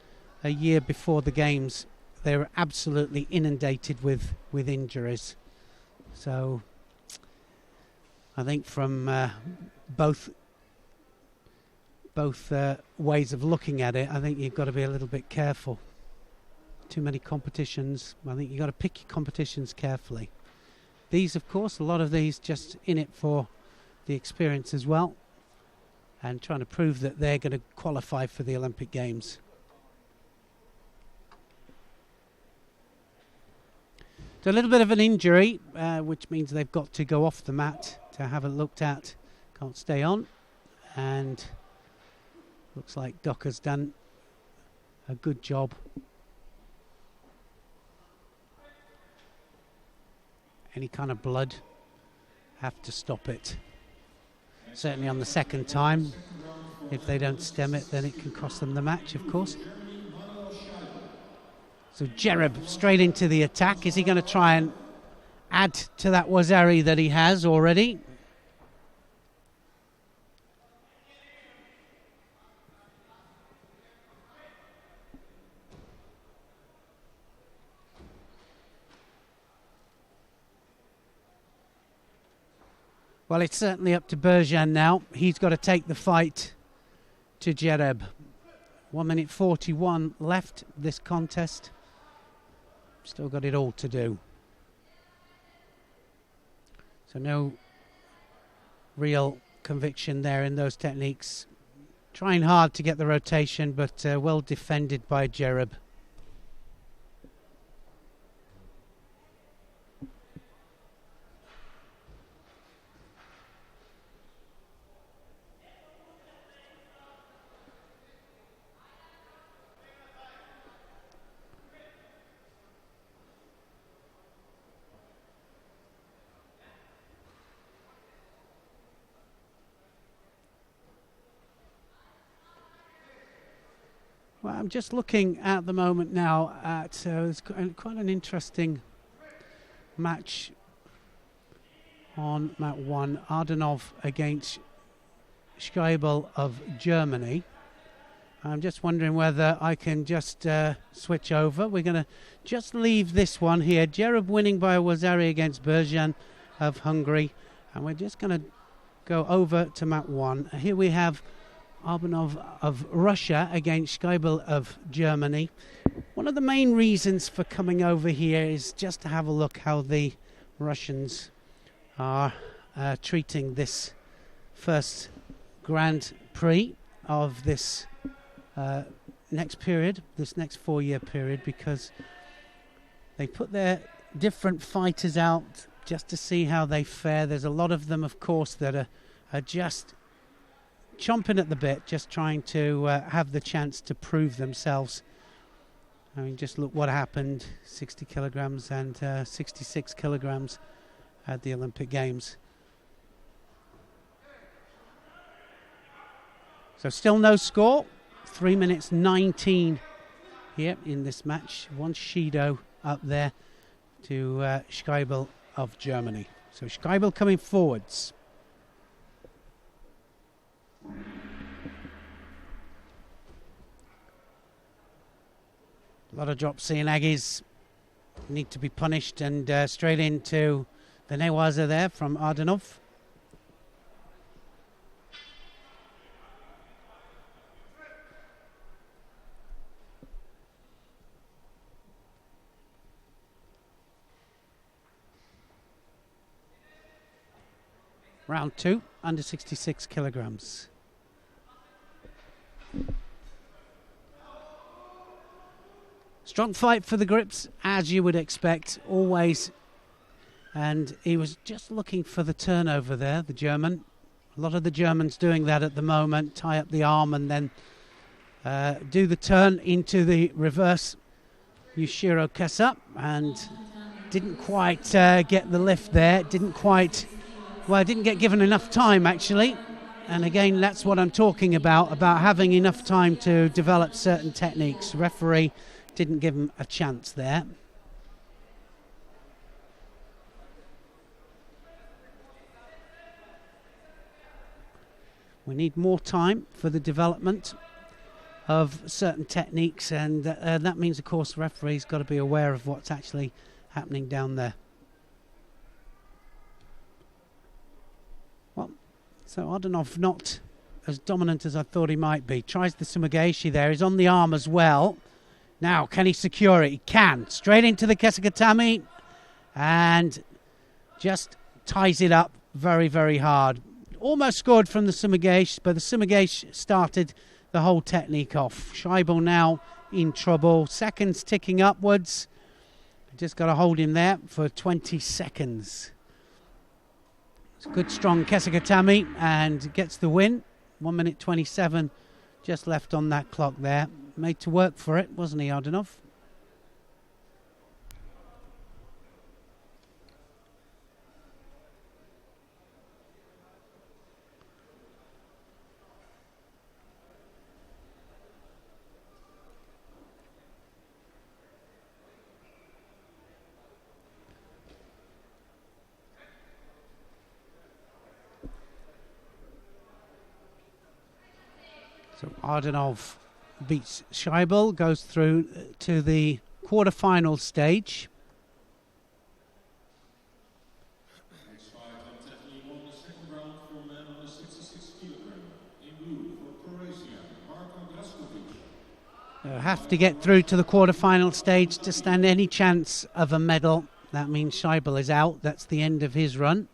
a year before the games they were absolutely inundated with injuries. So I think from both ways of looking at it, I think you've got to be a little bit careful. Too many competitions. I think you've got to pick your competitions carefully. These, of course, a lot of these just in it for the experience as well, and trying to prove that they're going to qualify for the Olympic Games. So a little bit of an injury, which means they've got to go off the mat to have it looked at. Can't stay on. And looks like Doc has done a good job. Any kind of blood, have to stop it. Certainly on the second time. If they don't stem it, then it can cost them the match, of course. So Zagreb straight into the attack. Is he going to try and add to that Wazari that he has already? Well, it's certainly up to Berjan now. He's got to take the fight to Zagreb. 1 minute 41 left this contest. Still got it all to do. So no real conviction there in those techniques. Trying hard to get the rotation, but well defended by Zagreb. Well, I'm just looking at the moment now at it's quite an interesting match on mat 1. Ardenov against Scheibel of Germany. I'm just wondering whether I can just switch over. We're going to just leave this one here. Jereb winning by a Wazari against Berjan of Hungary. And we're just going to go over to mat 1. Here we have Ardenov of Russia against Scheibel of Germany. One of the main reasons for coming over here is just to have a look how the Russians are treating this first Grand Prix of this next period, this next 4-year period, because they put their different fighters out just to see how they fare. There's a lot of them, of course, that are just chomping at the bit, just trying to have the chance to prove themselves. I mean, just look what happened, 60 kilograms and 66 kilograms at the Olympic Games. So still no score, 3 minutes 19 here in this match. One Shido up there to Scheibel of Germany. So Scheibel coming forwards. A lot of drops here. Aggies need to be punished, and straight into the Newaza there from Ardenov. Round 2, under 66 kilograms. Strong fight for the grips, as you would expect, always. And he was just looking for the turnover there, the German. A lot of the Germans doing that at the moment, tie up the arm and then do the turn into the reverse Yushiro Kesa, and didn't quite get the lift there, didn't get given enough time actually. And again, that's what I'm talking about having enough time to develop certain techniques. Referee didn't give him a chance there. We need more time for the development of certain techniques, and that means, of course, the referee's got to be aware of what's actually happening down there. Well, so Ardenov not as dominant as I thought he might be. Tries the Sumigaeshi there. He's on the arm as well. Now, can he secure it? He can. Straight into the Kesagatami and just ties it up very, very hard. Almost scored from the Sumigaeshi, but the Sumigaeshi started the whole technique off. Scheibel now in trouble. Seconds ticking upwards. Just got to hold him there for 20 seconds. It's a good, strong Kesagatami and gets the win. 1 minute 27 just left on that clock there. Made to work for it, wasn't he, Ardenov? So Ardenov beats Scheibel, goes through to the quarter-final stage. Next fight, Untitled won the second round for men under 66 kilogram. In blue for Croatia, Marko Draskovic. They'll have to get through to the quarter-final stage to stand any chance of a medal. That means Scheibel is out. That's the end of his run.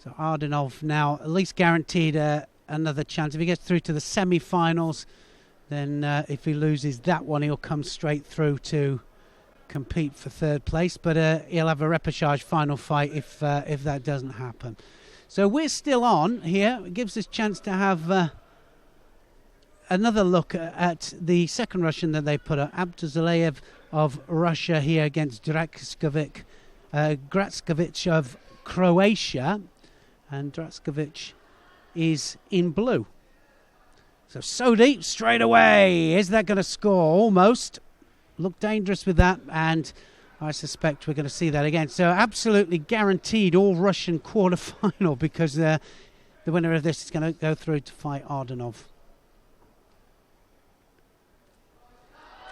So Ardenov now at least guaranteed another chance. If he gets through to the semi-finals, then if he loses that one, he'll come straight through to compete for third place. But he'll have a repechage final fight if that doesn't happen. So we're still on here. It gives us a chance to have another look at the second Russian that they put up, Abduzaleyev of Russia here against Draskovic of Croatia. And Draskovic is in blue. So deep straight away. Is that going to score? Almost. Looked dangerous with that, and I suspect we're going to see that again. So absolutely guaranteed all-Russian quarter-final, because the winner of this is going to go through to fight Ardanov.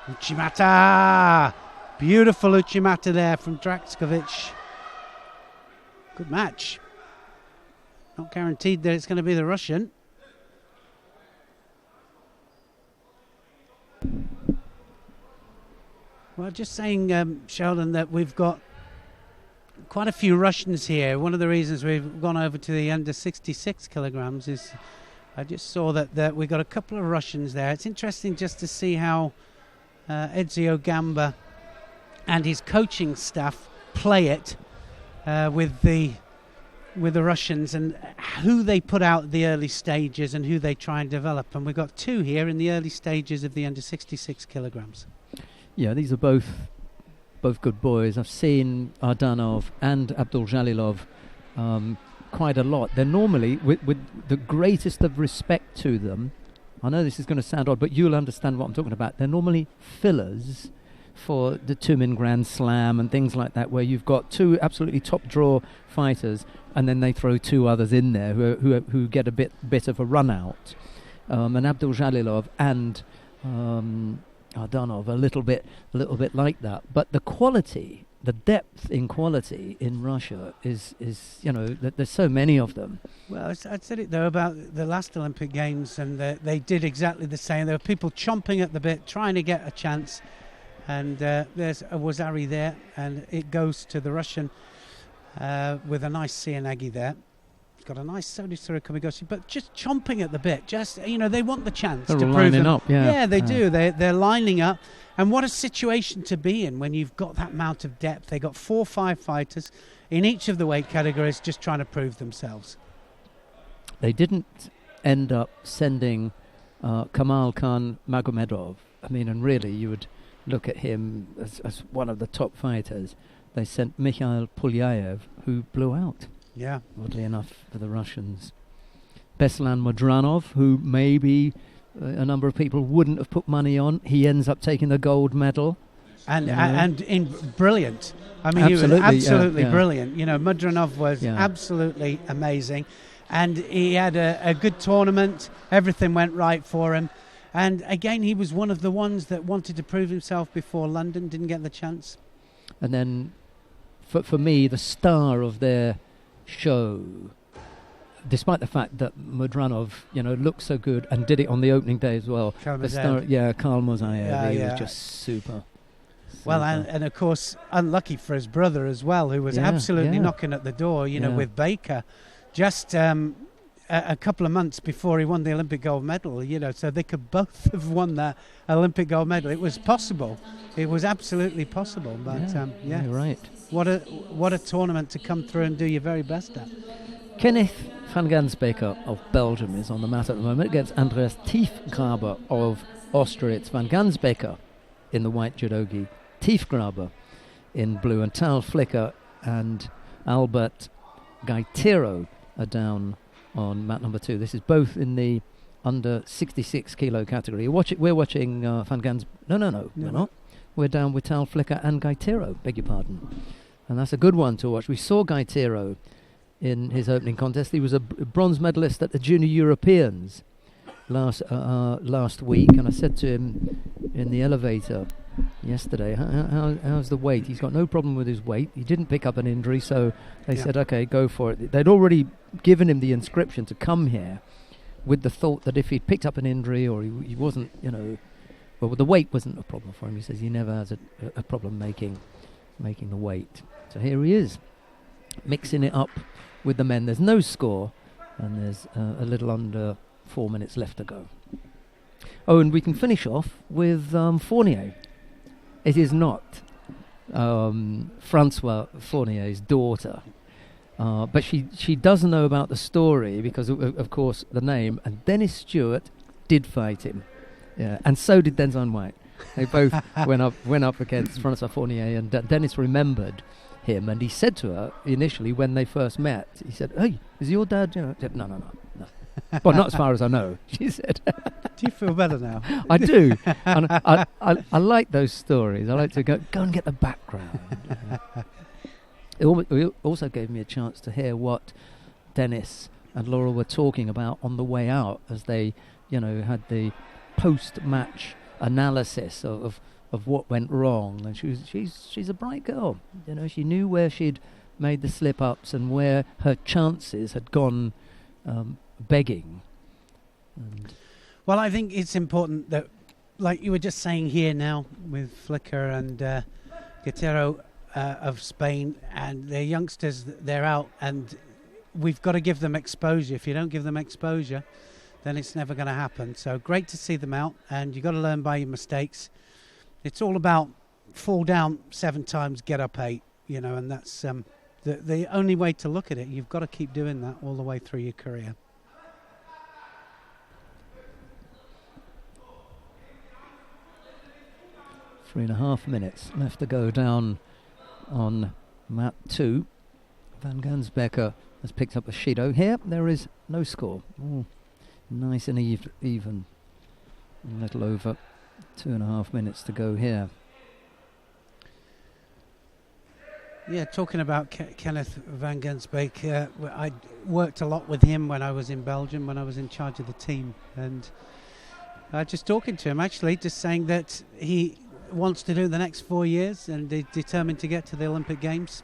Uchimata! Beautiful Uchimata there from Draxkovic. Good match. Not guaranteed that it's going to be the Russian. Well, just saying, Sheldon, that we've got quite a few Russians here. One of the reasons we've gone over to the under 66 kilograms is I just saw that we got a couple of Russians there. It's interesting just to see how Ezio Gamba and his coaching staff play it with the Russians, and who they put out at the early stages and who they try and develop. And we've got two here in the early stages of the under 66 kilograms. Yeah, these are both good boys. I've seen Ardanov and Abduljalilov quite a lot. They're normally, with the greatest of respect to them, I know this is going to sound odd, but you'll understand what I'm talking about. They're normally fillers for the Tumen Grand Slam and things like that, where you've got two absolutely top draw fighters, and then they throw two others in there who get a bit of a run out. And Abduljalilov and Ardanov a little bit like that. But the quality, the depth in quality in Russia is there's so many of them. Well, I said it though about the last Olympic Games, and they did exactly the same. There were people chomping at the bit, trying to get a chance. And there's a Wazari there, and it goes to the Russian with a nice Sianagi there. He's got a nice Sodisura Kamigoshi, but just chomping at the bit. Just, they want the chance They're to prove lining them. up, yeah. Yeah, they do. They're lining up. And what a situation to be in when you've got that amount of depth. They got 4 or 5 fighters in each of the weight categories just trying to prove themselves. They didn't end up sending Kamal Khan Magomedov. I mean, and really you would look at him as one of the top fighters. They sent Mikhail Pulyaev, who blew out. Yeah. Oddly enough for the Russians. Beslan Modranov, who maybe a number of people wouldn't have put money on. He ends up taking the gold medal. And in brilliant. I mean, Absolutely, he was absolutely yeah. brilliant. Modranov was absolutely amazing. And he had a good tournament. Everything went right for him. And again, he was one of the ones that wanted to prove himself before London, didn't get the chance. And then, for me, the star of their show, despite the fact that Modranov, looked so good and did it on the opening day as well. Karl Mozaev, he was just super. Well, and of course, unlucky for his brother as well, who was absolutely knocking at the door, with Baker. Just a couple of months before he won the Olympic gold medal, so they could both have won that Olympic gold medal. It was possible. It was absolutely possible. But you're right. What a tournament to come through and do your very best at. Kenneth van Gansbeker of Belgium is on the mat at the moment against Andreas Tiefgraber of Austria. It's Van Gansbeker in the white judogi, Tiefgraber in blue, and Tal Flicker and Albert Gaitero are down on mat number 2. This is both in the under 66 kilo category. We're watching Van Gans. No, we're not. We're down with Tal Flicker and Gaitero, beg your pardon. And that's a good one to watch. We saw Gaitero in his opening contest. He was a bronze medalist at the Junior Europeans last week, and I said to him in the elevator yesterday, how's the weight? He's got no problem with his weight. He didn't pick up an injury, so they said, okay, go for it. They'd already given him the inscription to come here with the thought that if he'd picked up an injury or he wasn't, well, the weight wasn't a problem for him. He says he never has a problem making the weight. So here he is, mixing it up with the men. There's no score, and there's a little under 4 minutes left to go. Oh, and we can finish off with Fournier. It is not Francois Fournier's daughter, but she does know about the story because, of course, the name. And Dennis Stewart did fight him, and so did Denzon White. They both went up against Francois Fournier, and Dennis remembered him, and he said to her initially when they first met, he said, "Hey, is your dad?" She said, No. Well, not as far as I know, she said. Do you feel better now? I do. And I like those stories. I like to go and get the background. It also gave me a chance to hear what Dennis and Laura were talking about on the way out as they, had the post-match analysis of what went wrong. And she's a bright girl. She knew where she'd made the slip-ups and where her chances had gone begging. Well, I think it's important that, like you were just saying here now with Flicker and Guerrero of Spain and their youngsters, they're out and we've got to give them exposure. If you don't give them exposure, then it's never going to happen. So great to see them out, and you've got to learn by your mistakes. It's all about fall down 7 times, get up 8, and that's the only way to look at it. You've got to keep doing that all the way through your career. Three and a half minutes left to go down on map 2. Van Gansbecker has picked up a Shido. Here, there is no score. Nice and even. A little over 2.5 minutes to go here. Yeah, talking about Kenneth Van Gansbeek, I worked a lot with him when I was in Belgium, when I was in charge of the team. And just talking to him, actually, just saying that he wants to do the next 4 years and is determined to get to the Olympic Games.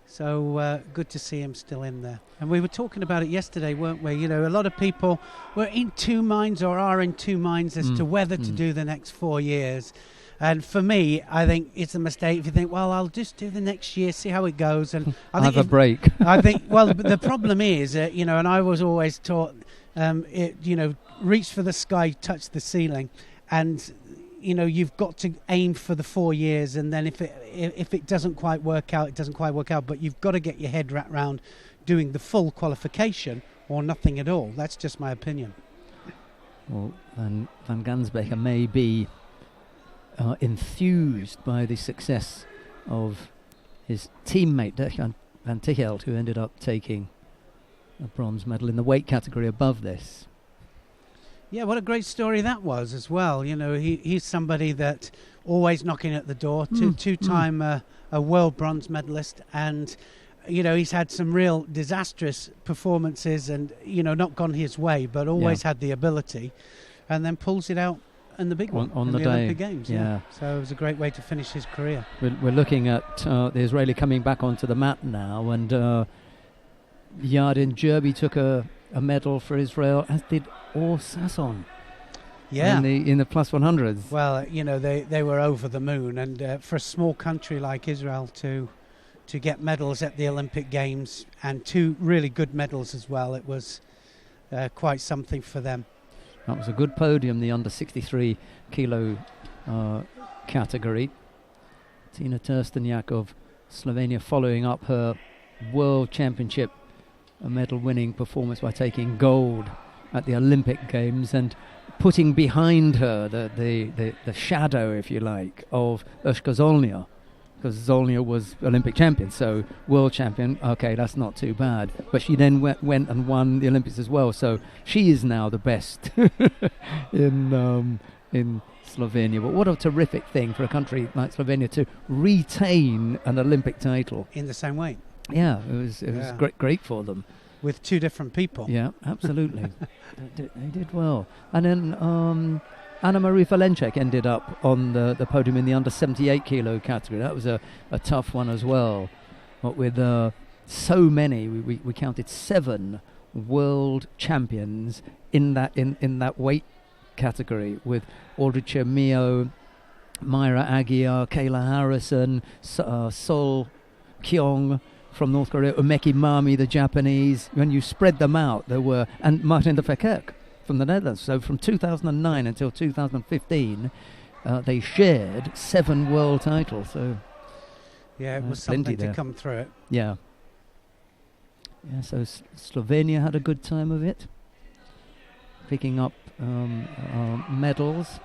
So good to see him still in there. And we were talking about it yesterday, weren't we? A lot of people were in two minds or are in two minds as to whether to do the next 4 years. And for me, I think it's a mistake if you think, well, I'll just do the next year, see how it goes. And I think have a break. I think, well, the problem is, and I was always taught, reach for the sky, touch the ceiling. And you've got to aim for the 4 years, and then if it doesn't quite work out, it doesn't quite work out. But you've got to get your head wrapped around doing the full qualification or nothing at all. That's just my opinion. Well, Van Gansbecker may be enthused by the success of his teammate Dirk van Tichelt, who ended up taking a bronze medal in the weight category above this. Yeah, what a great story that was as well. He's somebody that always knocking at the door, two-time a world bronze medalist, and he's had some real disastrous performances and not gone his way, but always had the ability, and then pulls it out in the big one on in the the day. Olympic Games. Yeah. So it was a great way to finish his career. We're looking at the Israeli coming back onto the mat now, and Yardin Jerby took a medal for Israel, as did Or Sasson. Yeah, in the plus 100s. Well, they were over the moon, and for a small country like Israel to get medals at the Olympic Games, and 2 really good medals as well, it was quite something for them. That was a good podium, the under 63 kilo category. Tina Trstenjak of Slovenia following up her World Championship medal-winning performance by taking gold at the Olympic Games and putting behind her the shadow, if you like, of Urška Zolnja, because Zolnja was Olympic champion, so world champion. Okay, that's not too bad. But she then went and won the Olympics as well, so she is now the best in Slovenia. But what a terrific thing for a country like Slovenia to retain an Olympic title in the same way. Yeah, it was great for them. With 2 different people. Yeah, absolutely. They did well. And then Anna-Marie Valencek ended up on the podium in the under 78 kilo category. That was a tough one as well. But with so many, we counted 7 world champions in that weight category, with Ulricha Mio, Myra Aguiar, Kayla Harrison, Sol Kyung from North Korea, Umeki Mami, the Japanese. When you spread them out, there were, and Martin de Verkerk from the Netherlands. So from 2009 until 2015, they shared 7 world titles. So yeah, it was something to come through it. Yeah. So Slovenia had a good time of it, picking up medals,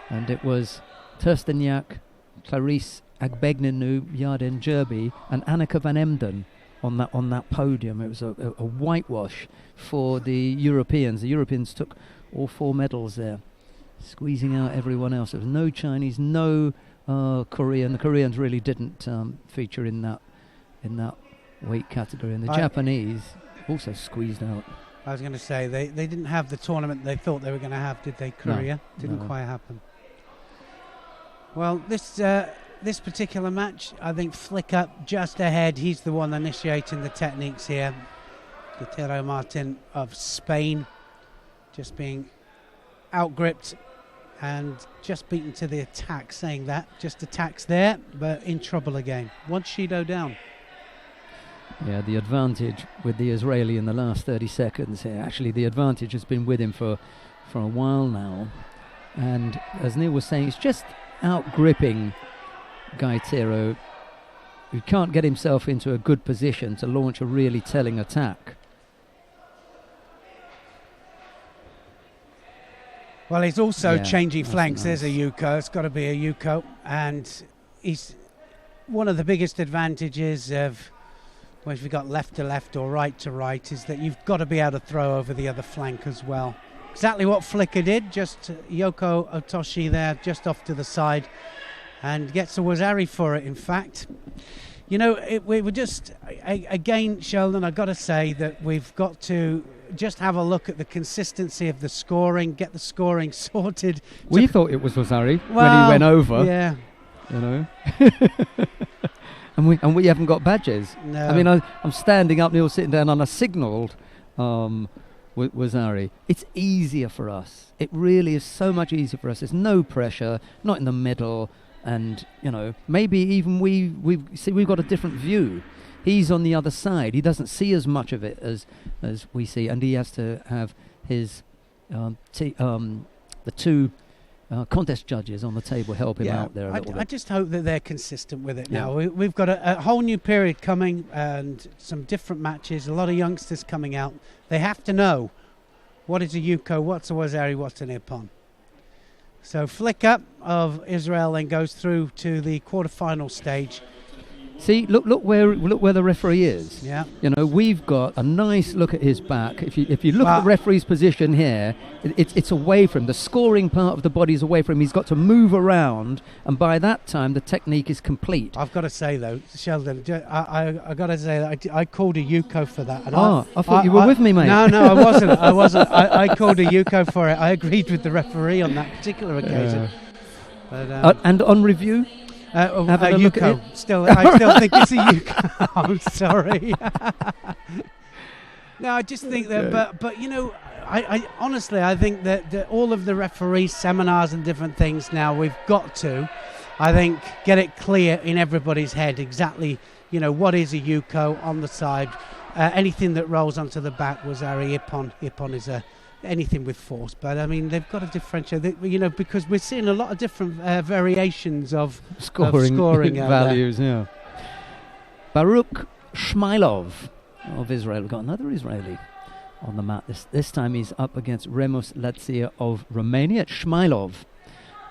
and it was Trstenjak, Clarice Agbegnenu, Yardin Jerby, and Anneke van Emden on that podium. It was a whitewash for the Europeans. The Europeans took all 4 medals there, squeezing out everyone else. There was no Chinese, no Korean. The Koreans really didn't feature in that weight category, and the Japanese also squeezed out. I was going to say, they didn't have the tournament they thought they were going to have, did they? Korea didn't quite happen. Well, this particular match, I think Flick Up just ahead. He's the one initiating the techniques here. Guillermo Martin of Spain, just being outgripped and just beaten to the attack. Saying that, just attacks there, but in trouble again. One Shido down. Yeah, the advantage with the Israeli in the last 30 seconds here. Actually, the advantage has been with him for a while now. And as Neil was saying, it's just out-gripping Gaetero, who can't get himself into a good position to launch a really telling attack. Well, he's also changing flanks. Nice. There's a Yuko. It's got to be a Yuko. And he's one of the biggest advantages of when you've got left to left or right to right is that you've got to be able to throw over the other flank as well. Exactly what Flicker did. Just Yoko Otoshi there just off to the side and gets a Wazari for it, in fact. You know, we were just, again, Sheldon, I've got to say that we've got to just have a look at the consistency of the scoring, get the scoring sorted. We thought it was Wazari when he went over. Yeah. You know. and we haven't got badges. No. I mean, I'm standing up, Neil's sitting down, and I signalled Wazari. It's easier for us. It really is so much easier for us. There's no pressure, not in the middle. And, you know, maybe even we've got a different view. He's on the other side. He doesn't see as much of it as we see, and he has to have his the 2 contest judges on the table help him out there a little bit. I just hope that they're consistent with it now. We've got a whole new period coming and some different matches, a lot of youngsters coming out. They have to know what is a Yuko, what's a Wazari, what's an Ippon. So Flick Up of Israel then goes through to the quarterfinal stage. See, look where the referee is. Yeah. You know, we've got a nice look at his back. If you look at the referee's position here, it's away from him. The scoring part of the body is away from him. He's got to move around, and by that time the technique is complete. I've got to say though, Sheldon, I got to say that I called a Yuko for that. And I thought you were with me, mate. No, I wasn't. I called a Yuko for it. I agreed with the referee on that particular occasion. But, and on review. Having a Yuko. I still think it's a Yuko. I'm sorry. No, I just think that, but you know, I honestly, I think that all of the referee seminars and different things now, we've got to, I think, get it clear in everybody's head exactly, you know, what is a Yuko on the side. Anything that rolls onto the back was our Ippon. Ippon is anything with force, but I mean they've got to differentiate, you know, because we're seeing a lot of different variations of scoring values. Yeah. Baruch Shmailov of Israel. We've got another Israeli on the mat. This time he's up against Remus Latzia of Romania. Shmailov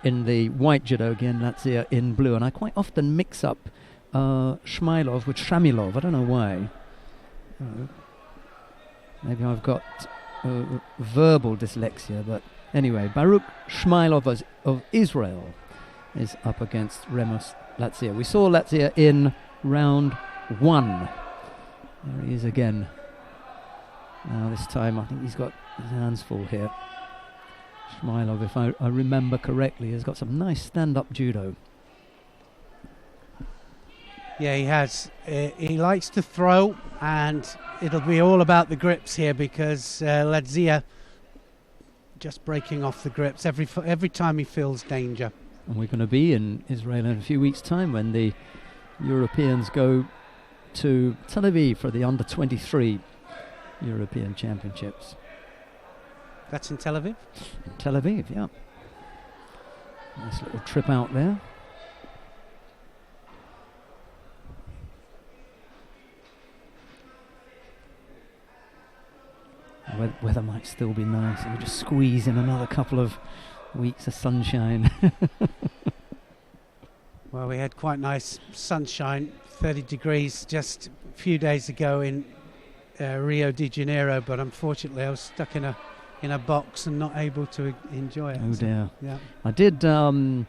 in the white judo, again Latzia in blue, and I quite often mix up Shmailov with Shamilov. I don't know why. Maybe I've got verbal dyslexia, but anyway, Baruch Shmailov of Israel is up against Remus Latzia. We saw Latzia in round 1. There he is again. Now this time I think he's got his hands full here. Shmailov, if I remember correctly, has got some nice stand-up judo. Yeah, he has. He likes to throw, and it'll be all about the grips here because Latzia just breaking off the grips every time he feels danger. And we're going to be in Israel in a few weeks' time when the Europeans go to Tel Aviv for the under-23 European Championships. That's in Tel Aviv? In Tel Aviv, yeah. Nice little trip out there. Weather might still be nice, and we just squeeze in another couple of weeks of sunshine. Well, we had quite nice sunshine, 30 degrees just a few days ago in Rio de Janeiro, but unfortunately I was stuck in a box and not able to enjoy it. Oh dear. Yeah. I did. I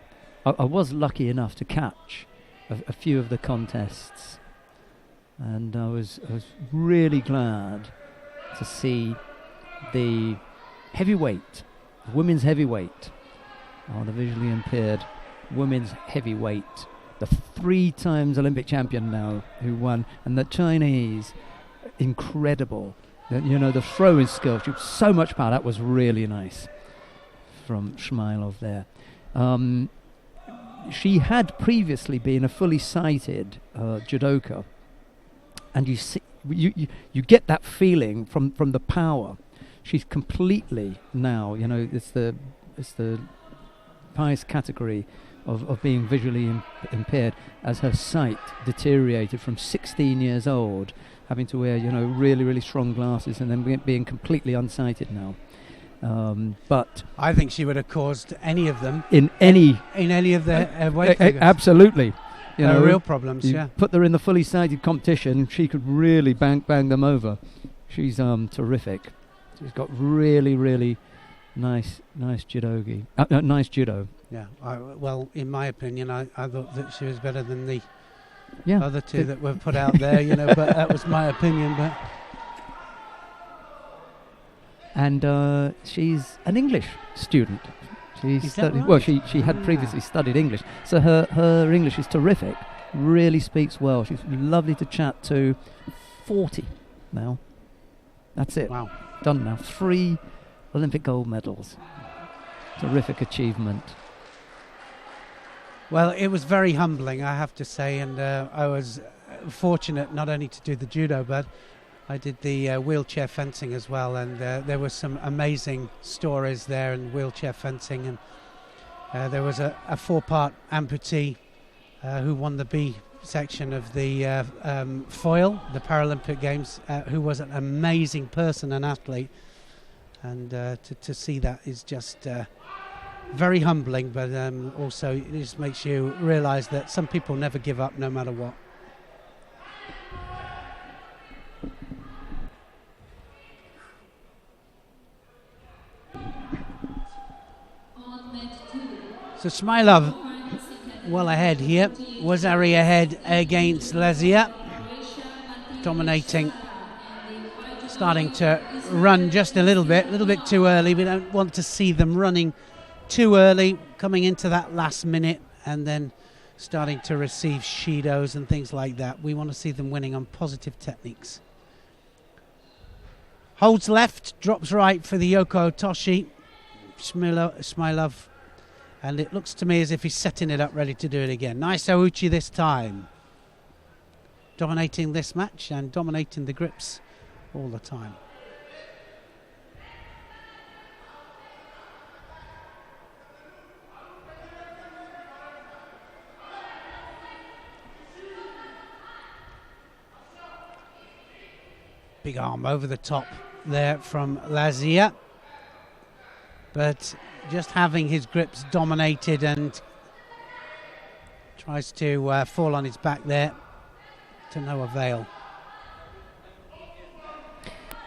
was lucky enough to catch a few of the contests, and I was really glad to see the heavyweight, women's heavyweight, the visually impaired women's heavyweight, the 3 times Olympic champion now who won, and the Chinese, incredible. The throwing skill, she was so much power. That was really nice from Shmailov there. She had previously been a fully sighted judoka, and you get that feeling from the power. She's completely now, it's the highest category of being visually impaired, as her sight deteriorated from 16 years old, having to wear really, really strong glasses, and then being completely unsighted now. But I think she would have caused any of them in any of their weight figures. Absolutely. Real problems. You put her in the fully sighted competition, she could really bang them over. She's terrific. She's got really, really nice judogi. Nice judo. Yeah. Well, in my opinion, I thought that she was better than the Yeah. other two that were put out there. But that was my opinion. But and she's an English student. Is that right? Well, she had previously studied English, so her English is terrific. Really speaks well. She's lovely to chat to. 40 now. That's it. Wow. Done now. 3 Olympic gold medals. Terrific achievement. Well, it was very humbling, I have to say, and I was fortunate not only to do the judo, but I did the wheelchair fencing as well, and there were some amazing stories there in wheelchair fencing, and there was a 4-part amputee who won the B section of the foil, the Paralympic Games, who was an amazing person and athlete, and to see that is just very humbling, but also it just makes you realise that some people never give up no matter what. So Shmailov well ahead here. Wazari ahead against Lazia, dominating, starting to run just a little bit too early. We don't want to see them running too early, coming into that last minute and then starting to receive shidos and things like that. We want to see them winning on positive techniques. Holds left, drops right for the Yoko Toshi. Shmailov. And it looks to me as if he's setting it up, ready to do it again. Nice Ouchi this time. Dominating this match and dominating the grips all the time. Big arm over the top there from Lazia. But just having his grips dominated, and tries to fall on his back there to no avail.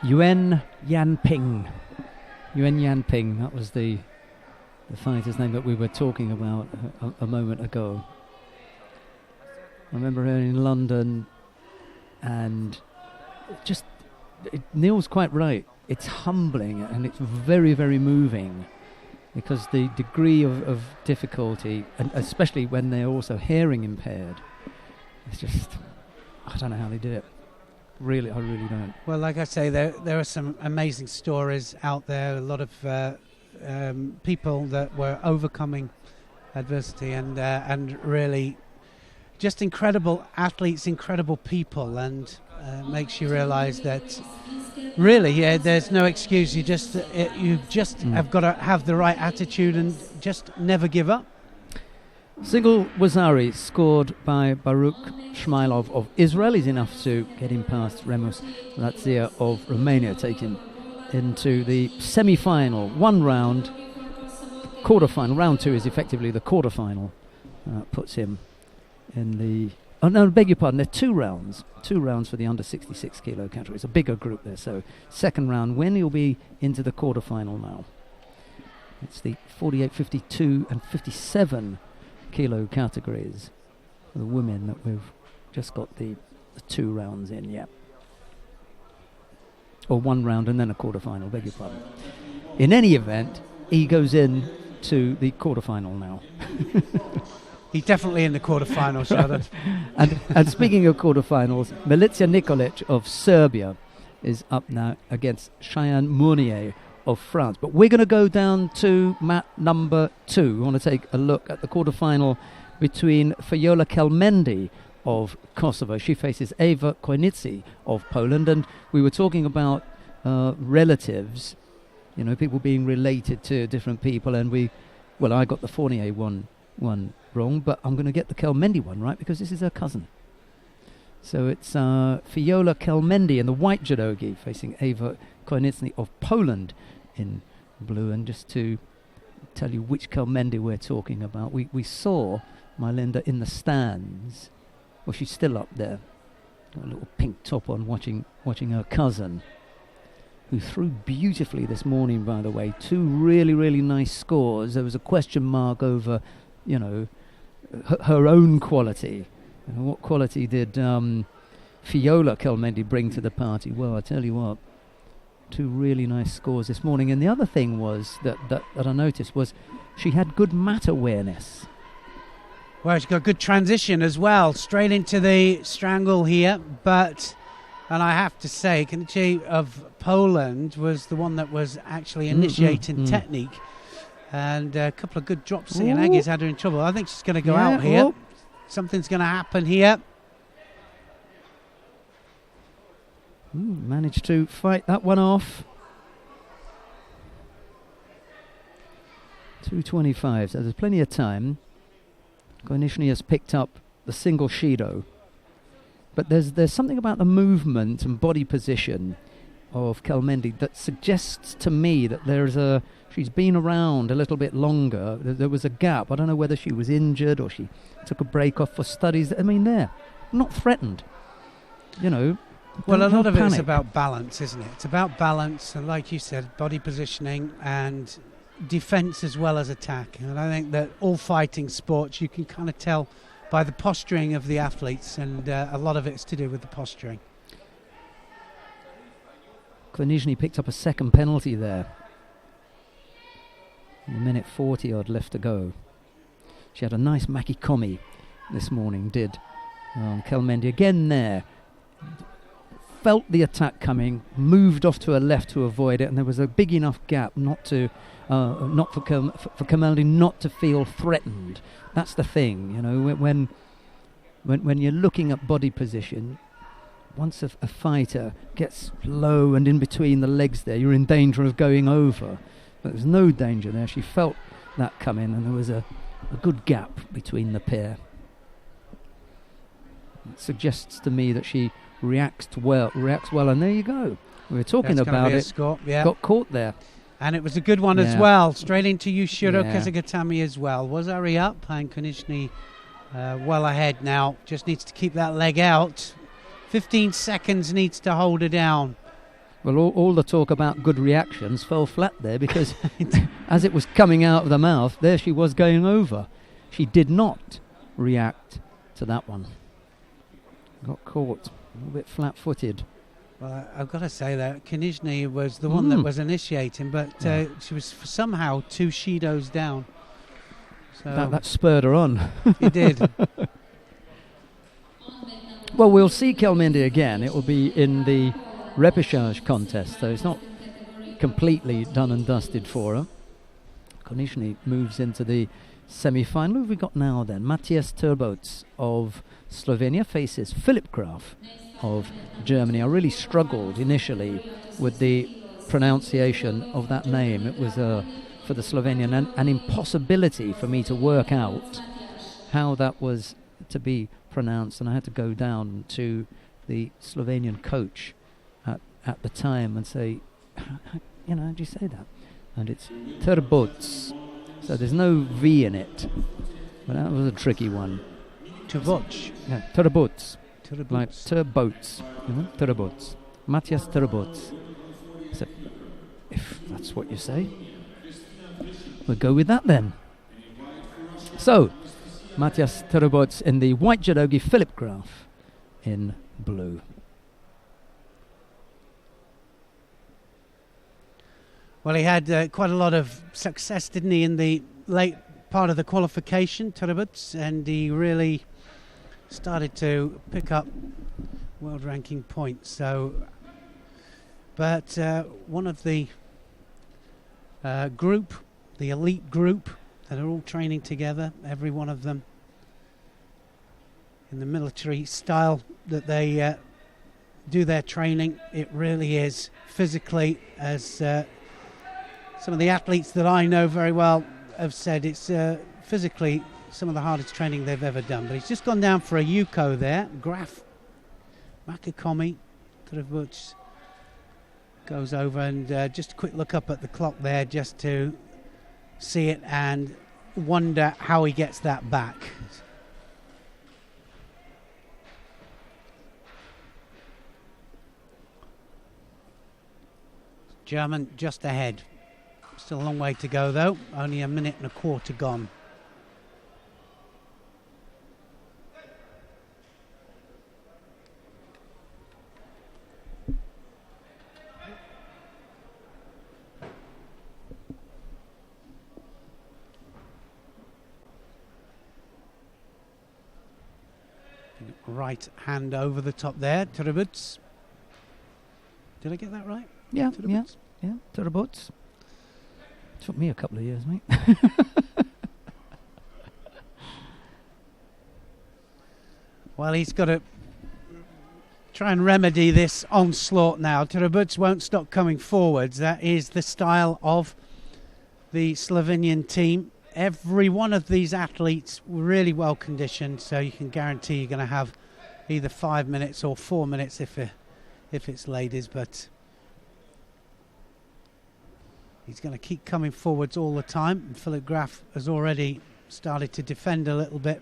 Yuan Yanping, that was the fighter's name that we were talking about a moment ago. I remember her in London, and Neil's quite right. It's humbling and it's very, very moving, because the degree of difficulty, and especially when they're also hearing impaired, it's just, I don't know how they do it. Really, I really don't. Well, like I say, there are some amazing stories out there. A lot of people that were overcoming adversity and really just incredible athletes, incredible people, and makes you realise that really, there's no excuse. You just have got to have the right attitude and just never give up. Single Wazari scored by Baruch Shmailov of Israel is enough to get him past Remus Lazia of Romania, taking into the semi-final. 1 round, quarter-final. Round 2 is effectively the quarter-final. Puts him in the... Oh, no, beg your pardon, there are 2 rounds. 2 rounds for the under 66 kilo category. It's a bigger group there, so second round win, you'll be into the quarterfinal now. It's the 48, 52 and 57 kilo categories for the women that we've just got the 2 rounds in, yeah. Or 1 round and then a quarterfinal, beg your pardon. In any event, he goes in to the quarterfinal now. He's definitely in the quarterfinals, Sheldon. And speaking of quarterfinals, Milica Nikolic of Serbia is up now against Cheyenne Mournier of France. But we're going to go down to mat number 2. We want to take a look at the quarterfinal between Fiola Kelmendi of Kosovo. She faces Eva Koinici of Poland. And we were talking about relatives, you know, people being related to different people. And I got the Fournier one wrong, but I'm going to get the Kelmendi one right because this is her cousin. So it's Fiola Kelmendi in the white judogi facing Eva Koinici of Poland in blue. And just to tell you which Kelmendi we're talking about, we saw Mylinda in the stands. Well, she's still up there, got a little pink top on, watching her cousin, who threw beautifully this morning, by the way. 2 really, really nice scores. There was a question mark over, you know, her own quality. You know, what quality did Fiola Kelmendi bring to the party? Well, I tell you what, 2 really nice scores this morning. And the other thing was that I noticed was she had good mat awareness. Well, she's got good transition as well, straight into the strangle here. And I have to say, Koinici of Poland was the one that was actually initiating technique. And a couple of good drops here. And Aggie's had her in trouble. I think she's going to go out here. Whoop. Something's going to happen here. Managed to fight that one off. 2:25, so there's plenty of time. Koinici has picked up the single Shido. But there's something about the movement and body position of Kelmendi that suggests to me that she's been around a little bit longer. There was a gap. I don't know whether she was injured or she took a break off for studies. I mean, not threatened. You know. Well, a lot of it is about balance, isn't it? It's about balance, and like you said, body positioning and defense as well as attack. And I think that all fighting sports, you can kind of tell by the posturing of the athletes, and a lot of it's to do with the posturing. Koinici picked up a second penalty there. A minute 40 odd left to go. She had a nice makikomi this morning, did Kelmendi. Again there. Felt the attack coming, moved off to her left to avoid it, and there was a big enough gap not for Kelmendi not to feel threatened. That's the thing, you know, when you're looking at body position, once a fighter gets low and in between the legs there, you're in danger of going over. But there's no danger there. She felt that coming, and there was a good gap between the pair. It suggests to me that she reacts well, and there you go. We were talking about it. Score, yeah. Got caught there. And it was a good one as well. Straight into Yushiro Kesugatami as well. Was Ari up? And Koinici well ahead now. Just needs to keep that leg out. 15 seconds needs to hold her down. Well, all the talk about good reactions fell flat there because as it was coming out of the mouth, there she was going over. She did not react to that one. Got caught. A little bit flat-footed. Well, I've got to say that Koinici was the one that was initiating, but she was somehow 2 Shidos down. So That spurred her on. It did. Well, we'll see Kelmendi again. It will be in the repechage contest, so it's not completely done and dusted for her. Koinici moves into the semi-final. Who have we got now then? Matthias Turbots of Slovenia faces Philip Graf of Germany. I really struggled initially with the pronunciation of that name. It was for the Slovenian an impossibility for me to work out how that was to be pronounced, and I had to go down to the Slovenian coach at the time and say, you know, how do you say that? And it's Turbots, so there's no V in it. But that was a tricky one. Tuboc. Yeah, Turbots. Tuboc. Like turboats. Turbots. Matthias Turbots. So, if that's what you say, we'll go with that then. So, Matthias Turbots in the white judogi, Philip Graf in blue. Well, he had quite a lot of success, didn't he, in the late part of the qualification, Turbots, and he really started to pick up world ranking points. So, but one of the group, the elite group, that are all training together, every one of them in the military style that they do their training. It really is physically, as some of the athletes that I know very well have said, it's physically some of the hardest training they've ever done. But he's just gone down for a Yuko there. Graf Makakomi Turbots goes over, and just a quick look up at the clock there just to see it and wonder how he gets that back. German just ahead. Still a long way to go though, only a minute and a quarter gone. Right hand over the top there, Turbots. Did I get that right? Yeah, Turbots? yeah, Turbots. Took me a couple of years, mate. Well, he's got to try and remedy this onslaught now. Turbots won't stop coming forwards. That is the style of the Slovenian team. Every one of these athletes were really well conditioned, so you can guarantee you're going to have either 5 minutes or 4 minutes if it's ladies, but he's going to keep coming forwards all the time. And Philip Graf has already started to defend a little bit,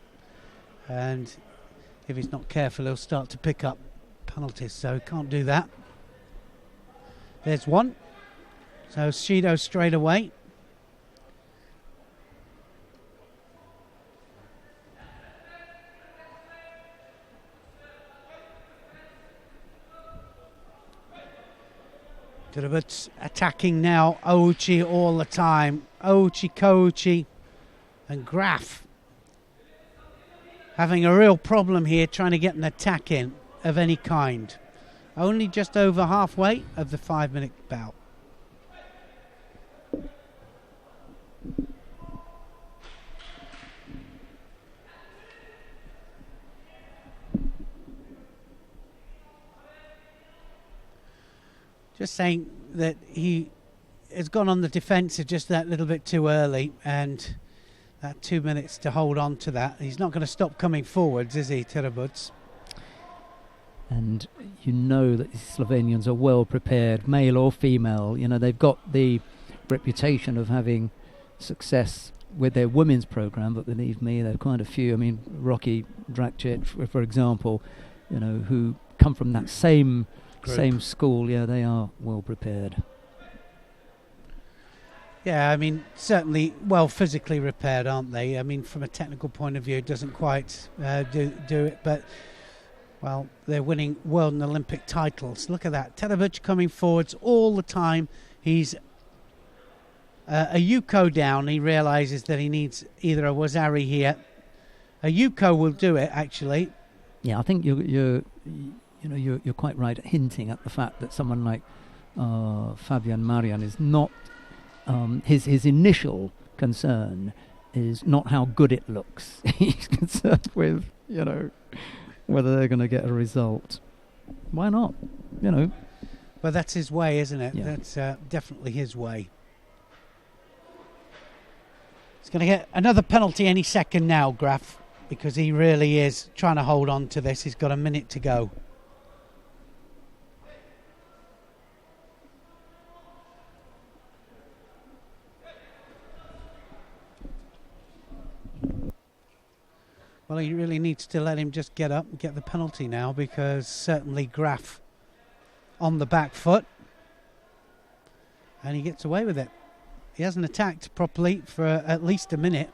and if he's not careful he'll start to pick up penalties, so he can't do that. There's one. So Shido straight away. Turbots attacking now Ouchi all the time. Ouchi, Kouchi and Graf having a real problem here trying to get an attack in of any kind. Only just over halfway of the 5 minute bout. Just saying that he has gone on the defensive just that little bit too early, and that 2 minutes to hold on to that. He's not going to stop coming forwards, is he, Turbots? And you know that the Slovenians are well prepared, male or female. You know, they've got the reputation of having success with their women's program, but believe me, there are quite a few. I mean, Rocky Drakcic, for example, you know, who come from that same school. Yeah, they are well prepared. Yeah, I mean, certainly well physically prepared, aren't they? I mean, from a technical point of view, it doesn't quite do it, but, well, they're winning world and Olympic titles. Look at that. Turbots coming forwards all the time. He's a Yuko down. He realises that he needs either a Wazari here. A Yuko will do it, actually. Yeah, I think you're quite right at hinting at the fact that someone like Fabian Marian is not his initial concern is not how good it looks. He's concerned with, you know, whether they're going to get a result. Why not? You know. But that's his way, isn't it? Yeah. That's definitely his way. He's going to get another penalty any second now, Graf, because he really is trying to hold on to this. He's got a minute to go. Well, he really needs to let him just get up and get the penalty now, because certainly Graf on the back foot, and he gets away with it. He hasn't attacked properly for at least a minute.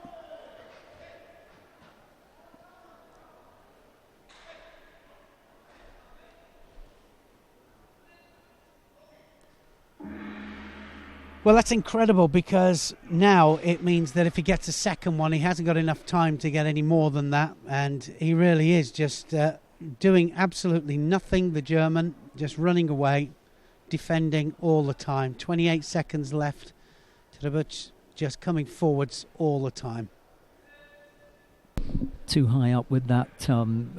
Well, that's incredible, because now it means that if he gets a second one, he hasn't got enough time to get any more than that. And he really is just doing absolutely nothing, the German, just running away, defending all the time. 28 seconds left. Trbuc just coming forwards all the time. Too high up with that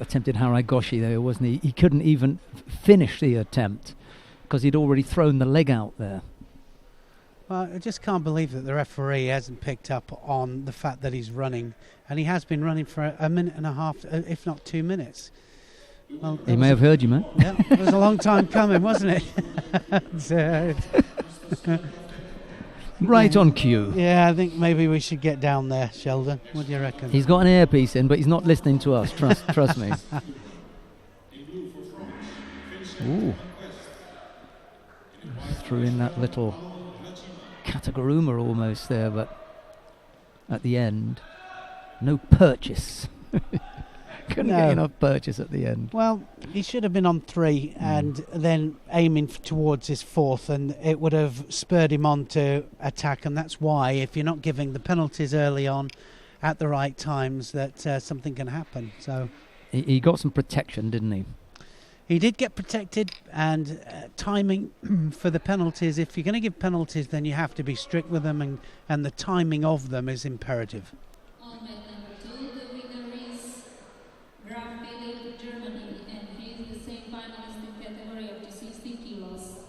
attempted Haragoshi there, wasn't he? He couldn't even finish the attempt because he'd already thrown the leg out there. Well, I just can't believe that the referee hasn't picked up on the fact that he's running. And he has been running for a minute and a half, if not 2 minutes. Well, he may have heard you, mate. Yeah, it was a long time coming, wasn't it? Right on cue. Yeah, I think maybe we should get down there, Sheldon. What do you reckon? He's got an earpiece in, but he's not listening to us. Trust me. Ooh. Threw in that little Kataguruma almost there, but at the end, no purchase. Couldn't get enough purchase at the end. Well, he should have been on 3 and then aiming towards his 4th, and it would have spurred him on to attack. And that's why, if you're not giving the penalties early on at the right times, that something can happen. So he got some protection, didn't he? He did get protected, and timing for the penalties. If you're going to give penalties, then you have to be strict with them, and the timing of them is imperative. On mat number 2, the winner is Graf, Germany, and he is the same finalist in category up to 60 kilos.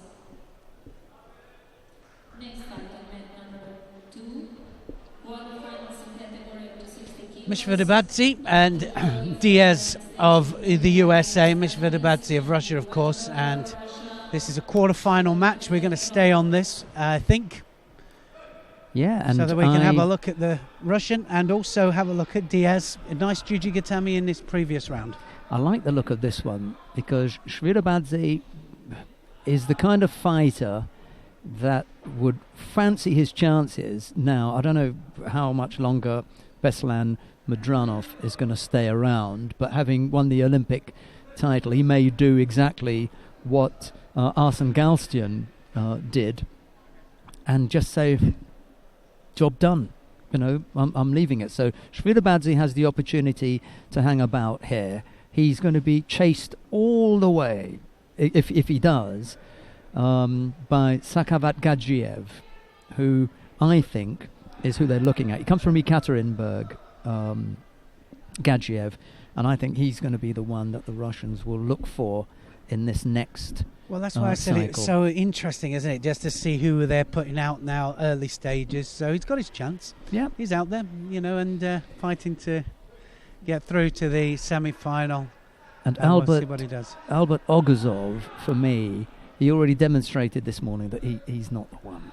Next fight on mat number 2, quarterfinals in category up to 60 kilos. Mishvedabadze and Diaz of the USA, Mishvedabadze of Russia, of course, and this is a quarter-final match. We're going to stay on this, I think. Yeah, and so that we can have a look at the Russian and also have a look at Diaz. A nice Jujigatami in this previous round. I like the look of this one because Shvirabadze is the kind of fighter that would fancy his chances now. I don't know how much longer Beslan Madranov is going to stay around, but having won the Olympic title, he may do exactly what Arsene Galstian did and just say, job done. You know, I'm leaving it. So Shvirabadze has the opportunity to hang about here. He's going to be chased all the way, if he does, by Sakavat Gadzhiev, who I think is who they're looking at. He comes from Ekaterinburg, Gadzhiev, and I think he's going to be the one that the Russians will look for in this next Well, that's why I said cycle. It's so interesting, isn't it? Just to see who they're putting out now, early stages. So he's got his chance. Yeah, he's out there, you know, and fighting to get through to the semi-final. And we'll see what he does. Albert Ogazov, for me, he already demonstrated this morning that he's not the one.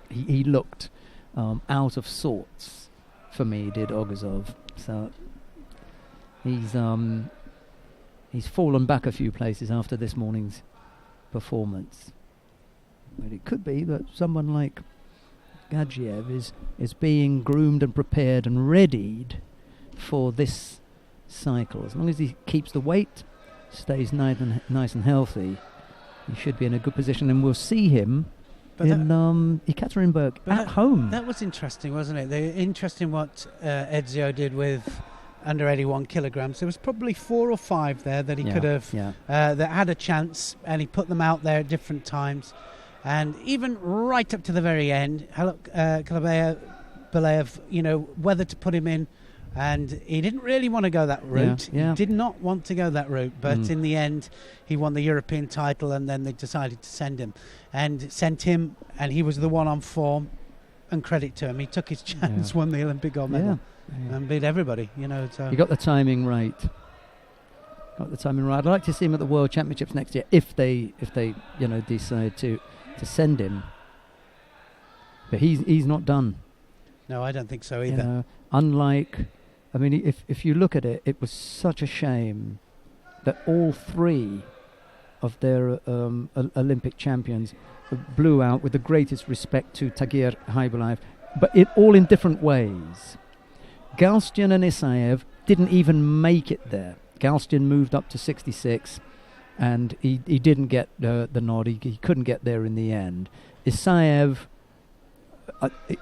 He looked out of sorts for me, did Ogazov. So he's fallen back a few places after this morning's performance. But it could be that someone like Gadzhiev is being groomed and prepared and readied for this cycle. As long as he keeps the weight, stays nice and healthy, he should be in a good position, and we'll see him in Ekaterinburg at home. That was interesting, wasn't it? Interesting what Edzio did with under 81 kilograms. There was probably 4 or 5 there that he could have that had a chance, and he put them out there at different times, and even right up to the very end, Belayev, you know, whether to put him in, and he didn't really want to go that route. He did not want to go that route, but in the end he won the European title, and then they decided to send him, and he was the one on form, and credit to him. He took his chance, won the Olympic gold medal. And beat everybody, you know. So he got the timing right. I'd like to see him at the World Championships next year if they you know decide to send him. But he's not done. No, I don't think so either. You know, unlike I mean, if you look at it, it was such a shame that all three of their Olympic champions blew out, with the greatest respect to Tagir Haibulaev, but all in different ways. Galstian and Isaev didn't even make it there. Galstian moved up to 66, and he didn't get the nod. He couldn't get there in the end. Isaev,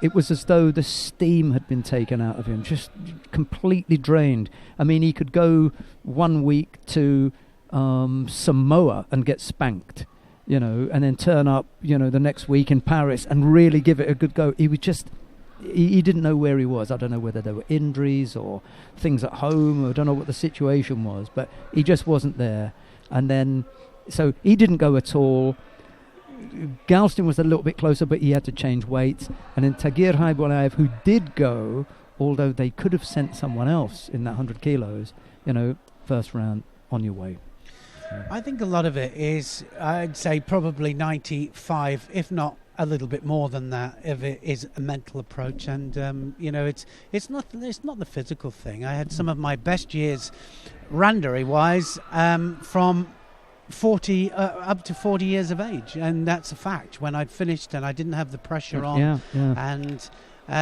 it was as though the steam had been taken out of him, just completely drained. I mean, he could go 1 week to Samoa and get spanked, and then turn up, the next week in Paris and really give it a good go. He was just, he didn't know where he was. I don't know whether there were injuries or things at home. I don't know what the situation was, but he just wasn't there. And then, so he didn't go at all. Galstian was a little bit closer, but he had to change weights. And then Tagir Haibulaev, who did go, although they could have sent someone else in that 100 kilos, first round, on your way. I think a lot of it is, I'd say probably 95, if not a little bit more than that, if it is a mental approach. And it's not the physical thing. I had some of my best years randery wise from 40 up to 40 years of age, and that's a fact. When I'd finished and I didn't have the pressure on, and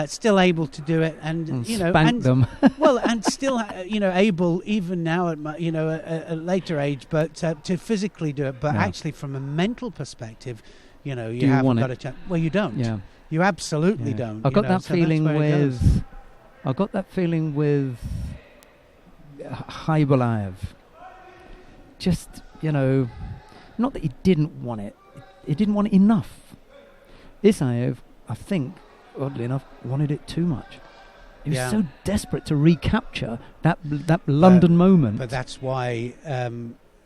still able to do it, and spank them. Well, and still able even now at my, a later age, but to physically do it. But actually, from a mental perspective, you haven't got a chance. Well, you don't. Yeah. You absolutely don't. I got that feeling with. I got that feeling with Haibulaev. Just not that he didn't want it. He didn't want it enough. Isaev, I think, oddly enough, wanted it too much. He was so desperate to recapture that London moment. But that's why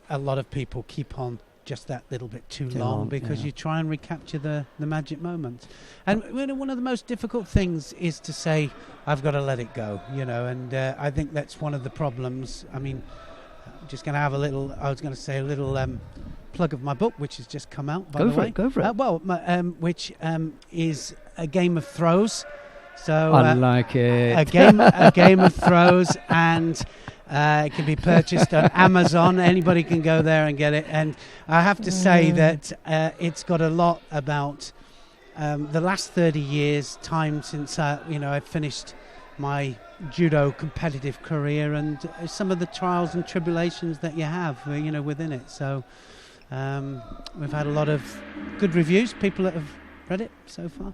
a lot of people keep on just that little bit too long, because you try and recapture the magic moment. And one of the most difficult things is to say, I've got to let it go, and I think that's one of the problems. I mean, I'm just going to have a little plug of my book, which has just come out, by the way. Go for it. Which is a game of throws. So I like it. A game of throws, and it can be purchased on Amazon. Anybody can go there and get it. And I have to say that it's got a lot about the last 30 years, time since I finished my judo competitive career, and some of the trials and tribulations that you have, within it. So we've had a lot of good reviews, people that have read it so far.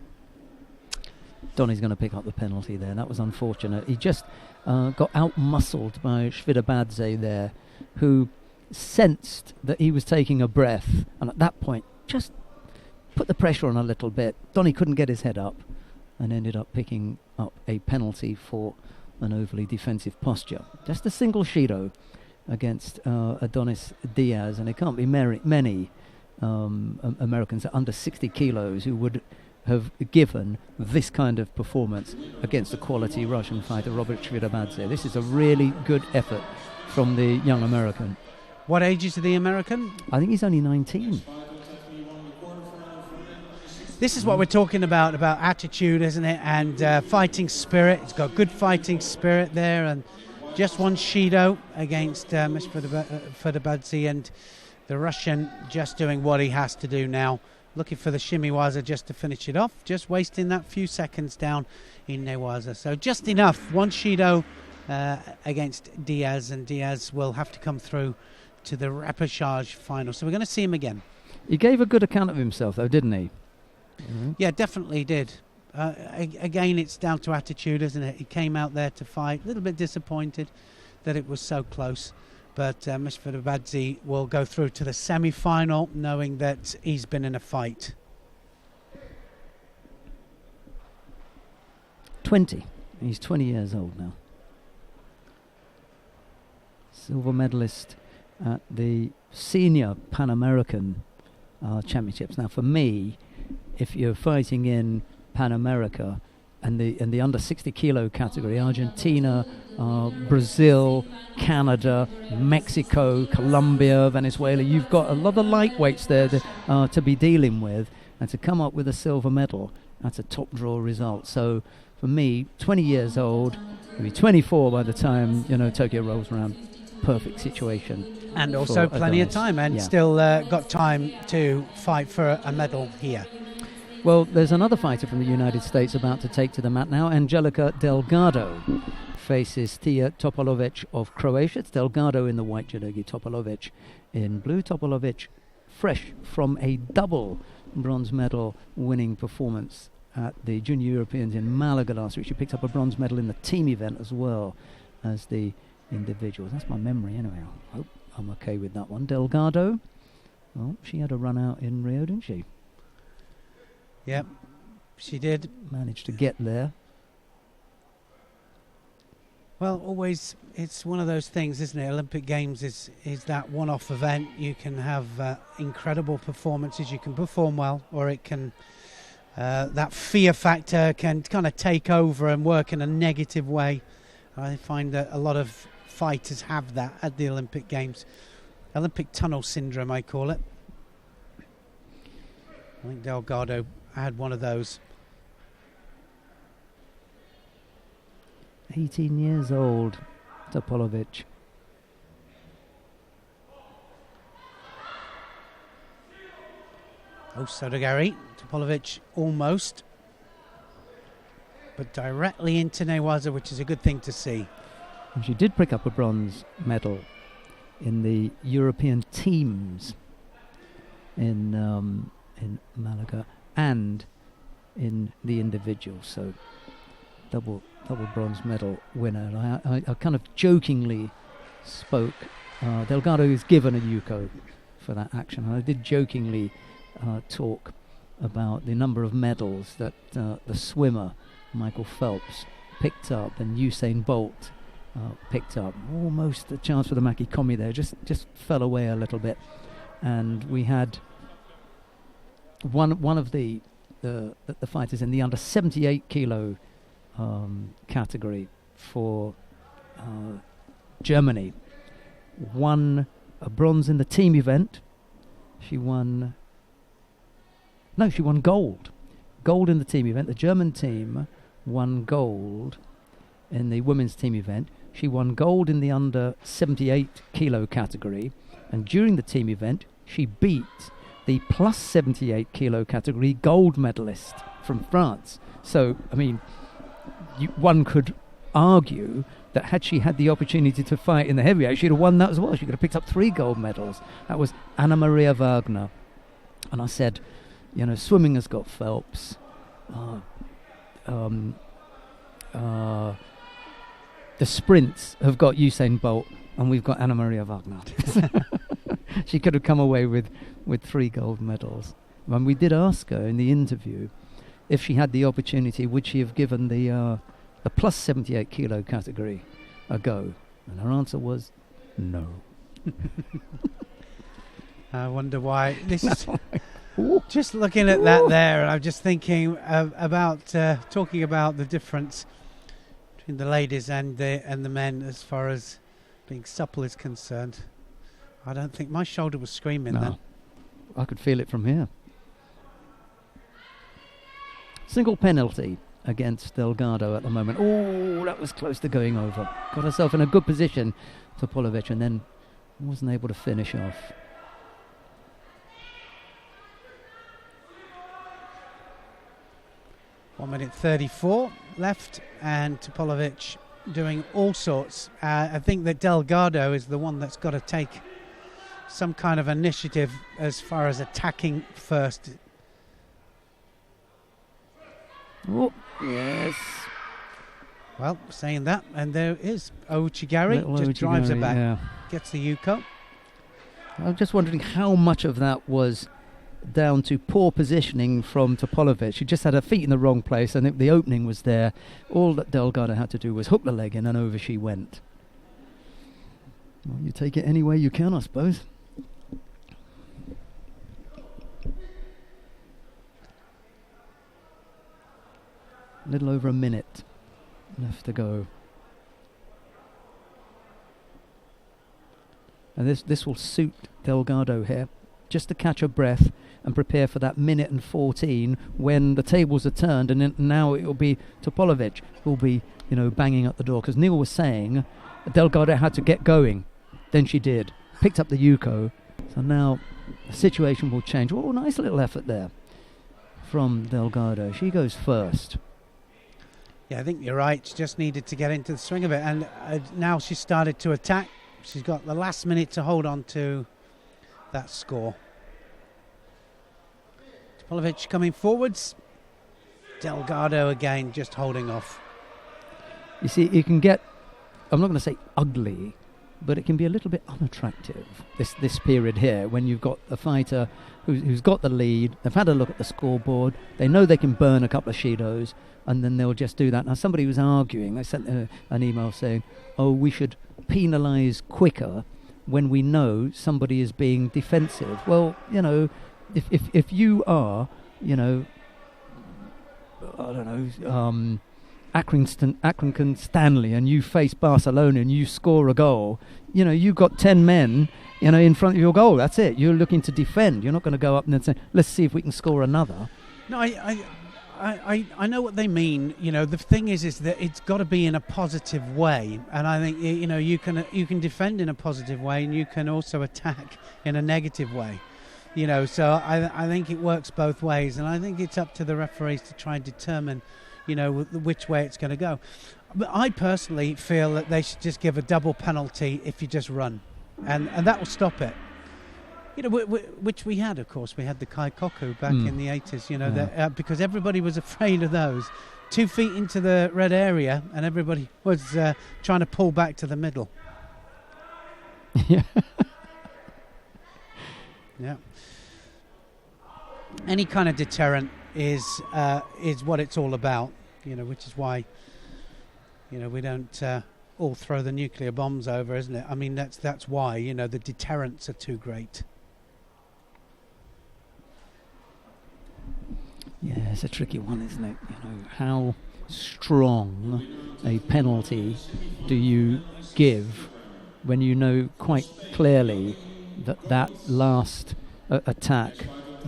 Donny's going to pick up the penalty there. That was unfortunate. He just got out-muscled by Shvidabadze there, who sensed that he was taking a breath, and at that point just put the pressure on a little bit. Donny couldn't get his head up and ended up picking up a penalty for an overly defensive posture. Just a single Shido against Adonis Diaz, and there can't be many Americans at under 60 kilos who would have given this kind of performance against a quality Russian fighter, Robert Shvidabadze. This is a really good effort from the young American. What age is the American? I think he's only 19. This is what we're talking about attitude, isn't it? And fighting spirit. It's got good fighting spirit there, and just one Shido against Shvidabadze, and the Russian just doing what he has to do now. Looking for the shimiwaza just to finish it off, just wasting that few seconds down in newaza. So just enough. One Shido against Diaz, and Diaz will have to come through to the repechage final. So we're going to see him again. He gave a good account of himself, though, didn't he? Mm-hmm. Yeah, definitely did. Again, it's down to attitude, isn't it? He came out there to fight, a little bit disappointed that it was so close. But Shvidabadze will go through to the semi-final, knowing that he's been in a fight. 20. He's 20 years old now. Silver medalist at the Senior Pan American Championships. Now, for me, if you're fighting in Pan America and the under 60 kilo category, Argentina, Brazil, Canada, Mexico, Colombia, Venezuela, you've got a lot of lightweights there to be dealing with, and to come up with a silver medal, that's a top draw result. So for me, 20 years old, he'll be 24 by the time, Tokyo rolls around. Perfect situation. And also plenty of Adonis. time, and Yeah. still got time to fight for a medal here. Well, there's another fighter from the United States about to take to the mat now. Angelica Delgado faces Tia Topalovic of Croatia. It's Delgado in the white judegi, Topalovic in blue. Topalovic fresh from a double bronze medal winning performance at the Junior Europeans in Malaga last week. She picked up a bronze medal in the team event as well as the individuals. That's my memory anyway. I hope I'm okay with that one. Delgado, well, she had a run out in Rio, didn't she? Yep, she did. Managed to get there. Well, always, it's one of those things, isn't it? Olympic Games is that one-off event. You can have incredible performances, you can perform well, or it can, that fear factor can kind of take over and work in a negative way. I find that a lot of fighters have that at the Olympic Games. Olympic tunnel syndrome, I call it. I think Delgado had one of those. 18 years old, Topalovic. Oh, Sodagari, Topalovic almost. But directly into Newaza, which is a good thing to see. And she did pick up a bronze medal in the European teams in Malaga and in the individuals. So double bronze medal winner. And I kind of jokingly spoke. Delgado is given a Yuko for that action. And I did jokingly talk about the number of medals that the swimmer Michael Phelps picked up and Usain Bolt picked up. Almost a chance for the Maki Komi there. Just fell away a little bit. And we had one of the fighters in the under 78 kilo category for Germany won a bronze in the team event. She won gold in the team event. The German team won gold in the women's team event. She won gold in the under 78 kilo category, and during the team event she beat the plus 78 kilo category gold medalist from France. So, I mean, one could argue that had she had the opportunity to fight in the heavyweight, she'd have won that as well. She could have picked up 3 gold medals. That was Anna Maria Wagner. And I said, swimming has got Phelps. The sprints have got Usain Bolt, and we've got Anna Maria Wagner. She could have come away with 3 gold medals. When we did ask her in the interview if she had the opportunity, would she have given the plus 78 kilo category a go? And her answer was no. I wonder why. This is just looking at that there, and I'm just thinking about talking about the difference between the ladies and the men as far as being supple is concerned. I don't think my shoulder was screaming then. I could feel it from here. Single penalty against Delgado at the moment. Oh, that was close to going over. Got herself in a good position, Topalovic, and then wasn't able to finish off. One minute 34 left, and Topalovic doing all sorts. I think that Delgado is the one that's got to take some kind of initiative as far as attacking first. Oh, yes. Well, saying that, and there is Ochigari, just drives it back, yeah. Gets the Yuko. I'm just wondering how much of that was down to poor positioning from Topalovic. She just had her feet in the wrong place, and the opening was there. All that Delgado had to do was hook the leg in, and over she went. Well, you take it any way you can, I suppose. A little over a minute left to go. And this will suit Delgado here. just to catch her breath and prepare for that minute and 14 when the tables are turned, and now it will be Topolovic who will be, banging at the door. Because Neil was saying Delgado had to get going. Then she did. Picked up the Yuko. So now the situation will change. Oh, nice little effort there from Delgado. She goes first. Yeah, I think you're right. She just needed to get into the swing of it. And now she's started to attack. She's got the last minute to hold on to that score. Topolovic coming forwards. Delgado again just holding off. You see, you can get, I'm not going to say ugly, but it can be a little bit unattractive, this period here, when you've got a fighter who's got the lead, they've had a look at the scoreboard, they know they can burn a couple of Shidos, and then they'll just do that. Now, somebody was arguing, I sent an email saying, we should penalise quicker when we know somebody is being defensive. Well, if you are, I don't know, Accrington Stanley, and you face Barcelona and you score a goal, you've got 10 men, in front of your goal. That's it. You're looking to defend. You're not going to go up and then say, let's see if we can score another. No, I know what they mean. The thing is that it's got to be in a positive way, and I think you can defend in a positive way, and you can also attack in a negative way. So I think it works both ways, and I think it's up to the referees to try and determine which way it's going to go. But I personally feel that they should just give a double penalty if you just run, and that will stop it. Which we had, of course. We had the Kai Koku back in the 80s, because everybody was afraid of those. 2 feet into the red area, and everybody was trying to pull back to the middle. Yeah. Yeah. Any kind of deterrent is what it's all about, which is why, we don't all throw the nuclear bombs over, isn't it? I mean, that's why, the deterrents are too great. Yeah, it's a tricky one, isn't it? How strong a penalty do you give when you know quite clearly that last attack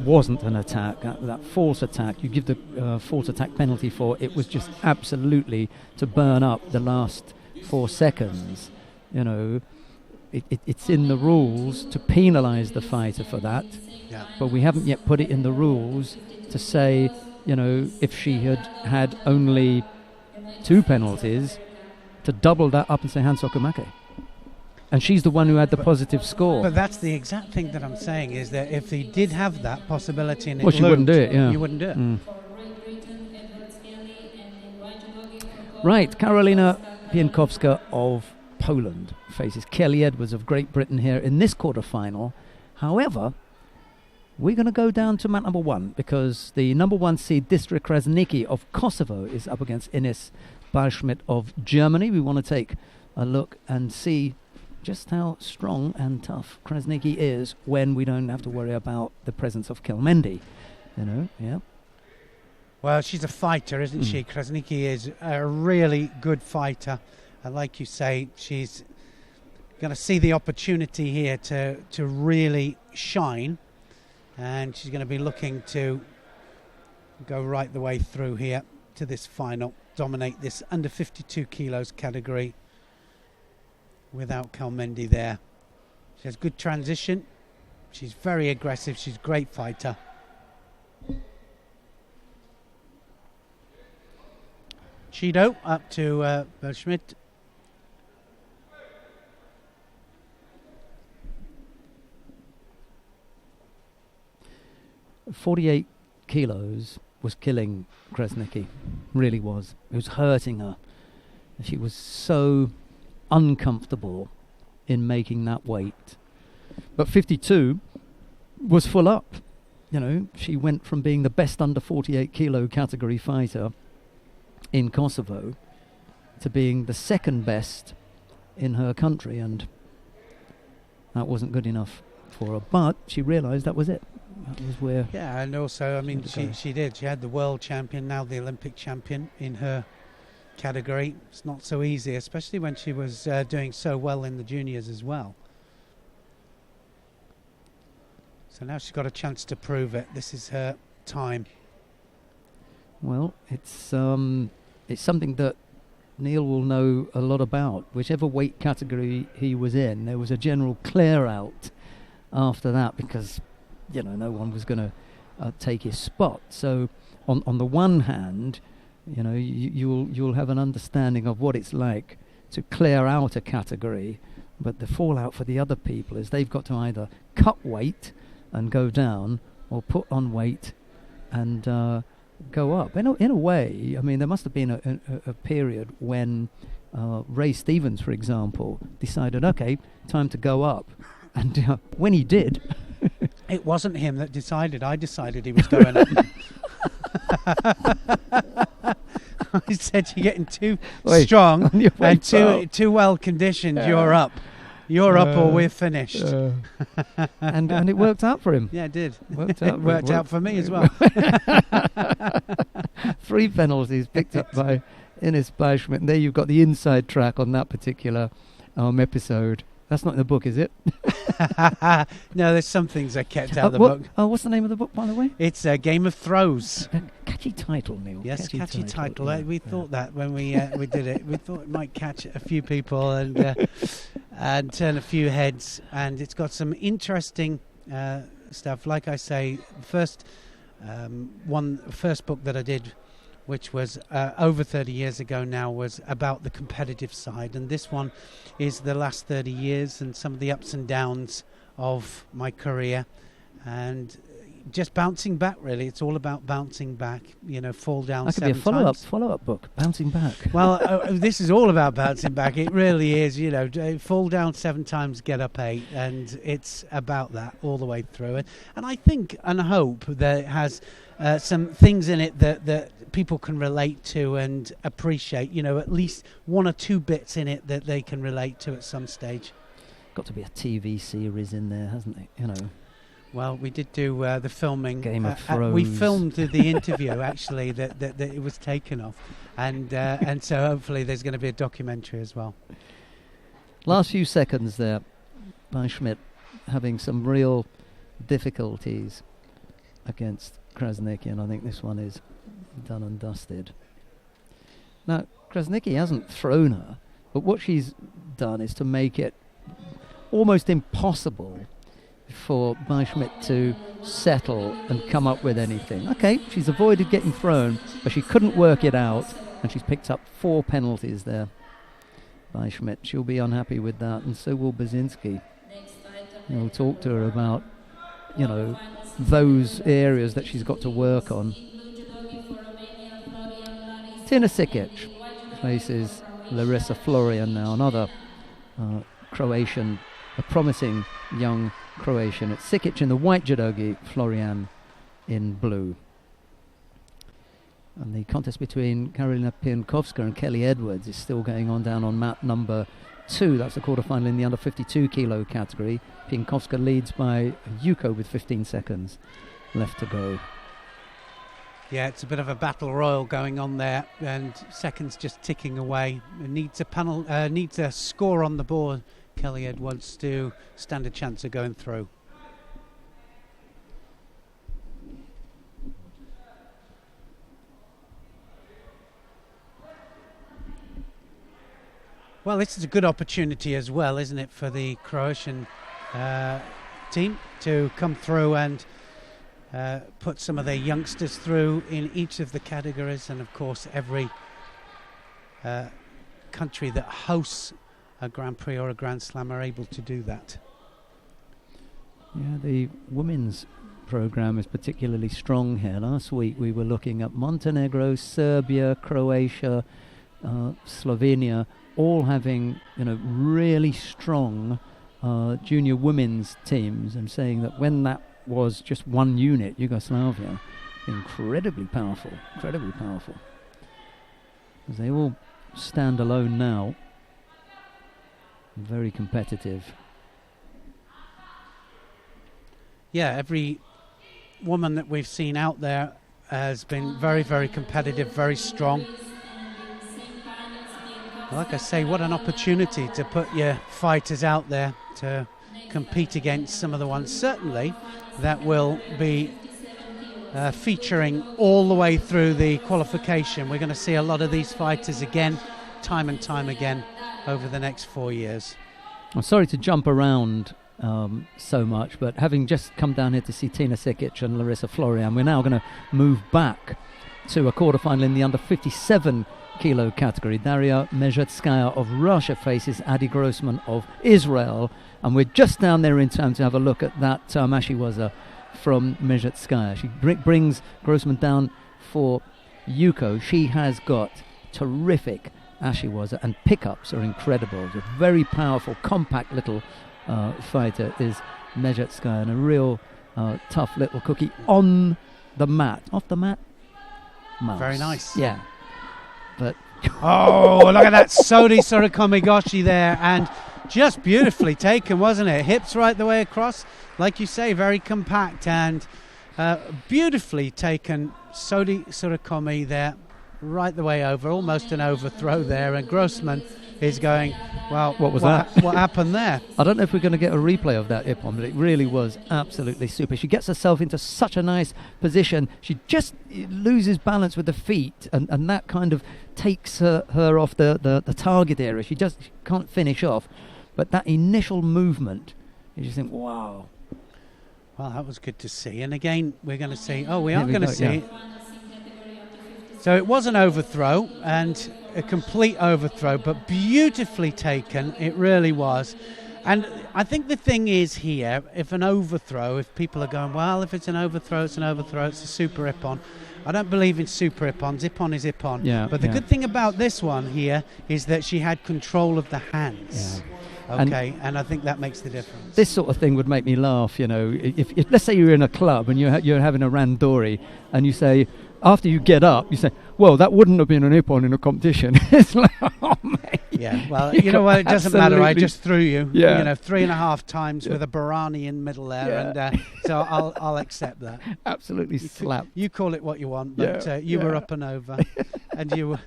wasn't an attack, that false attack? You give the false attack penalty for it was just absolutely to burn up the last 4 seconds. It's in the rules to penalise the fighter for that, but we haven't yet put it in the rules to say, if she had only 2 penalties, to double that up and say Hans Okumake. And she's the one who had the positive score. But that's the exact thing that I'm saying, is that if they did have that possibility and it she wouldn't do it, yeah. You wouldn't do it. Right, Karolina Pienkowska of Poland faces Kelly Edwards of Great Britain here in this quarter-final. However, we're going to go down to mat number 1 because the number 1 seed Distra Krasniki of Kosovo is up against Ines Ballschmidt of Germany. We want to take a look and see just how strong and tough Krasniki is when we don't have to worry about the presence of Kelmendi. Yeah. Well, she's a fighter, isn't she? Krasniki is a really good fighter. And like you say, she's going to see the opportunity here to really shine. And she's going to be looking to go right the way through here to this final, dominate this under 52 kilos category without Kelmendi there. She has good transition. She's very aggressive. She's a great fighter. Chido up to Ballschmidt. "48 kilos was killing Krasniki, really was. It was hurting her. She was so uncomfortable in making that weight. But 52 was full up. She went from being the best under 48 kilo category fighter in Kosovo to being the second best in her country, and that wasn't good enough for her. But she realised that was it. That was where. Yeah, and also, I mean, she did. She had the world champion, now the Olympic champion in her category. It's not so easy, especially when she was doing so well in the juniors as well. So now she's got a chance to prove it. This is her time. Well, it's something that Neil will know a lot about. Whichever weight category he was in, there was a general clear out after that because, no one was going to take his spot. So on the one hand, you'll have an understanding of what it's like to clear out a category, but the fallout for the other people is they've got to either cut weight and go down or put on weight and go up. In a way, I mean, there must have been a period when Ray Stevens, for example, decided, okay, time to go up. And when he did... It wasn't him that decided. I decided he was going up. I said, you're getting too strong and too well conditioned. You're up. You're up or we're finished. And it worked out for him. Yeah, it did. It worked out for me as well. 3 penalties picked up by Ines Beischmidt. And there you've got the inside track on that particular episode. That's not in the book, is it? No, there's some things I kept out of the book. Oh, what's the name of the book, by the way? It's Game of Throws. Catchy title, Neil. Yes, catchy title. Yeah. We thought that when we did it. We thought it might catch a few people and turn a few heads. And it's got some interesting stuff. Like I say, first book that I did, which was over 30 years ago now, was about the competitive side. And this one is the last 30 years and some of the ups and downs of my career. And just bouncing back, really. It's all about bouncing back, fall down 7 times. That could be a follow-up book, Bouncing Back. Well, this is all about bouncing back. It really is, fall down 7 times, get up 8. And it's about that all the way through. And I think and hope that it has some things in it that people can relate to and appreciate, at least 1 or 2 bits in it that they can relate to at some stage. Got to be a TV series in there, hasn't it? Well, we did do the filming. Game of Thrones. We filmed the interview, actually, that it was taken off. And so hopefully there's going to be a documentary as well. Last few seconds there, Beischmidt having some real difficulties against Krasniqi, and I think this one is done and dusted. Now, Krasniqi hasn't thrown her, but what she's done is to make it almost impossible for Beischmidt to settle and come up with anything. Okay, she's avoided getting thrown, but she couldn't work it out, and she's picked up 4 penalties there. Beischmidt, she'll be unhappy with that, and so will Basinski. We'll talk to her about, those areas that she's got to work on. Tina Sikic faces Larissa Florian now, another Croatian, a promising young Croatian. It's Sikic in the white judogi, Florian in blue. And the contest between Karolina Piankowska and Kelly Edwards is still going on down on mat number 2. That's the quarterfinal in the under 52 kilo category. Piankowska leads by Yuko with 15 seconds left to go. Yeah, it's a bit of a battle royal going on there, and seconds just ticking away. It needs a score on the board, Kelly Edwards, to stand a chance of going through. Well, this is a good opportunity as well, isn't it, for the Croatian team to come through and put some of their youngsters through in each of the categories. And of course, every country that hosts a Grand Prix or a Grand Slam are able to do that. Yeah, the women's program is particularly strong here. Last week we were looking at Montenegro, Serbia, Croatia, Slovenia, all having really strong junior women's teams, and saying that when that was just one unit, Yugoslavia, incredibly powerful, as they all stand alone now, very competitive. Yeah, every woman that we've seen out there has been very, very competitive, very strong. Like I say, what an opportunity to put your fighters out there to compete against some of the ones certainly that will be featuring all the way through the qualification. We're going to see a lot of these fighters again, time and time again, over the next 4 years. I'm sorry to jump around so much, but having just come down here to see Tina Sikic and Larissa Florian, we're now going to move back to a quarterfinal in the under 57 kilo category. Daria Mezhetskaya of Russia faces Adi Grossman of Israel, and we're just down there in time to have a look at that Ashiwaza from Mezhetskaya. She brings Grossman down for Yuko. She has got terrific Ashiwaza, and pickups are incredible. It's a very powerful, compact little fighter is Mezhetskaya, and a real tough little cookie on the mat. Off the mat? Mouse. Very nice. Yeah. But oh, look at that Sodi Surakomigoshi there, and just beautifully taken, wasn't it? Hips right the way across, like you say, very compact and beautifully taken. Sodi Surakomi there, right the way over, almost an overthrow there, and Grossman is going, well, what was that? What happened there? I don't know if we're going to get a replay of that Ippon, but it really was absolutely super. She gets herself into such a nice position. She just loses balance with the feet, and that kind of takes her off the target area. She can't finish off. But that initial movement, you just think, wow. Well, that was good to see. And again, we're going to see, we are going to see it. Yeah. So it was an overthrow, and a complete overthrow, but beautifully taken. It really was. And I think the thing is here, if people are going, well, if it's an overthrow, it's a super Ippon. I don't believe in super Ippons. Ippon is Ippon. Yeah, but the good thing about this one here is that she had control of the hands. Yeah. Okay, and I think that makes the difference. This sort of thing would make me laugh, you know. If let's say you're in a club and you're having a randori, and you say, after you get up, you say, well, that wouldn't have been an Ippon in a competition. It's like, oh, mate. Yeah, well, you know what, it doesn't matter. I just threw you, 3.5 times with a Barani in middle there, and so I'll accept that. Absolutely slapped. You call it what you want, but you were up and over, and you were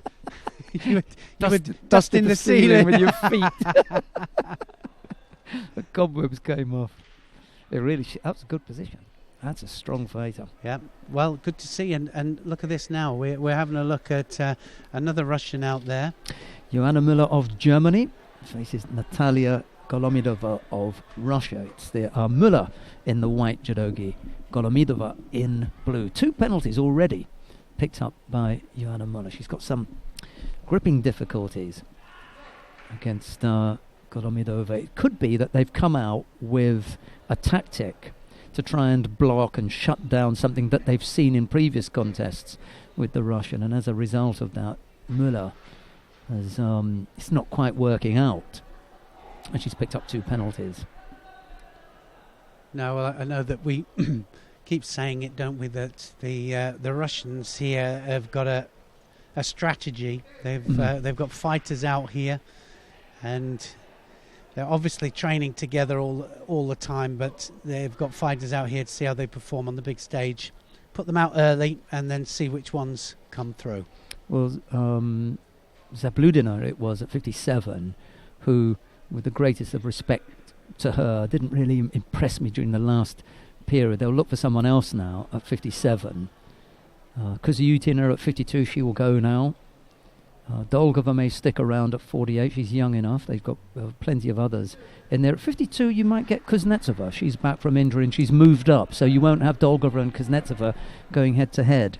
dusting the ceiling with your feet. The cobwebs came off. That was a good position. That's a strong fighter. Yeah, well, good to see. And look at this now. We're having a look at another Russian out there. Joanna Müller of Germany faces Natalia Golomidova of Russia. It's the Müller in the white judogi, Golomidova in blue. 2 penalties already picked up by Joanna Müller. She's got some gripping difficulties against Golomidova. It could be that they've come out with a tactic to try and block and shut down something that they've seen in previous contests with the Russian, and as a result of that, Müller has it's not quite working out, and she's picked up 2 penalties. No, well, I know that we keep saying it, don't we, that the Russians here have got a strategy. They've got fighters out here, and they're obviously training together all the time, but they've got fighters out here to see how they perform on the big stage, put them out early, and then see which ones come through. Well, Zabludina, it was, at 57, who, with the greatest of respect to her, didn't really impress me during the last period. They'll look for someone else now at 57. Kuzyutina at 52, she will go now. Dolgova may stick around at 48. She's young enough. They've got plenty of others in there. At 52, you might get Kuznetsova. She's back from injury and she's moved up, so you won't have Dolgova and Kuznetsova going head-to-head.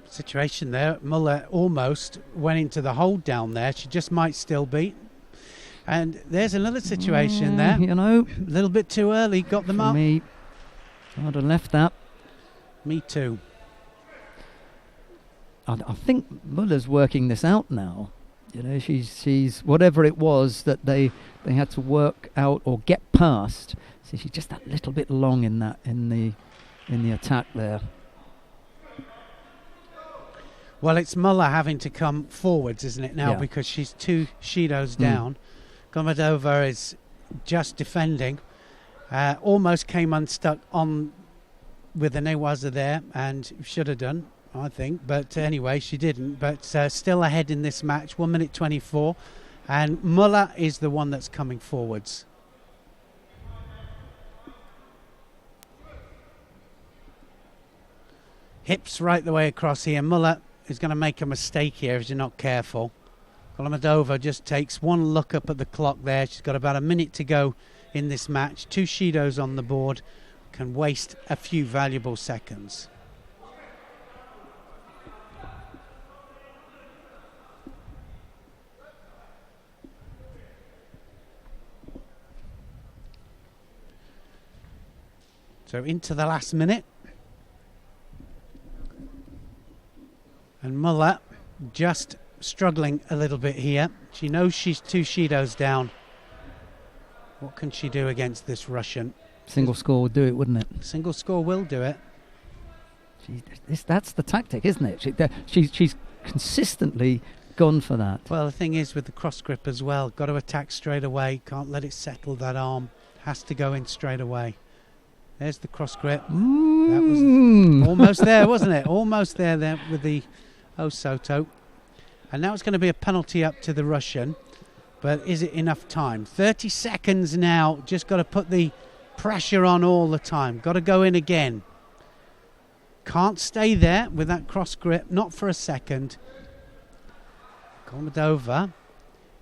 Situation there. Müller almost went into the hold down there. She just might still be. And there's another situation there. You know, a little bit too early. Got them up. Me, I'd have left that. Me too. I think Muller's working this out now. You know, she's whatever it was that they had to work out or get past. So she's just that little bit long in the attack there. Well, it's Müller having to come forwards, isn't it now? Yeah. Because she's 2 Shidos down. Golomidova is just defending. Almost came unstuck on with an Newaza there, and should have done, I think. But anyway, she didn't. But still ahead in this match, 1 minute 24. And Muller is the one that's coming forwards. Hips right the way across here. Muller is going to make a mistake here if you're not careful. Golomadova just takes one look up at the clock there. She's got about a minute to go in this match. 2 Shidos on the board. Can waste a few valuable seconds. So into the last minute. And Muller just struggling a little bit here. She knows she's 2 Shidos down. What can she do against this Russian? Single score would do it, wouldn't it? Single score will do it. That's the tactic, isn't it? She's consistently gone for that. Well, the thing is with the cross grip as well, got to attack straight away. Can't let it settle that arm. Has to go in straight away. There's the cross grip. That was almost there, wasn't it? Almost there with the Osoto. And now it's going to be a penalty up to the Russian. But is it enough time? 30 seconds now. Just got to put the pressure on all the time. Got to go in again. Can't stay there with that cross grip. Not for a second. Golomadova,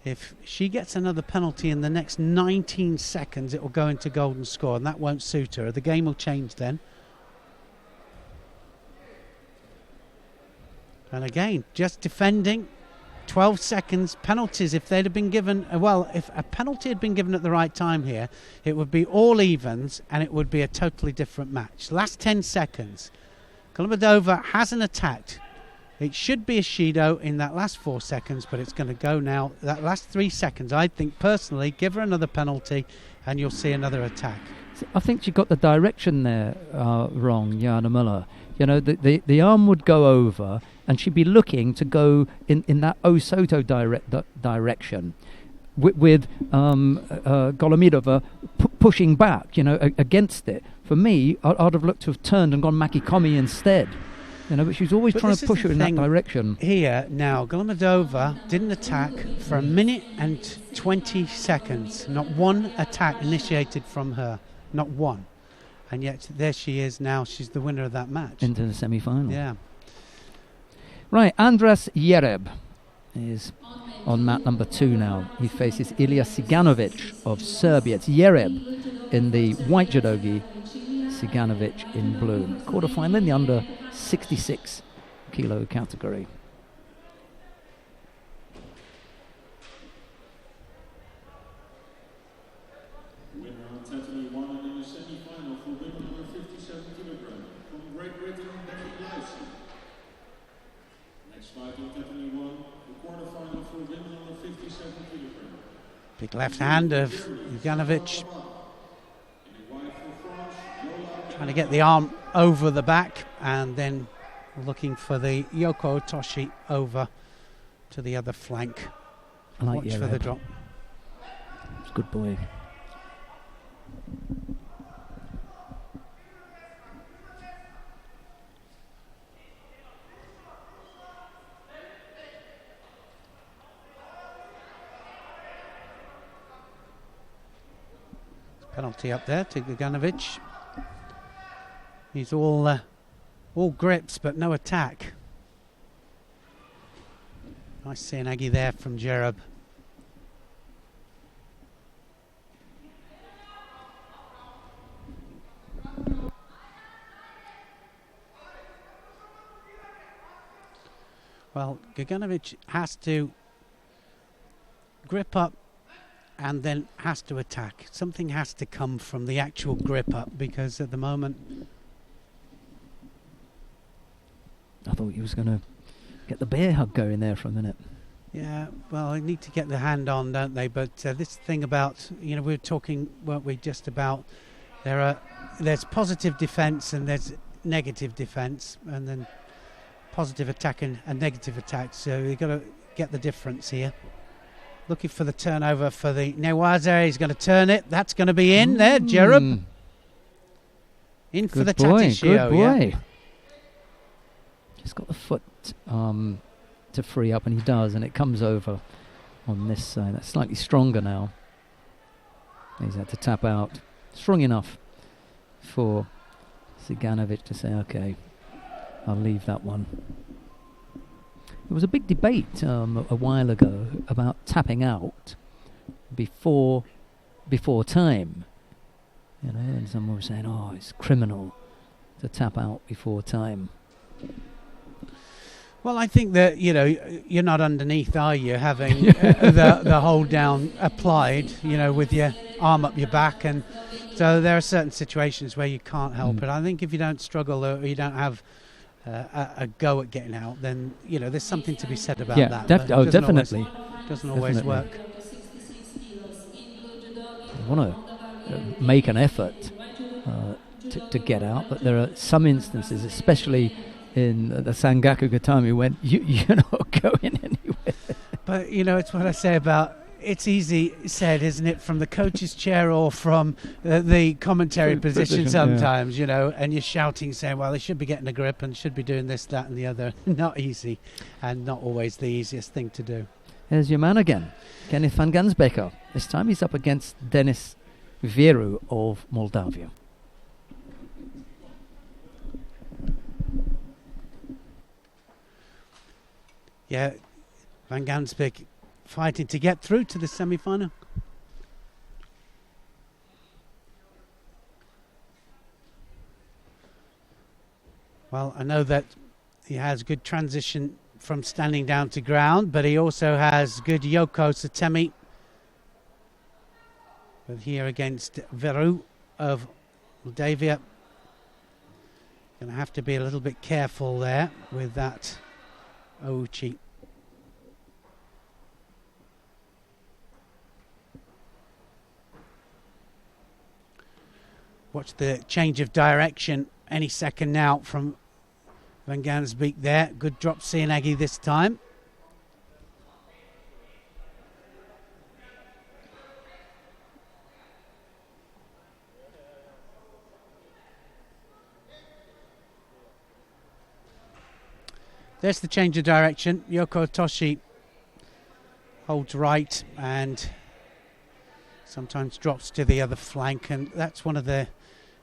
if she gets another penalty in the next 19 seconds, it will go into golden score, and that won't suit her. The game will change then. And again, just defending. 12 seconds. Penalties, if they'd have been given, if a penalty had been given at the right time here, it would be all evens and it would be a totally different match. Last 10 seconds. Golomadova hasn't attacked. It should be a Shido in that last 4 seconds, but it's going to go now. That last 3 seconds, I think personally, give her another penalty and you'll see another attack. I think she got the direction there wrong, Jana Müller. You know, the arm would go over and she'd be looking to go in that Osoto direction with Golomadova pushing back, you know, against it. For me, I'd have looked to have turned and gone Makikomi instead. You know, but she's always trying to push her in that direction. Here now, Golomadova didn't attack for a minute and 20 seconds. Not one attack initiated from her. Not one. And yet there she is now. She's the winner of that match. Into the semi-final. Yeah. Right, Andras Jereb is on mat number 2 now. He faces Ilya Ciganovic of Serbia. It's Jereb in the white judogi, Ciganovic in blue. Quarterfinal in the under 66 kilo category. Winner Untitled won in the semi-final for women under 57 kilogram from Great Britain, Becky Lyson. Next fight Untitled won the quarterfinal for women under 57 kilogram. Big left hand of Janovic. Trying to get the arm over the back and then looking for the Yoko Otoshi over to the other flank. I like Watch for the drop. It's a good boy. Penalty up there to Gaganovic. He's all grips but no attack. Nice seeing Aggie there from Jereb. Well, Gaganovic has to grip up and then has to attack. Something has to come from the actual grip up, because at the moment I thought he was going to get the bear hug going there for a minute. Yeah, well, they need to get the hand on, don't they? But this thing about, you know, we were talking, weren't we, just about there's positive defence and there's negative defence, and then positive attack and negative attack. So you've got to get the difference here. Looking for the turnover for the Newaze. He's going to turn it. That's going to be in there, Jereb. In for the Tatishio. Good boy. Yeah. Just got the foot to free up, and he does, and it comes over on this side. That's slightly stronger now. He's had to tap out. Strong enough for Ciganovic to say, okay, I'll leave that one. There was a big debate a while ago about tapping out before time. You know, and someone was saying, oh, it's criminal to tap out before time. Well, I think that, you know, you're not underneath, are you, having the hold down applied, you know, with your arm up your back. And so there are certain situations where you can't help it. I think if you don't struggle or you don't have a go at getting out, then, you know, there's something to be said about that. Definitely. Doesn't always work. You want to make an effort to get out, but there are some instances, especially in the Sangaku Gatami, when you're not going anywhere. But, you know, it's what I say about, it's easy said, isn't it, from the coach's chair or from the commentary position sometimes, you know, and you're shouting, saying, well, they should be getting a grip and should be doing this, that and the other. Not easy, and not always the easiest thing to do. There's your man again, Kenneth van Gansbeker. This time he's up against Denis Vieru of Moldavia. Yeah, Van Gansbeek fighting to get through to the semi-final. Well, I know that he has good transition from standing down to ground, but he also has good Yoko Satemi. But here against Veru of Moldavia, going to have to be a little bit careful there with that Ouchi. Watch the change of direction any second now from Van Gansbeek there. Good drop Cianagi this time. There's the change of direction. Yoko Toshi holds right and sometimes drops to the other flank, and that's one of the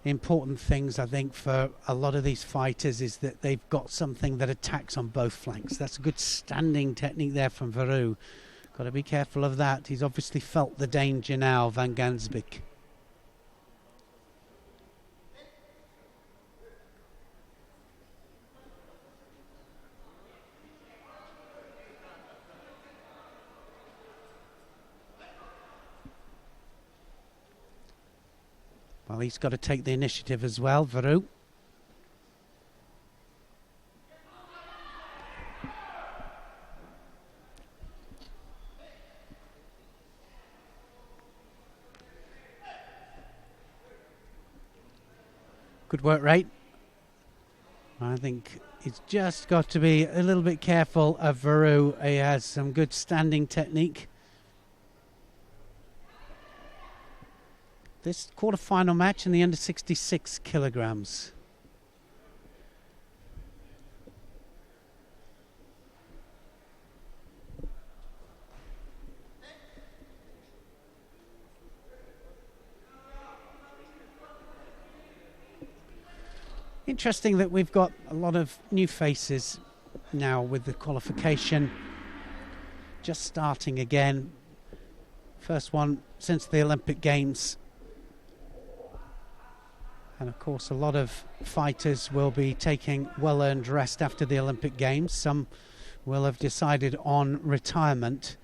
important things I think for a lot of these fighters, is that they've got something that attacks on both flanks. That's a good standing technique there from Veru. Got to be careful of that. He's obviously felt the danger now, Van Gansbeek. Well, he's got to take the initiative as well, Veru. Good work rate. I think he's just got to be a little bit careful of Veru. He has some good standing technique. This quarter-final match in the under 66 kilograms. Interesting that we've got a lot of new faces now with the qualification just starting again. First one since the Olympic Games. And of course, a lot of fighters will be taking well-earned rest after the Olympic Games. Some will have decided on retirement,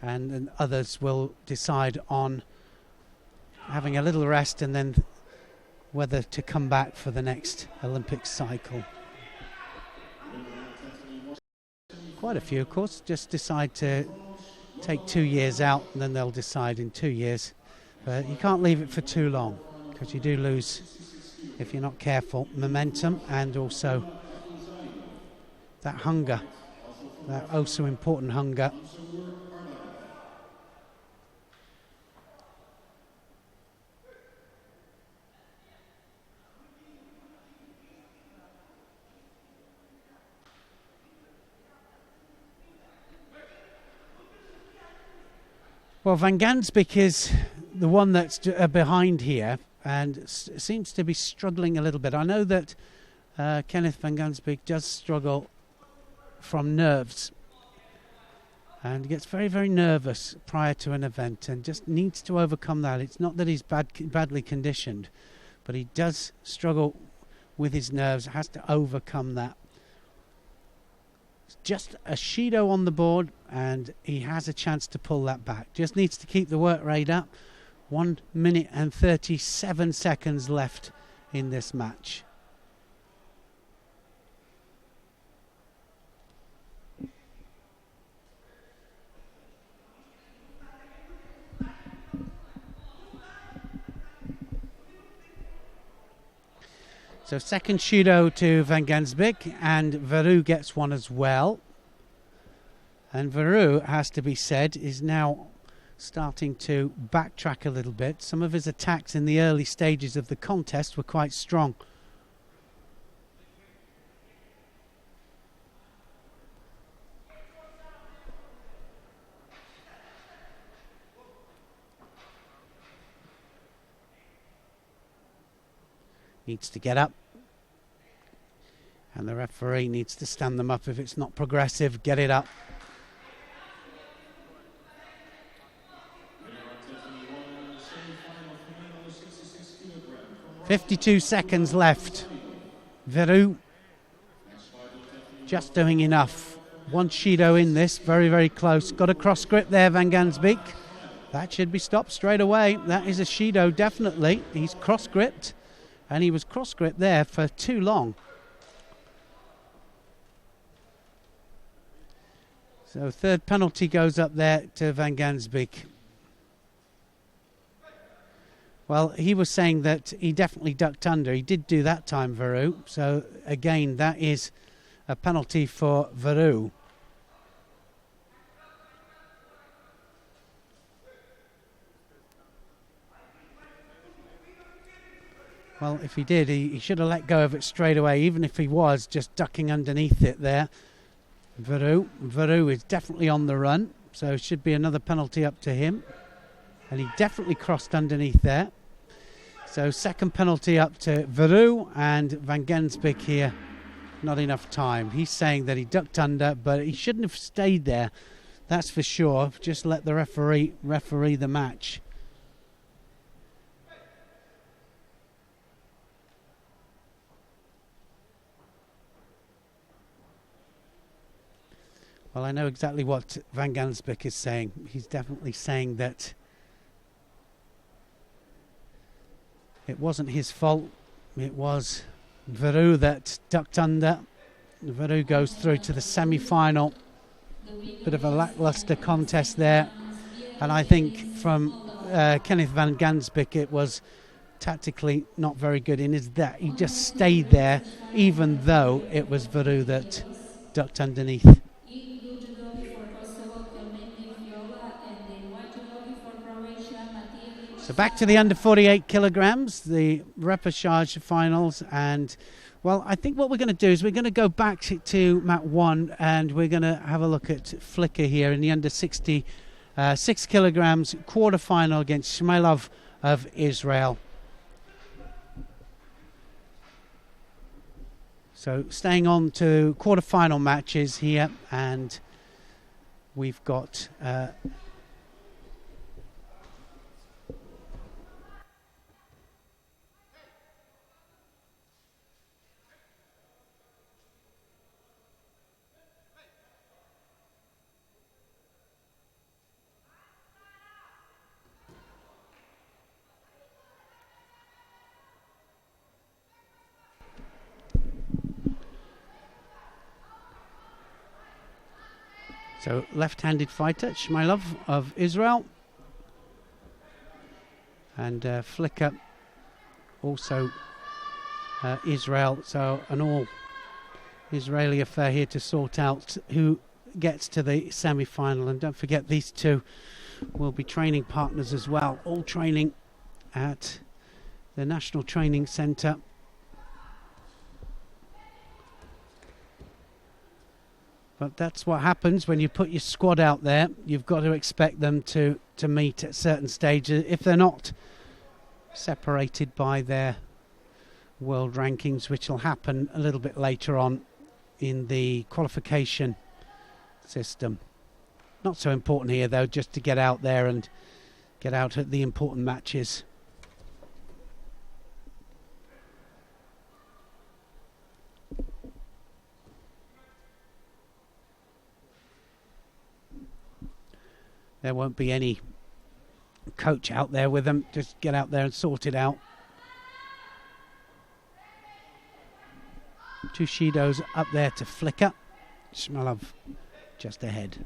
and then others will decide on having a little rest and then whether to come back for the next Olympic cycle. Quite a few, of course, just decide to take 2 years out, and then they'll decide in 2 years. But you can't leave it for too long, because you do lose, if you're not careful, momentum and also that hunger, that oh so important hunger. Well, Van Gansbeek is the one that's behind here and seems to be struggling a little bit. I know that Kenneth Van Gansbeek does struggle from nerves and gets very, very nervous prior to an event and just needs to overcome that. It's not that he's badly conditioned, but he does struggle with his nerves, has to overcome that. It's just a Shido on the board and he has a chance to pull that back. Just needs to keep the work rate up. 1 minute and 37 seconds left in this match. So second Shido to Van Gansbeek, and Veru gets one as well. And Veru, has to be said, is now starting to backtrack a little bit. Some of his attacks in the early stages of the contest were quite strong. Needs to get up, and the referee needs to stand them up if it's not progressive. Get it up. "52 seconds left. Veru just doing enough. One Shido in this, very, very close. Got a cross grip there, Van Gansbeek. That should be stopped straight away. That is a Shido, definitely. He's cross gripped. And he was cross-gripped there for too long. So third penalty goes up there to Van Gansbeek. Well, he was saying that he definitely ducked under. He did do that time, Veru. So again, that is a penalty for Veru. Well, if he did, he should have let go of it straight away, even if he was just ducking underneath it there. Veru is definitely on the run, so should be another penalty up to him. And he definitely crossed underneath there. So second penalty up to Veru, and Van Gansbeek here, not enough time. He's saying that he ducked under, but he shouldn't have stayed there, that's for sure. Just let the referee the match. Well, I know exactly what Van Gansbeek is saying. He's definitely saying that it wasn't his fault. It was Veru that ducked under. Veru goes through to the semi-final. Bit of a lackluster contest there. And I think from Kenneth Van Gansbeek, it was tactically not very good in his that he just stayed there, even though it was Veru that ducked underneath. So back to the under 48 kilograms, the repechage finals, and well, I think what we're going to do is we're going to go back to mat 1, and we're going to have a look at Flicker here in the under 66 kilograms quarterfinal against Shmailov of Israel. So staying on to quarterfinal matches here, and we've got so left-handed fighter, Shmailov of Israel. And Flicker, also Israel. So an all-Israeli affair here to sort out who gets to the semi-final. And don't forget, these two will be training partners as well. All training at the National Training Centre. But that's what happens when you put your squad out there. You've got to expect them to meet at certain stages. If they're not separated by their world rankings, which will happen a little bit later on in the qualification system. Not so important here, though, just to get out there and get out at the important matches. There won't be any coach out there with them. Just get out there and sort it out. Two Shidos up there to flicker. Shmalov just ahead.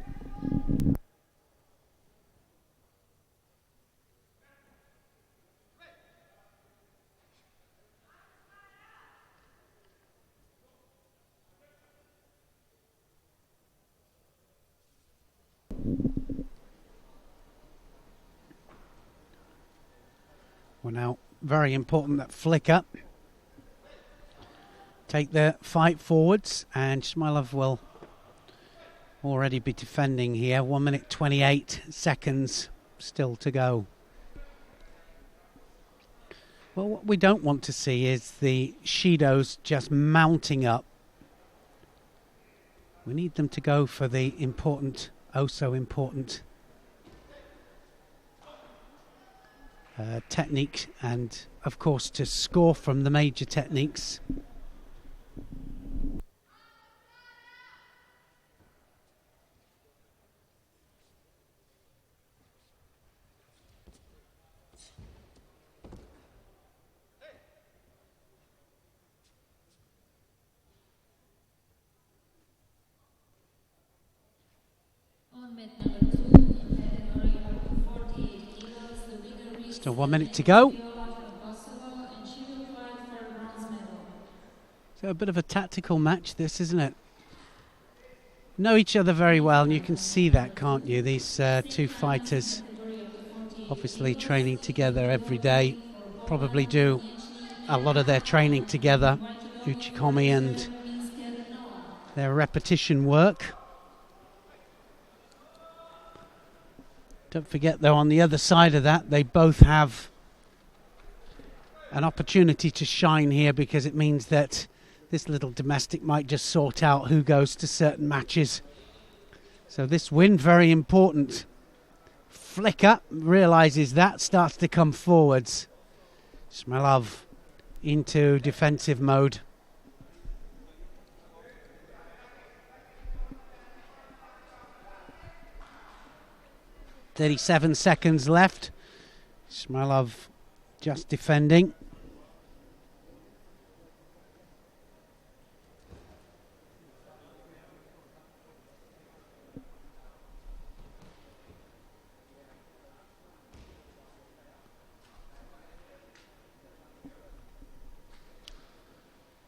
Well, now, very important that flicker take the fight forwards, and Shmailov will already be defending here. 1 minute 28 seconds still to go. Well, what we don't want to see is the Shidos just mounting up. We need them to go for the important, oh so important technique, and of course to score from the major techniques. On mat number 2, in category up to 48 kilos, the winner is Still 1 minute to go. Kosovo, and she will fight for a bronze medal. So a bit of a tactical match, this, isn't it? Know each other very well, and you can see that, can't you? These two fighters obviously training together every day, probably do a lot of their training together, Uchikomi, and their repetition work. Don't forget, though, on the other side of that, they both have an opportunity to shine here, because it means that this little domestic might just sort out who goes to certain matches. So this win, very important. Flicker realises that, starts to come forwards. Shmailov into defensive mode. "37 seconds left. Shmailov just defending.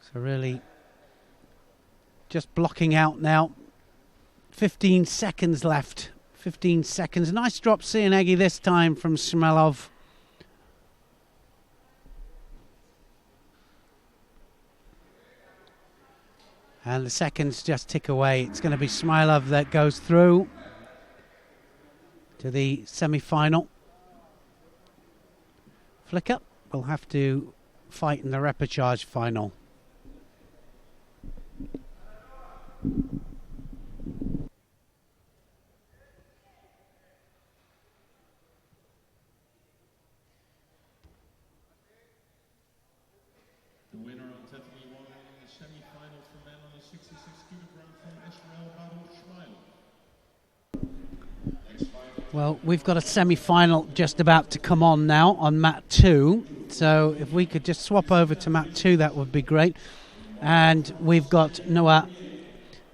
So really just blocking out now. 15 seconds left. 15 seconds. Nice drop Sianegi this time from Shmailov. And the seconds just tick away. It's going to be Shmailov that goes through to the semi-final. Flicker will have to fight in the repechage final. The winner Untitled Chapter in the semi-finals for men on the 66 kilogram from Israel, Baruch Shmailov. Next final. Well, we've got a semi-final just about to come on now on mat 2. So if we could just swap over to mat 2, that would be great. And we've got Noah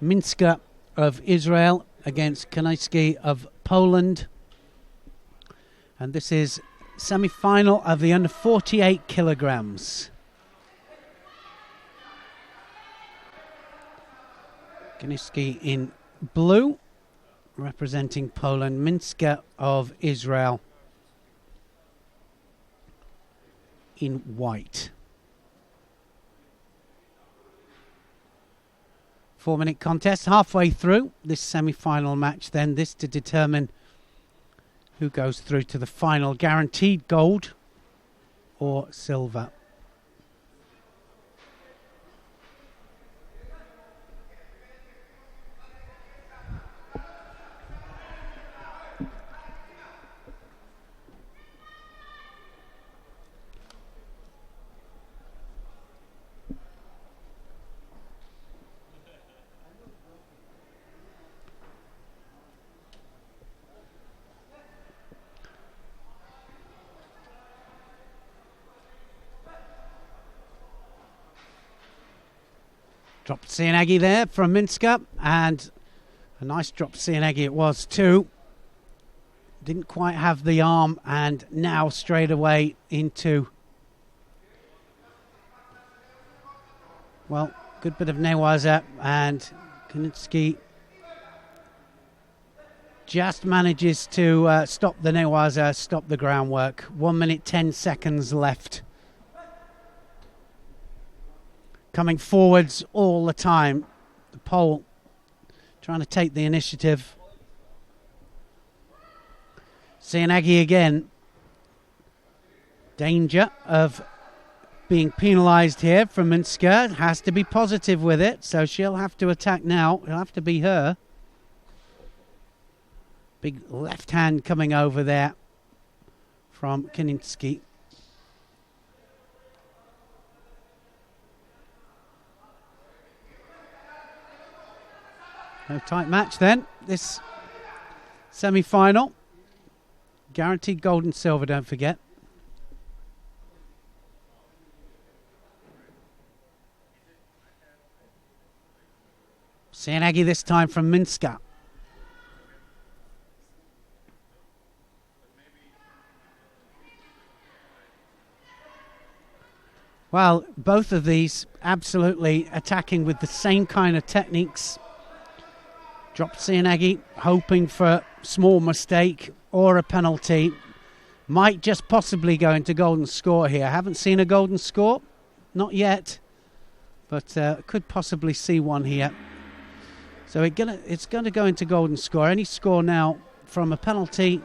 Minska of Israel against Kanajski of Poland. And this is semi-final of the under 48 kilograms. Kanajski in blue, representing Poland. Minska of Israel in white. 4-minute contest. Halfway through this semi-final match then, this to determine who goes through to the final, guaranteed gold or silver. Drop Cianaghi there from Minska, and a nice drop Cianaghi it was too. Didn't quite have the arm, and now straight away into, well, good bit of Newaza, and Kunitzki just manages to stop the Newaza, stop the groundwork. 1 minute 10 seconds left. Coming forwards all the time. The Pole trying to take the initiative. Cianaghi again. Danger of being penalised here from Minska. Has to be positive with it, so she'll have to attack now. It'll have to be her. Big left hand coming over there from Kunitzki. No tight match then, this semi-final. Guaranteed gold and silver, don't forget. Cianaghi this time from Minska. Well, both of these absolutely attacking with the same kind of techniques. Dropped Cianaghi, hoping for a small mistake or a penalty. Might just possibly go into golden score here. Haven't seen a golden score, not yet, but could possibly see one here. So it's going to go into golden score. Any score now from a penalty,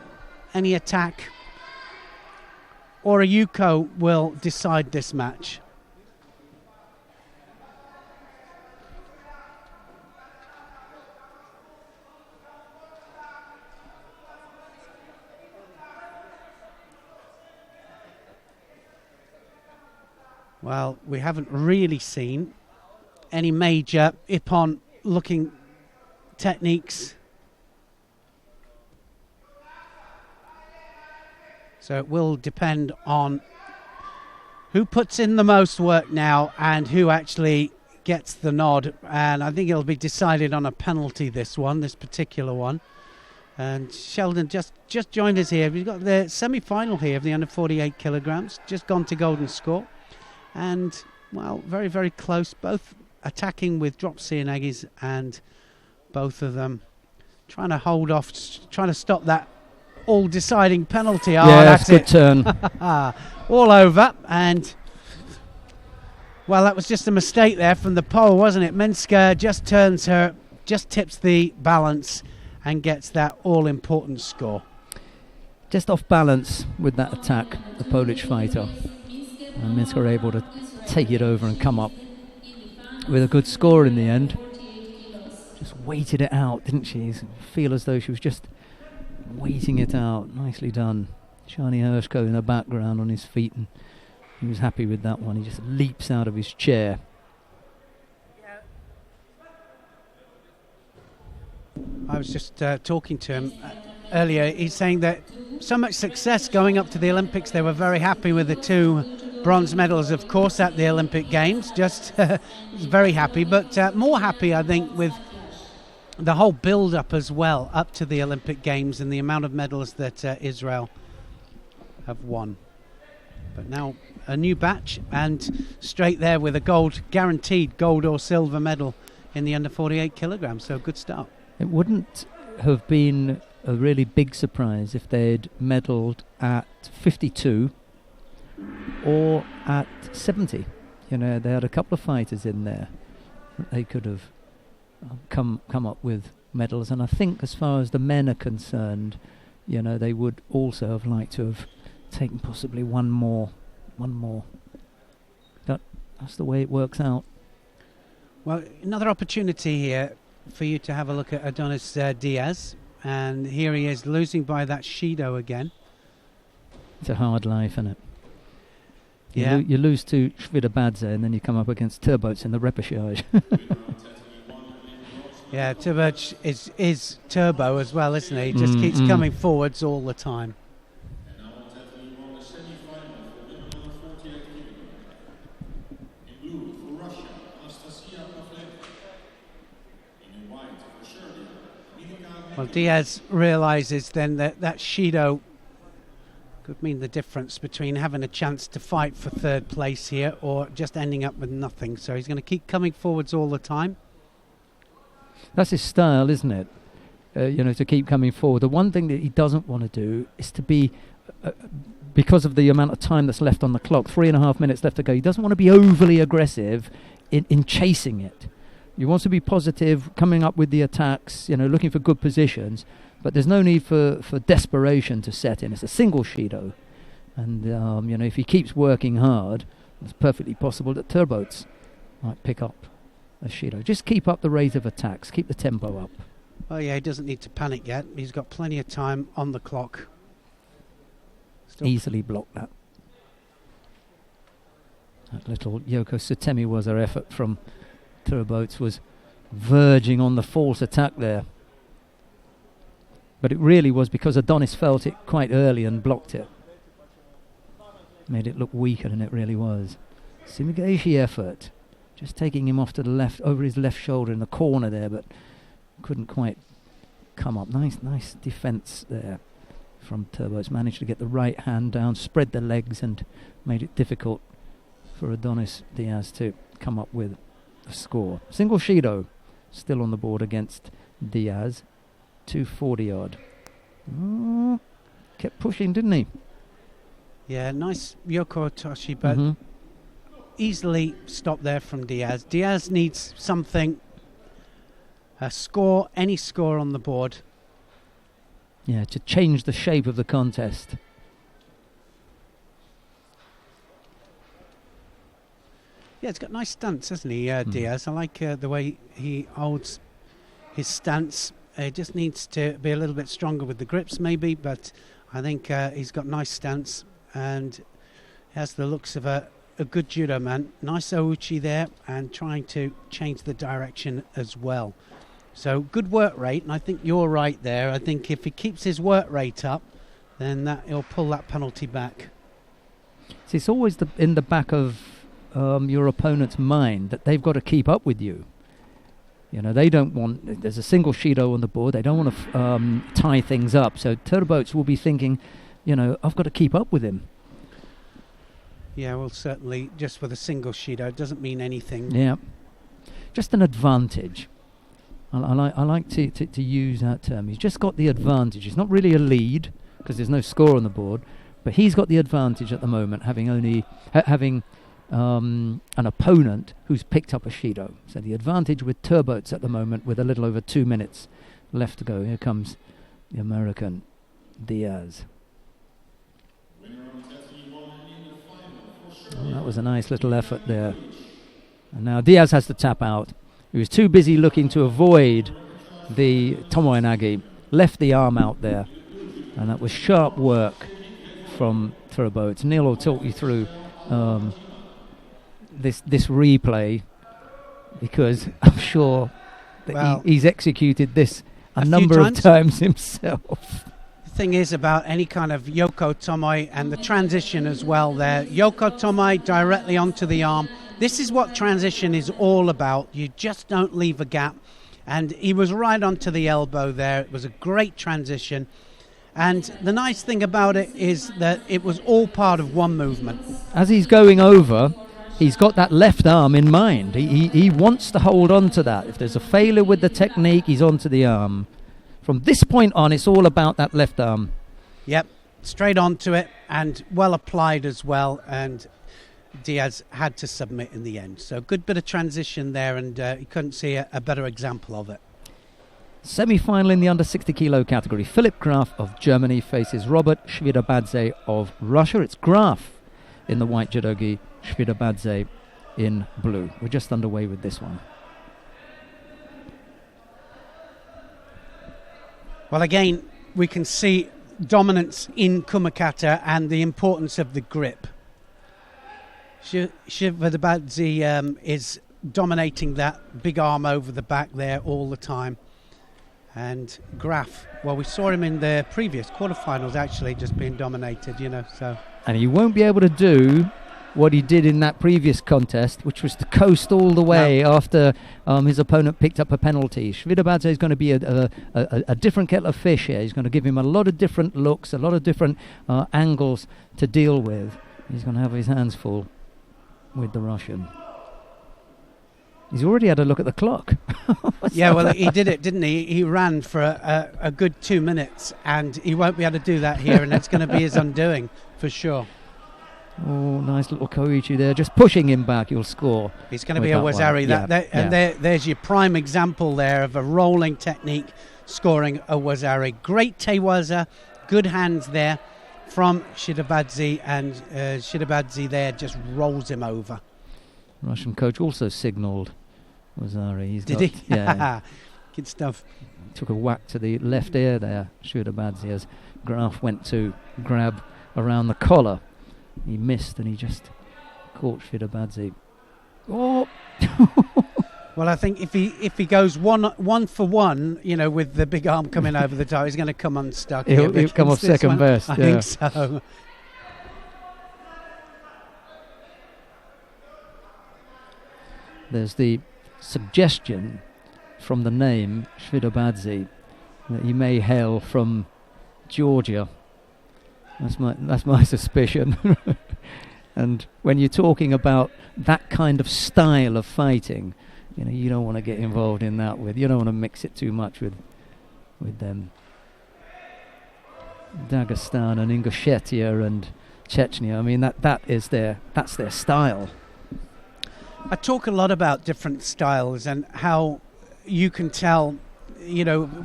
any attack, or a Yuko will decide this match. Well, we haven't really seen any major Ippon looking techniques. So it will depend on who puts in the most work now and who actually gets the nod. And I think it'll be decided on a penalty, this particular one. And Sheldon just joined us here. We've got the semi-final here of the under 48 kilograms, just gone to golden score. And, well, very, very close. Both attacking with drop Cianaghis, and both of them trying to hold off, trying to stop that all-deciding penalty. Yeah, oh, that's good it. turn. All over. And, well, that was just a mistake there from the pole, wasn't it? Minska just turns her, just tips the balance and gets that all-important score. Just off balance with that attack, the Polish fighter. And Minska were able to take it over and come up with a good score in the end. Just waited it out, didn't she? Feel as though she was just waiting it out. Nicely done. Shani Hershko in the background on his feet, and he was happy with that one. He just leaps out of his chair. I was just talking to him earlier. He's saying that so much success going up to the Olympics. They were very happy with the 2 bronze medals, of course, at the Olympic Games. Just very happy, but more happy, I think, with the whole build-up as well, up to the Olympic Games and the amount of medals that Israel have won. But now a new batch, and straight there with a gold, guaranteed gold or silver medal in the under 48 kilograms. So good start. It wouldn't have been a really big surprise if they'd medalled at 52 or at 70. You know, they had a couple of fighters in there that they could have come up with medals. And I think as far as the men are concerned, they would also have liked to have taken possibly one more. That's the way it works out. Well, another opportunity here for you to have a look at Adonis Diaz, and here he is losing by that Shido again. It's a hard life, isn't it? Yeah. You lose to Shvidabadze and then you come up against Turbots in the repechage. Yeah, Turbots is turbo as well, isn't he? He just keeps coming forwards all the time. Well, Diaz realises then that Shido could mean the difference between having a chance to fight for third place here or just ending up with nothing. So he's going to keep coming forwards all the time. That's his style, isn't it? To keep coming forward. The one thing that he doesn't want to do is to be, because of the amount of time that's left on the clock, 3.5 minutes left to go, he doesn't want to be overly aggressive in chasing it. He wants to be positive, coming up with the attacks, looking for good positions, but there's no need for desperation to set in. It's a single Shido, and if he keeps working hard, it's perfectly possible that Turbots might pick up a Shido. Just keep up the rate of attacks, keep the tempo up. Oh yeah, he doesn't need to panic yet. He's got plenty of time on the clock. Easily block that. That little Yoko Sutemiwaza effort from Turbots was verging on the false attack there. But it really was because Adonis felt it quite early and blocked it. Made it look weaker than it really was. Sumigaeshi effort. Just taking him off to the left, over his left shoulder in the corner there, but couldn't quite come up. Nice defence there from Turbots. Managed to get the right hand down, spread the legs, and made it difficult for Adonis Diaz to come up with a score. Single Shido still on the board against Diaz. 240 odd. Kept pushing, didn't he? Yeah, nice Yoko Otoshi, but easily stopped there from Diaz. Diaz needs something, a score, any score on the board. Yeah, to change the shape of the contest. Yeah, it's got nice stance, hasn't he, Diaz? I like the way he holds his stance. He just needs to be a little bit stronger with the grips, maybe, but I think he's got nice stance and has the looks of a good judo man. Nice ouchi there and trying to change the direction as well. So good work rate, and I think you're right there. I think if he keeps his work rate up, then he'll pull that penalty back. See, it's always in the back of your opponent's mind that they've got to keep up with you. They don't want... There's a single Shido on the board. They don't want to tie things up. So Turbots will be thinking, I've got to keep up with him. Yeah, well, certainly, just with a single Shido, it doesn't mean anything. Yeah. Just an advantage. I like to use that term. He's just got the advantage. It's not really a lead, because there's no score on the board, but he's got the advantage at the moment, having an opponent who's picked up a Shido. So the advantage with Turbots at the moment, with a little over 2 minutes left to go. Here comes the American Diaz. Oh, that was a nice little effort there. And now Diaz has to tap out. He was too busy looking to avoid the Tomoe-nage. Left the arm out there. And that was sharp work from Turbots. Neil will talk you through this replay, because I'm sure that he's executed this a number of times himself. The thing is about any kind of Yoko Tomoe and the transition as well there. Yoko Tomoe directly onto the arm. This is what transition is all about. You just don't leave a gap. And he was right onto the elbow there. It was a great transition. And the nice thing about it is that it was all part of one movement. As he's going over, he's got that left arm in mind. He wants to hold on to that. If there's a failure with the technique, he's onto the arm. From this point on, it's all about that left arm. Yep, straight onto it and well applied as well. And Diaz had to submit in the end. So good bit of transition there, and you couldn't see a better example of it. Semi-final in the under 60 kilo category. Philipp Graf of Germany faces Robert Shvidabadze of Russia. It's Graf in the white judogi, Shvidabadze in blue. We're just underway with this one. Well, again, we can see dominance in Kumakata and the importance of the grip. Shvidabadze is dominating that big arm over the back there all the time. And Graf, well, we saw him in the previous quarterfinals actually just being dominated, so. And he won't be able to do what he did in that previous contest, which was to coast all the way after his opponent picked up a penalty. Shvidabadze is going to be a different kettle of fish here. He's going to give him a lot of different looks, a lot of different angles to deal with. He's going to have his hands full with the Russian. He's already had a look at the clock. Yeah, well, he did it, didn't he? He ran for a good 2 minutes, and he won't be able to do that here, and it's going to be his undoing for sure. Oh, nice little Koichi there, just pushing him back. You'll score. It's going to be a Wazari. There's your prime example there of a rolling technique scoring a Wazari. Great Tewaza, good hands there from Shvidabadze, and Shvidabadze there just rolls him over. Russian coach also signalled Wazari. Did he? Yeah. Good stuff. Took a whack to the left ear there, Shvidabadze, as Graf went to grab around the collar. He missed and he just caught Shvidabadze. Oh! Well, I think if he goes one for one, with the big arm coming over the top, he's going to come unstuck. He'll come off second best. I think so. There's the suggestion from the name Shvidabadze that he may hail from Georgia. That's my suspicion. And when you're talking about that kind of style of fighting, you don't want to get involved in that you don't want to mix it too much with them. Dagestan and Ingushetia and Chechnya. I mean that's their style. I talk a lot about different styles and how you can tell,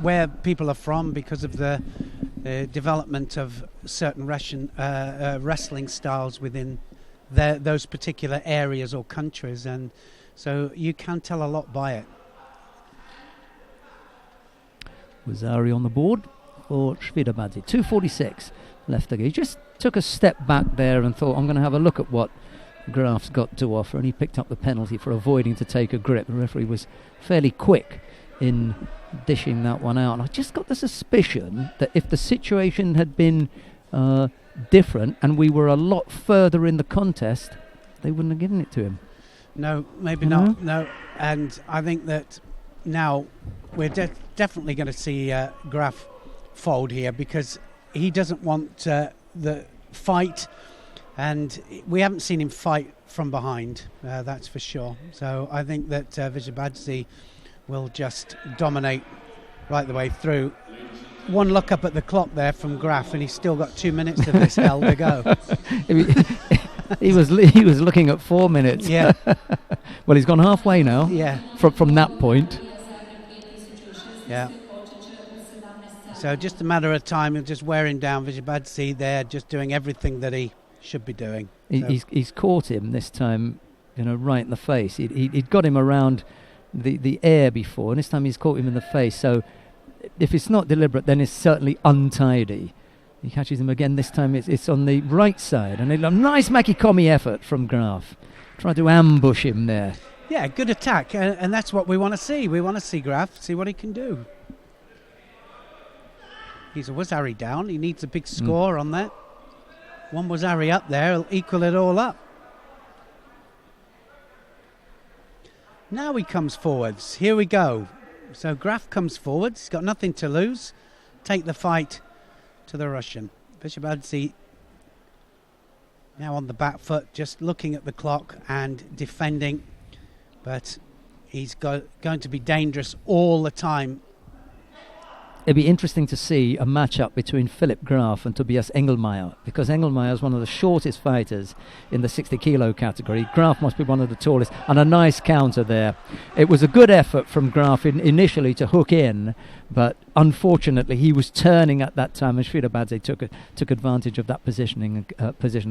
where people are from because of the development of certain Russian wrestling styles within those particular areas or countries, and so you can tell a lot by it. Wazari on the board for Shvidabadze. 2:46 left to go. He just took a step back there and thought, I'm going to have a look at what Graf's got to offer, and he picked up the penalty for avoiding to take a grip. The referee was fairly quick in dishing that one out, and I just got the suspicion that if the situation had been different and we were a lot further in the contest, they wouldn't have given it to him. No, maybe not. No, and I think that now we're definitely going to see Graf fold here because he doesn't want the fight. And we haven't seen him fight from behind, that's for sure. So I think that Shvidabadze will just dominate right the way through. One look up at the clock there from Graf, and he's still got 2 minutes of this hell to go. He was looking at 4 minutes. Yeah. Well, he's gone halfway now. Yeah. From that point. Yeah. So just a matter of time of just wearing down Shvidabadze there, just doing everything that he should be doing. He's caught him this time, right in the face. He'd got him around the air before, and this time he's caught him in the face. So if it's not deliberate, then it's certainly untidy. He catches him again. This time it's on the right side, and a nice Makikomi effort from Graf. Tried to ambush him there. Yeah, good attack, and that's what we want to see. We want to see Graf, see what he can do. He's a Wazari down. He needs a big score on that. One Wazari up there will equal it all up. Now he comes forwards. Here we go. So Graf comes forwards. He's got nothing to lose. Take the fight to the Russian. Shvidabadze now on the back foot, just looking at the clock and defending. But he's going to be dangerous all the time. it'd be interesting to see a matchup between Philipp Graf and Tobias Engelmeyer, because Engelmeyer is one of the shortest fighters in the 60 kilo category. Graf must be one of the tallest, and a nice counter there. It was a good effort from Graf initially to hook in, but unfortunately he was turning at that time, and Shvirabadze took advantage of that position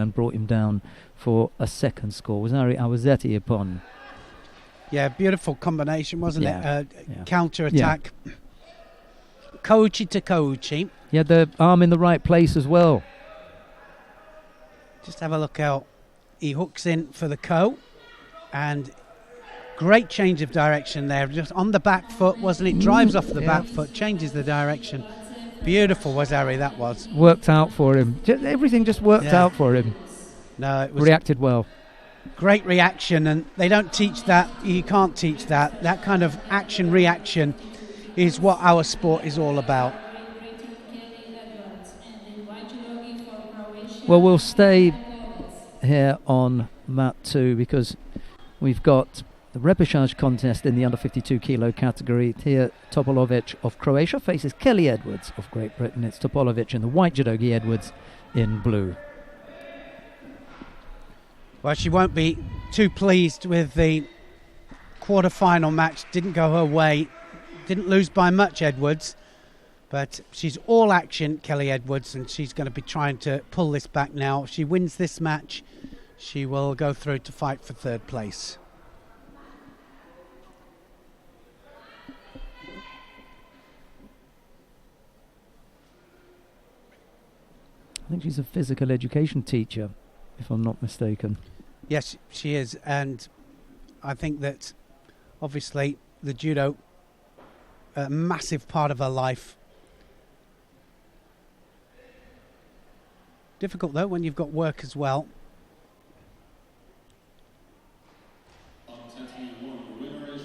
and brought him down for a second score. Wasari Awazeti upon. Yeah, beautiful combination, wasn't it? Counter attack. Yeah. Kouchi to Kouchi. Yeah, the arm in the right place as well. Just have a look how he hooks in for the ko, and great change of direction there. Just on the back foot, wasn't it? Drives off the back foot, changes the direction. Beautiful, Wasari, that was. Worked out for him. Everything just worked out for him. No, it was reacted well. Great reaction, and they don't teach that. You can't teach that. That kind of action-reaction is what our sport is all about. Well, we'll stay here on mat 2 because we've got the repechage contest in the under 52 kilo category. Here, Topolovic of Croatia faces Kelly Edwards of Great Britain. It's Topolovic in the white judogi, Edwards in blue. Well, she won't be too pleased with the quarter-final match. Didn't go her way. Didn't lose by much, Edwards, but she's all action, Kelly Edwards, and she's going to be trying to pull this back now. If she wins this match, she will go through to fight for third place. I think she's a physical education teacher, if I'm not mistaken. Yes, she is, and I think that obviously the judo, a massive part of her life. Difficult though when you've got work as well.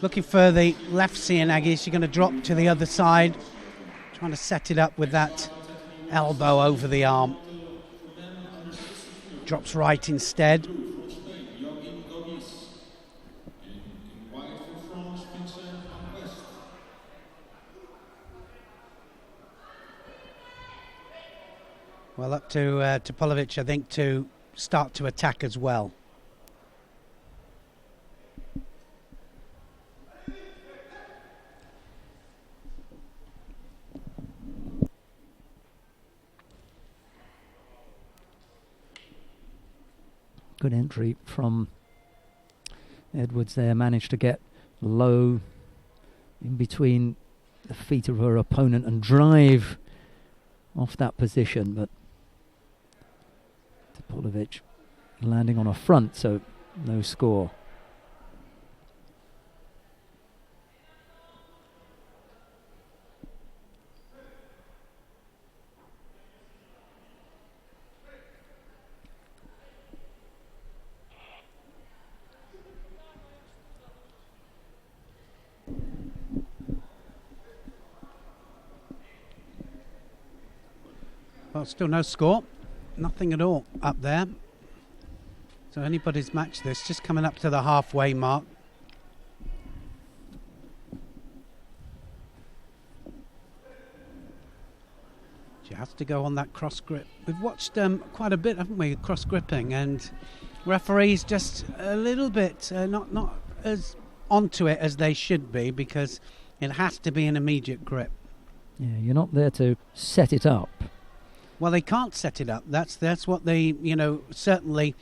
Looking for the left Sianagi. She's going to drop to the other side, trying to set it up with that elbow over the arm. Drops right instead. Well, up to Topolovic, I think, to start to attack as well. Good entry from Edwards there. Managed to get low in between the feet of her opponent and drive off that position, but Topolovic landing on a front, so no score. Well, still no score. Nothing at all up there. So anybody's match this, just coming up to the halfway mark. She has to go on that cross grip. We've watched quite a bit, haven't we, cross gripping, and referees just a little bit not as onto it as they should be, because it has to be an immediate grip. Yeah, you're not there to set it up. Well, they can't set it up. That's what they, certainly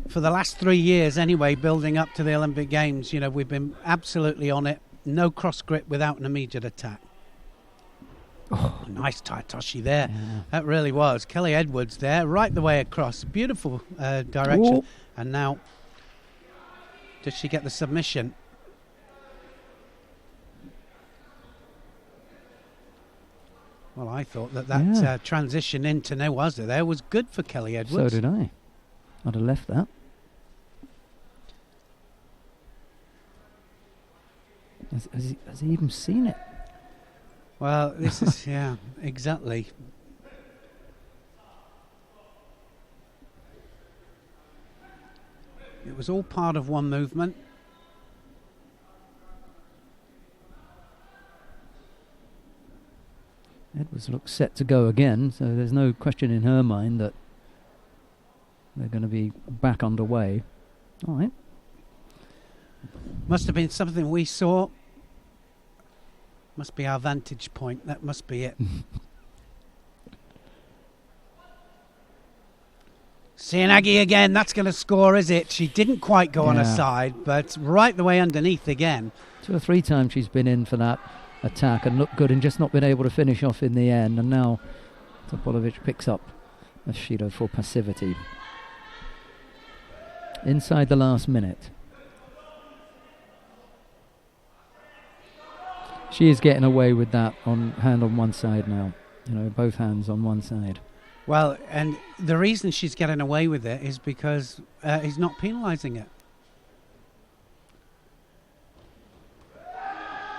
for the last 3 years anyway, building up to the Olympic Games, we've been absolutely on it. No cross grip without an immediate attack. Oh, nice taitoshi there. Yeah. That really was. Kelly Edwards there, right the way across. Beautiful direction. Ooh. And now, does she get the submission? Well, I thought that transition into Newaza there was good for Kelly Edwards. So did I. I'd have left that. Has he even seen it? Well, this is, yeah, exactly. It was all part of one movement. Edwards looks set to go again, so there's no question in her mind that they're going to be back underway. All right. Must have been something we saw. Must be our vantage point. That must be it. Cianagi again. That's going to score, is it? She didn't quite go on her side, but right the way underneath again. 2 or 3 times she's been in for that attack and looked good and just not been able to finish off in the end. And now Topolovic picks up a Shido for passivity. Inside the last minute. She is getting away with that hand on one side now. You know, both hands on one side. Well, and the reason she's getting away with it is because he's not penalising it.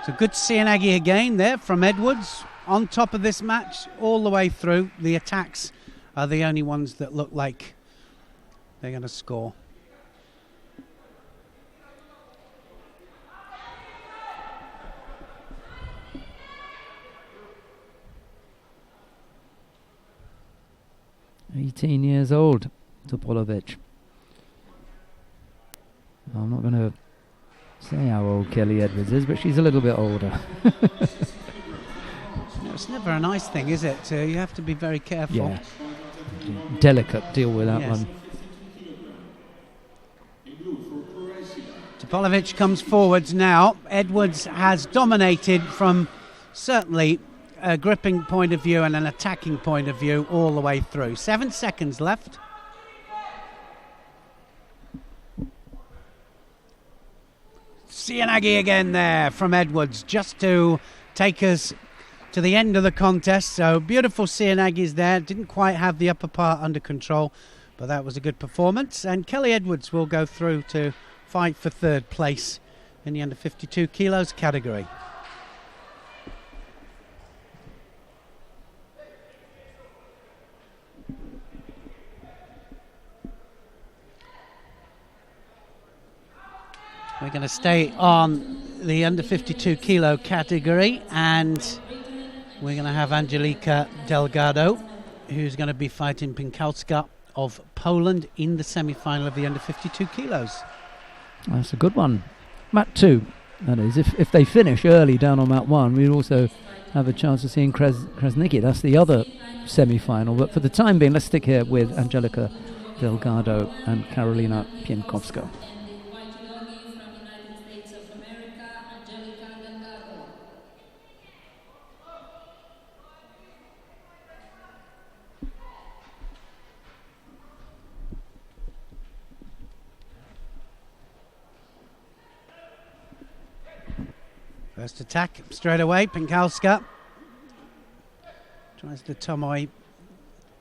So good Cianagi again there from Edwards. On top of this match, all the way through. The attacks are the only ones that look like they're going to score. "18 years old, Topolovic." I'm not going to say how old Kelly Edwards is, but she's a little bit older. It's never a nice thing, is it? You have to be very careful. Yeah. Delicate deal with that one. Topolovic comes forwards now. Edwards has dominated from certainly a gripping point of view and an attacking point of view all the way through. 7 seconds left. Cianagi again there from Edwards, just to take us to the end of the contest. So beautiful Cianagi's there. Didn't quite have the upper part under control, but that was a good performance. And Kelly Edwards will go through to fight for 3rd place in the under 52 kilos category. We're going to stay on the under 52 kilo category, and we're going to have Angelika Delgado, who's going to be fighting Pinkowska of Poland in the semi-final of the under 52 kilos. That's a good one. Mat 2, that is. If they finish early down on Mat 1, we'd also have a chance of seeing Krasniki. That's the other semi-final. But for the time being, let's stick here with Angelika Delgado and Karolina Pienkowska. First attack straight away. Pinkowska tries to tomoe.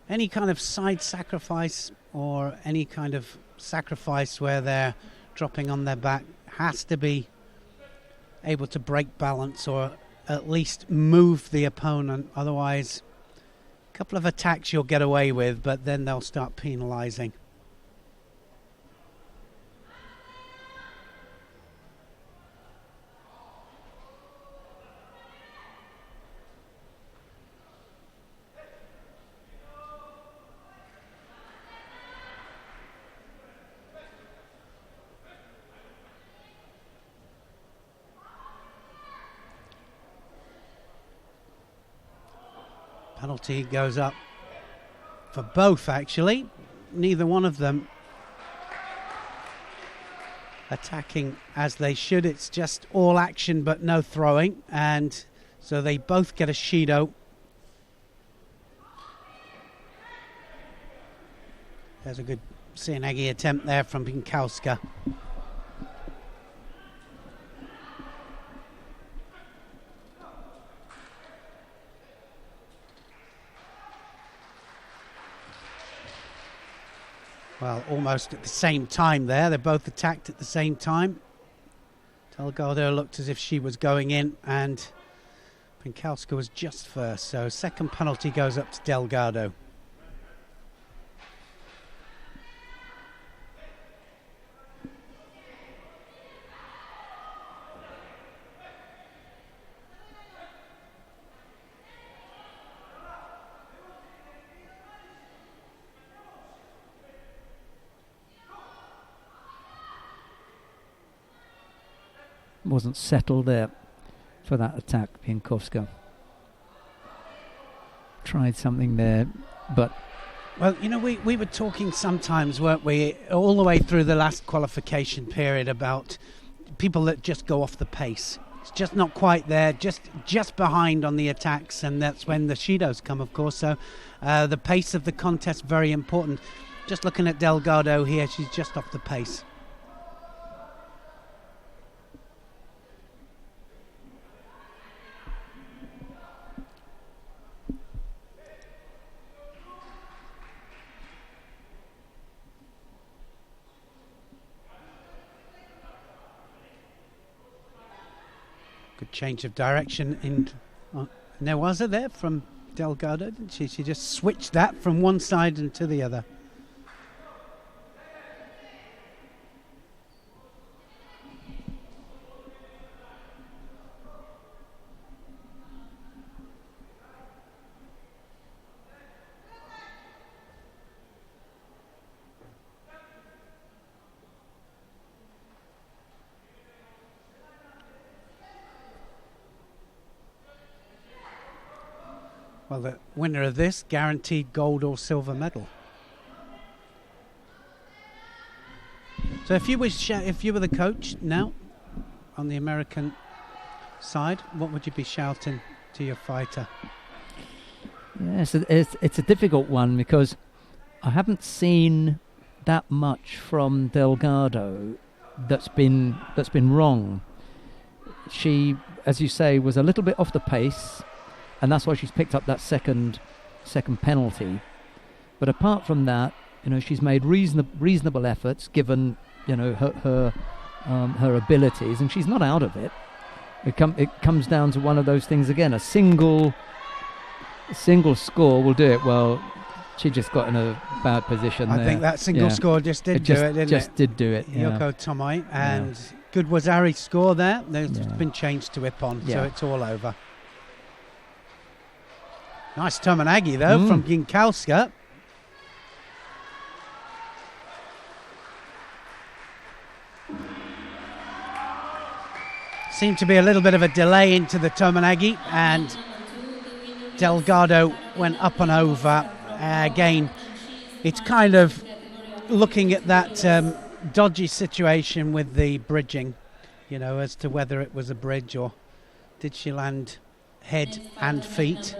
Any kind of side sacrifice or any kind of sacrifice where they're dropping on their back has to be able to break balance or at least move the opponent. Otherwise, a couple of attacks you'll get away with, but then they'll start penalising. Penalty goes up for both, actually. Neither one of them attacking as they should. It's just all action but no throwing, and so they both get a Shido. There's a good Cianagi attempt there from Pinkowska. Well, almost at the same time there. They both attacked at the same time. Delgado looked as if she was going in, and Pinkowska was just first. So second penalty goes up to Delgado. wasn't settled there for that attack. Pinkowska tried something there, but well, you know, we were talking sometimes, weren't we, all the way through the last qualification period about people that just go off the pace. It's just not quite there, just behind on the attacks, and that's when the Shidos come, of course. So the pace of the contest, very important. Just looking at Delgado here, she's just off the pace. Good change of direction in Newaza there from Delgado, didn't she? She just switched that from one side and to the other. Well, the winner of this guaranteed gold or silver medal. So if you were the coach now on the American side, what would you be shouting to your fighter? Yes, it's a difficult one because I haven't seen that much from Delgado that's been wrong. She, as you say, was a little bit off the pace, and that's why she's picked up that second penalty. But apart from that, you know, she's made reasonable efforts given, you know, her abilities, and she's not out of it. It comes down to one of those things again. A single score will do it. Well, she just got in a bad position. I think that single score just did do it, didn't it? Did do it. Yeah. Yoko Tomai, and good Wazari's score there. There's been changed to Ippon, so it's all over. Nice Tomanagi though from Ginkowska. Seemed to be a little bit of a delay into the Tomanagi, and Delgado went up and over. Again, it's kind of looking at that dodgy situation with the bridging, you know, as to whether it was a bridge or did she land head and feet.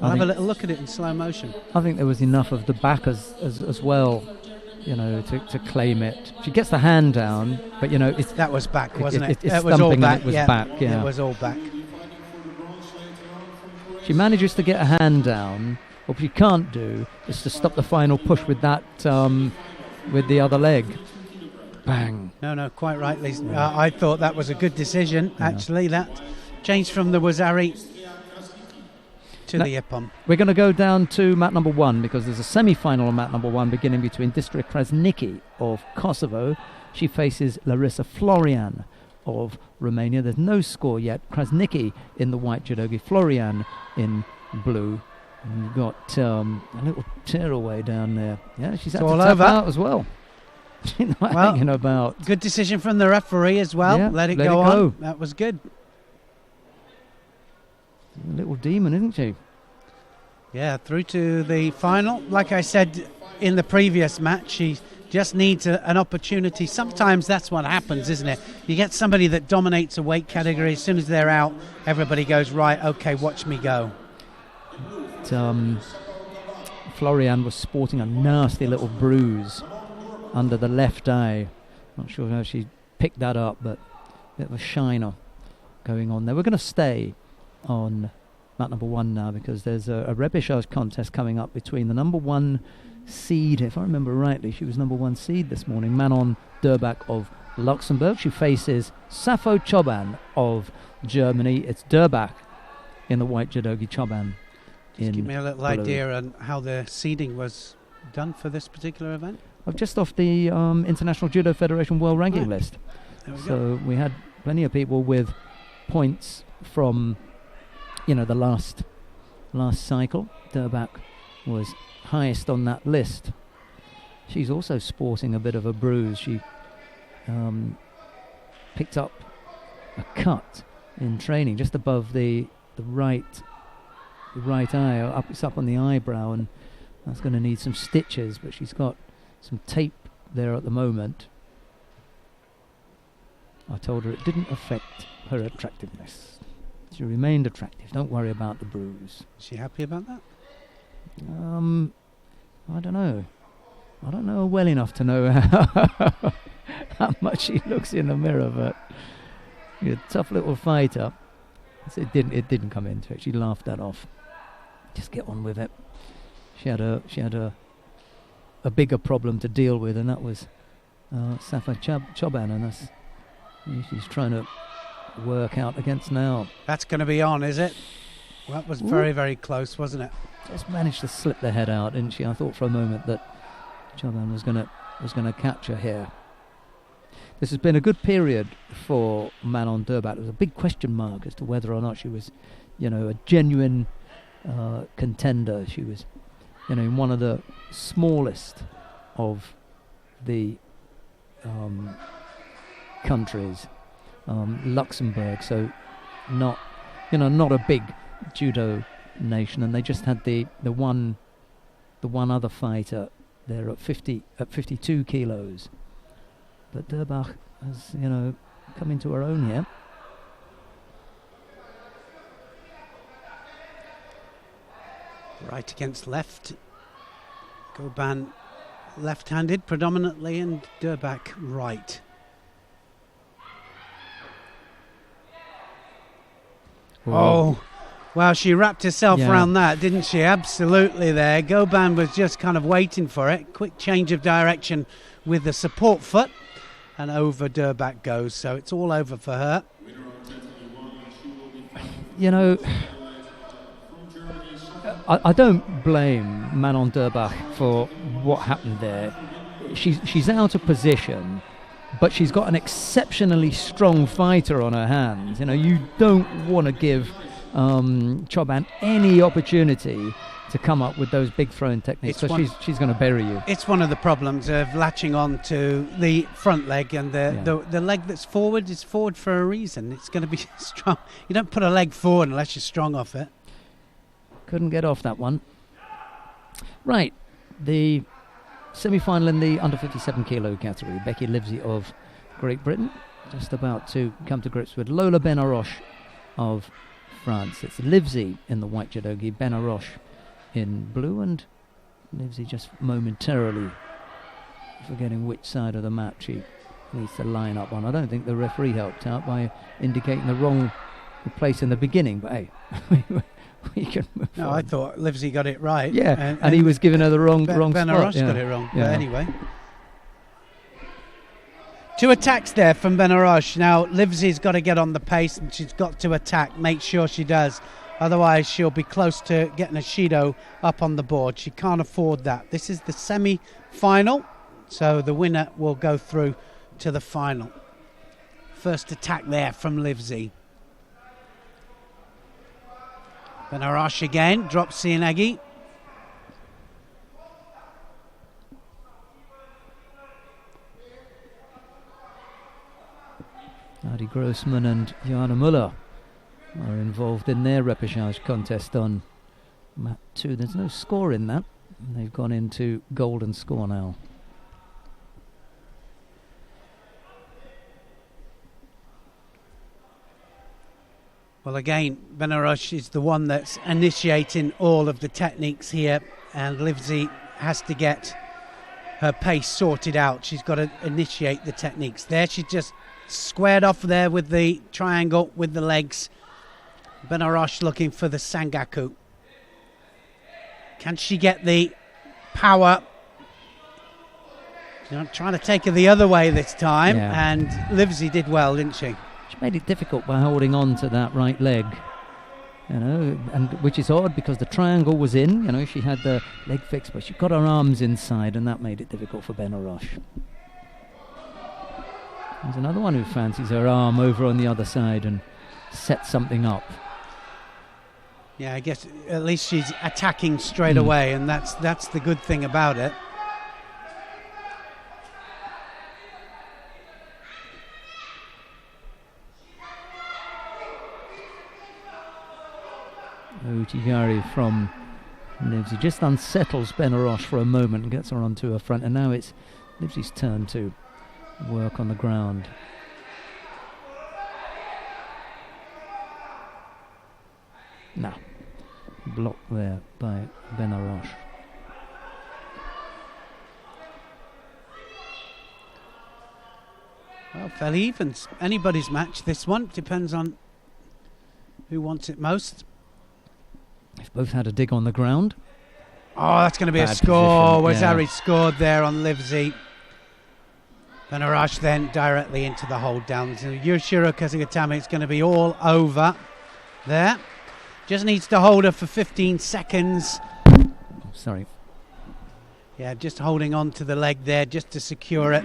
I'll have a little look at it in slow motion. I think there was enough of the back as well, you know, to claim it. She gets the hand down, but you know, that was back, wasn't it? It was all back. It was back. Yeah, it was all back. She manages to get a hand down. What she can't do is to stop the final push with that, with the other leg. Bang. No, quite rightly. I thought that was a good decision. Actually, that changed from the Wazari to the Ippon. We're going to go down to mat number 1 because there's a semi-final on mat number 1 beginning between Distra Krasniki of Kosovo. She faces Larissa Florian of Romania. There's no score yet. Krasniki in the white judogi, Florian in blue. And you've got a little tearaway down there. Yeah, she's had to tap out as well. Hanging about. Good decision from the referee as well. Yeah, let it go on. That was good. A little demon, isn't she? Yeah, through to the final. Like I said in the previous match, she just needs an opportunity. Sometimes that's what happens, isn't it? You get somebody that dominates a weight category. As soon as they're out, everybody goes, right, okay, watch me go. Florian was sporting a nasty little bruise under the left eye. Not sure how she picked that up, but a bit of a shiner going on there. We're going to stay on mat number 1 now because there's a repechage contest coming up between the number 1 seed, if I remember rightly, she was number 1 seed this morning, Manon Durbach of Luxembourg. She faces Safo Choban of Germany. It's Durbach in the white judogi, Choban Just give me a little idea on how the seeding was done for this particular event. Just off the International Judo Federation World Ranking list. So we had plenty of people with points from, you know, the last cycle. Durbach was highest on that list. She's also sporting a bit of a bruise. She picked up a cut in training just above the right eye. It's up on the eyebrow, and that's going to need some stitches. But she's got some tape there at the moment. I told her it didn't affect her attractiveness. She remained attractive. Don't worry about the bruise. Is she happy about that? I don't know. I don't know her well enough to know how much she looks in the mirror, but you're a tough little fighter. So it didn't come into it. She laughed that off. Just get on with it. She had a bigger problem to deal with, and that was Safa Choban, and that's she's trying to work out against now. That's going to be on, is it? Well, that was very, very close, wasn't it? Just managed to slip the head out, didn't she? I thought for a moment that Choban was gonna catch her here. This has been a good period for Manon Durbach. There was a big question mark as to whether or not she was, a genuine contender. She was, in one of the smallest of the countries, Luxembourg. So not a big judo nation, and they just had the one other fighter there at 52 kilos. But Durbach has, come into her own here. Right against left. Goban left-handed predominantly, and Durbach right. Oh, wow, she wrapped herself around that, didn't she? Absolutely there. Goban was just kind of waiting for it. Quick change of direction with the support foot, and over Durbach goes. So it's all over for her. I don't blame Manon Durbach for what happened there. She's out of position, but she's got an exceptionally strong fighter on her hands. You don't want to give Choban any opportunity to come up with those big throwing techniques, so she's going to bury you. It's one of the problems of latching on to the front leg, and the leg that's forward is forward for a reason. It's going to be strong. You don't put a leg forward unless you're strong off it. Couldn't get off that one. Right, the semi-final in the under 57 kilo category. Becky Livesey of Great Britain just about to come to grips with Lola Benaroche of France. It's Livesey in the white judogi, Benaroche in blue, and Livesey just momentarily forgetting which side of the mat she needs to line up on. I don't think the referee helped out by indicating the wrong place in the beginning, but hey, we can move on. I thought Livesey got it right. Yeah, and he was giving her the wrong spot. Benaroche got it wrong. Yeah. But anyway. 2 attacks there from Benaroche. Now, Livesey's got to get on the pace, and she's got to attack. Make sure she does. Otherwise, she'll be close to getting a Shido up on the board. She can't afford that. This is the semi-final, so the winner will go through to the final. First attack there from Livesey. Benaroche again, drops Cianegi. Adi Grossman and Johanna Müller are involved in their repechage contest on mat 2. There's no score in that. They've gone into golden score now. Well, again, Benaroche is the one that's initiating all of the techniques here, and Livesey has to get her pace sorted out. She's got to initiate the techniques. There, she just squared off there with the triangle with the legs. Benaroche looking for the Sangaku. Can she get the power? Trying to take her the other way this time, and Livesey did well, didn't she? She made it difficult by holding on to that right leg, and which is odd because the triangle was in. She had the leg fixed, but she got her arms inside, and that made it difficult for Benaroche. There's another one who fancies her arm over on the other side and sets something up. Yeah, I guess at least she's attacking straight away, and that's the good thing about it. Utigari from Livesey just unsettles Benaroche for a moment and gets her onto her front, and now it's Livesey's turn to work on the ground. No, blocked there by Benaroche. Well, fairly even. Anybody's match, this one. Depends on who wants it most. They've both had a dig on the ground. Oh, that's going to be Bad a score. position, Wazari scored there on Livesey. Benaroche then directly into the hold down. So Yoshiro Kazugatame, it's going to be all over there. Just needs to hold her for 15 seconds. Sorry. Yeah, just holding on to the leg there just to secure it.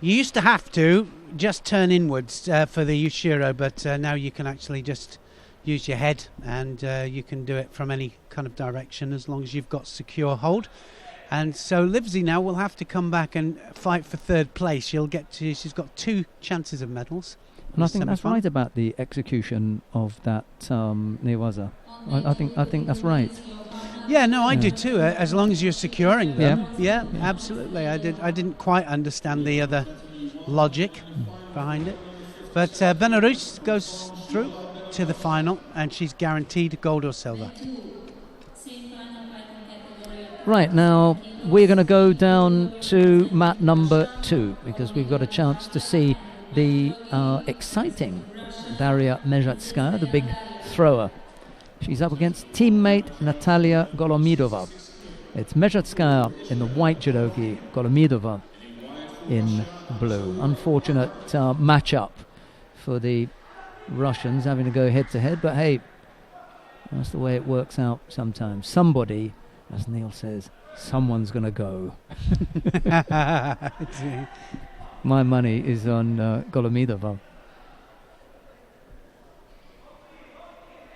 You used to have to just turn inwards for the Yoshiro, but now you can actually just use your head, and you can do it from any kind of direction as long as you've got secure hold. And so Livesey now will have to come back and fight for third place. She's got 2 chances of medals. And I think that's right about the execution of that Newaza. I think that's right. Yeah, no, I do too. As long as you're securing them. Yeah, absolutely. I didn't quite understand the other logic behind it, but Benaroche goes through to the final, and she's guaranteed gold or silver. Right, now we're going to go down to mat number 2 because we've got a chance to see the exciting Daria Mezhatskaya, the big thrower. She's up against teammate Natalia Golomidova. It's Mezhatskaya in the white judogi, Golomidova in blue. Unfortunate matchup for the Russians, having to go head to head, but hey, that's the way it works out sometimes. Somebody, as Neil says, someone's going to go. My money is on Golomidova.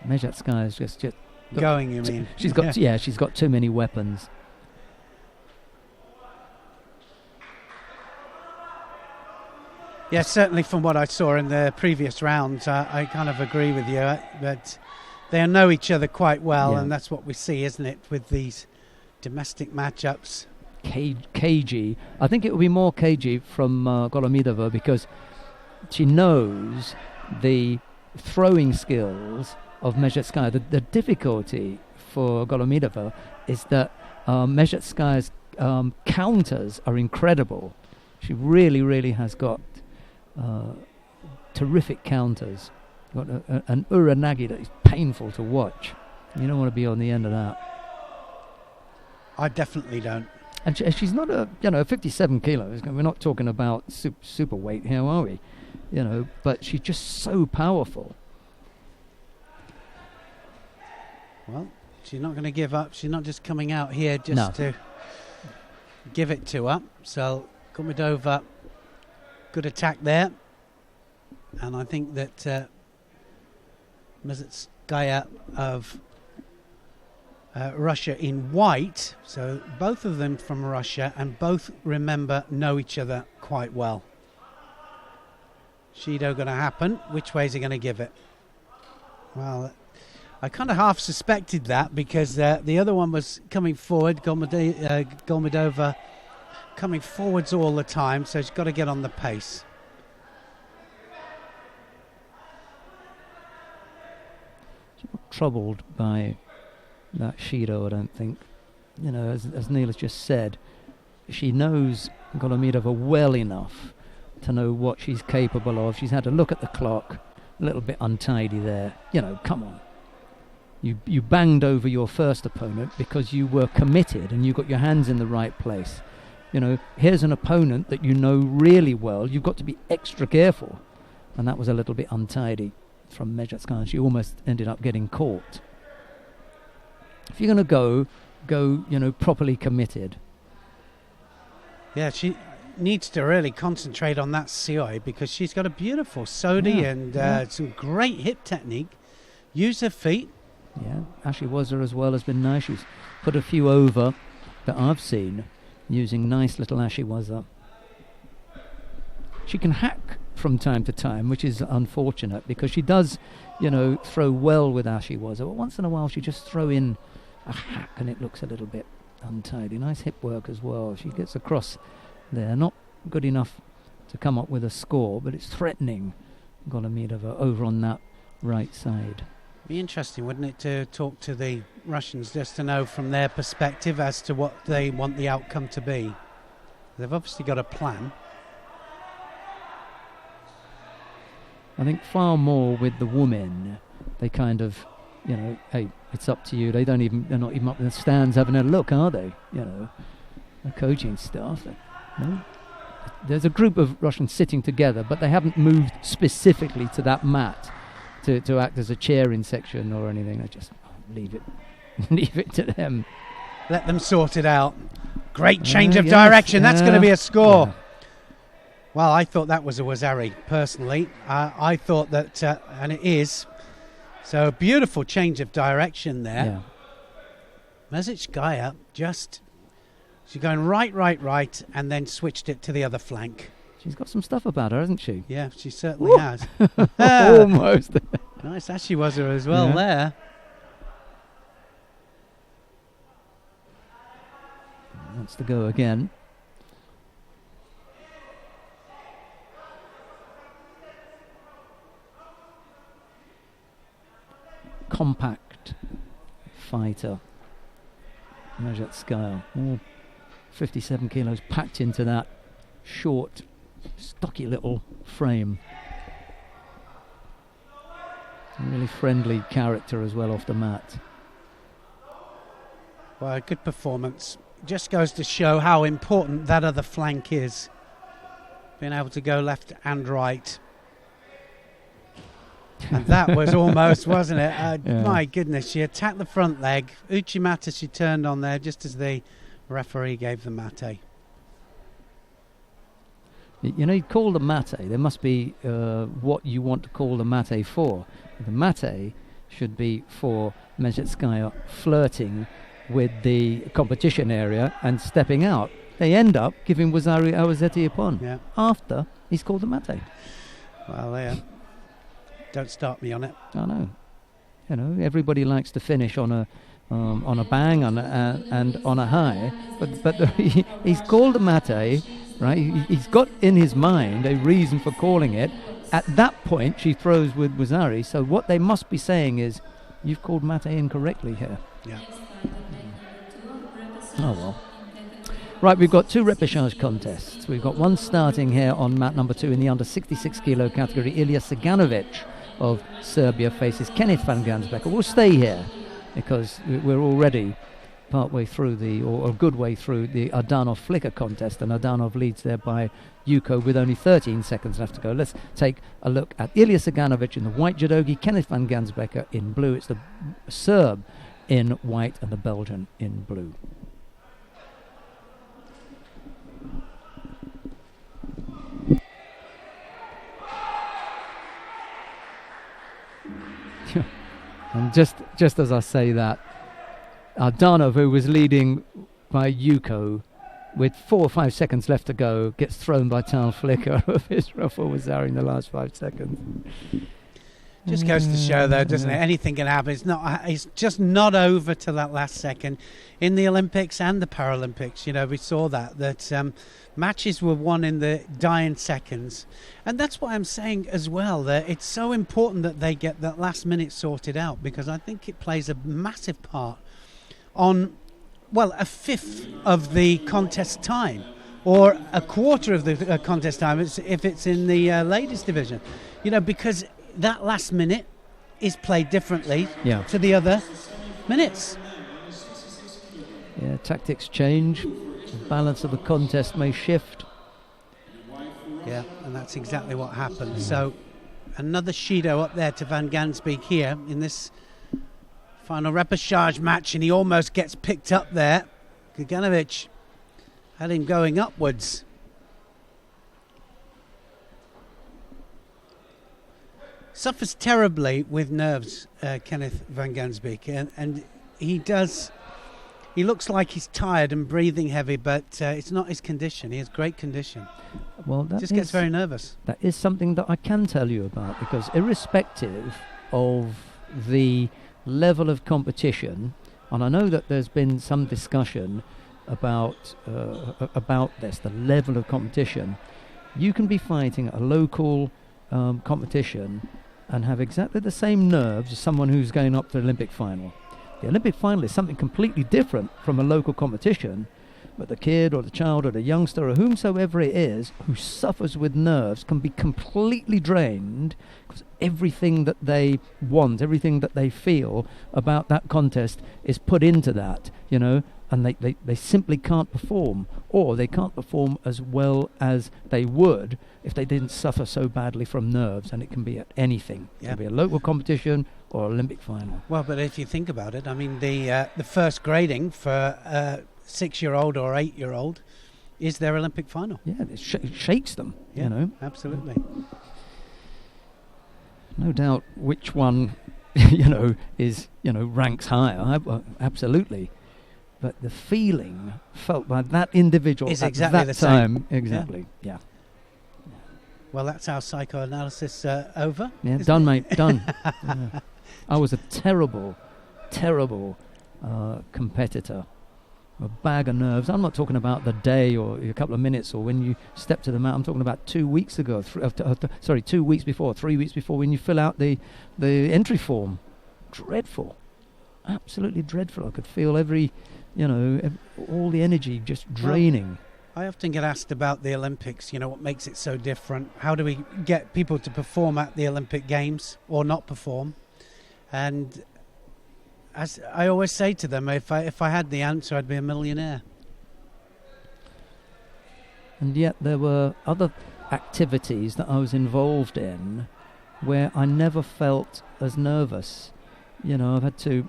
Mezhatskaya is just going, you mean? She's got she's got too many weapons. Yeah, certainly from what I saw in the previous rounds, I kind of agree with you. But they know each other quite well, and that's what we see, isn't it, with these domestic matchups. Cagey. I think it will be more cagey from Golomidova because she knows the throwing skills of Mezhatskaya. The difficulty for Golomidova is that Mezhatskaya's counters are incredible. She really, really has got terrific counters. Got an uranagi that is painful to watch. You don't want to be on the end of that. I definitely don't. And she's not 57 kilos. We're not talking about super weight here, are we? But she's just so powerful. Well, she's not going to give up. She's not just coming out here just to give it to her. So, Golomidova, good attack there. And I think that Mezhatskaya of Russia in white, so both of them from Russia, and both, remember, know each other quite well. Shido going to happen. Which way is he going to give it? Well, I kind of half suspected that because the other one was coming forward, Golomidova coming forwards all the time, so she's got to get on the pace. She's not troubled by that Shido, I don't think. As Neil has just said, she knows Golomidova well enough to know what she's capable of. She's had a look at the clock, a little bit untidy there. Come on. You banged over your first opponent because you were committed and you got your hands in the right place. Here's an opponent that you know really well. You've got to be extra careful. And that was a little bit untidy from Mezhatskaya. She almost ended up getting caught. If you're going to go, properly committed. Yeah, she needs to really concentrate on that Sioi because she's got a beautiful Sodi and some great hip technique. Use her feet. Yeah, Ashiwaza as well has been nice. She's put a few over that I've seen using nice little Ashiwaza. She can hack from time to time, which is unfortunate because she does, throw well with Ashiwaza. But once in a while, she just throw in a hack and it looks a little bit untidy. Nice hip work as well. She gets across there. Not good enough to come up with a score, but it's threatening Golomidova over on that right side. Be interesting, wouldn't it, to talk to the Russians just to know from their perspective as to what they want the outcome to be. They've obviously got a plan. I think far more with the women, they kind of, hey, it's up to you. They're not even up in the stands having a look, are they? The coaching staff. No. There's a group of Russians sitting together, but they haven't moved specifically to that mat to act as a cheering section or anything. They just leave it to them. Let them sort it out. Great change of direction. That's going to be a score. Yeah. Well, I thought that was a Wazari, personally. I thought that, and it is. So a beautiful change of direction there. Yeah. Mezhitskaya she's going right, and then switched it to the other flank. She's got some stuff about her, hasn't she? Yeah, she certainly has. Almost. Nice Ashiwaza as well there. Wants to go again. Compact fighter. Mezhitskaya. 57 kilos packed into that short, stocky little frame. A really friendly character as well off the mat. Well, a good performance. Just goes to show how important that other flank is. Being able to go left and right. And that was almost, wasn't it? My goodness, she attacked the front leg. Uchimata she turned on there just as the referee gave the mate. You call the mate. There must be what you want to call the mate for. The mate should be for Mezhitskaya flirting with the competition area and stepping out. They end up giving Wazari Awazeti a pawn after he's called the mate. Well, don't start me on it. I know. Everybody likes to finish on a bang and on a high, but he's called a mate, right? He's got in his mind a reason for calling it. At that point, she throws with Wazari. So what they must be saying is, you've called mate incorrectly here. Yeah. Oh well. Right, we've got two repechage contests. We've got one starting here on mat number 2 in the under 66 kilo category. Ilya Saganovic of Serbia faces Kenneth van Gansbecker. We'll stay here because we're already partway through or a good way through the Ardanov flicker contest, and Ardanov leads there by Yuko with only 13 seconds left to go. Let's take a look at Ilya Saganovic in the white judogi, Kenneth van Gansbecker in blue. It's the Serb in white and the Belgian in blue. And just as I say that, Ardanov, who was leading by Yuko with 4 or 5 seconds left to go, gets thrown by Tal Flicker of Israel for Wazari in the last 5 seconds. Just goes to show, though, doesn't it? Anything can happen. It's just not over till that last second. In the Olympics and the Paralympics, we saw that matches were won in the dying seconds. And that's what I'm saying as well, that it's so important that they get that last minute sorted out, because I think it plays a massive part on, a fifth of the contest time, or a quarter of the contest time if it's in the ladies division. Because that last minute is played differently to the other minutes. Yeah, tactics change. The balance of the contest may shift. Yeah, and that's exactly what happened. So another Shido up there to Van Gansbeek here in this final repechage match, and he almost gets picked up there. Kaganovic had him going upwards. Suffers terribly with nerves, Kenneth Van Gansbeek, and he does he looks like he's tired and breathing heavy, but it's not his condition. He has great condition. Well, that Just gets very nervous. That is something that I can tell you about, because irrespective of the level of competition, and I know that there's been some discussion about this, the level of competition, you can be fighting at a local competition and have exactly the same nerves as someone who's going up to the Olympic final. The Olympic final is something completely different from a local competition, but the kid or the child or the youngster or whomsoever it is who suffers with nerves can be completely drained, because everything that they want, everything that they feel about that contest is put into that, you know, and they simply can't perform, or they can't perform as well as they would if they didn't suffer so badly from nerves. And it can be at anything. It can be a local competition or Olympic final. Well, but if you think about it, I mean, the first grading for 6-year-old or 8-year-old is their Olympic final. Yeah, it shakes them, you know. Absolutely. No doubt which one, ranks higher. Absolutely. But the feeling felt by that individual is at exactly that the time. same. Exactly, yeah. Well, that's our psychoanalysis over. Yeah, done, mate, done. Yeah. I was a terrible competitor. A bag of nerves. I'm not talking about the day or a couple of minutes or when you step to the mat. I'm talking about 2 weeks ago. 2 weeks before, 3 weeks before, when you fill out the entry form. Dreadful. Absolutely dreadful. I could feel all the energy just draining. I often get asked about the Olympics, what makes it so different? How do we get people to perform at the Olympic Games or not perform? And as I always say to them, if I had the answer, I'd be a millionaire. And yet there were other activities that I was involved in where I never felt as nervous. I've had to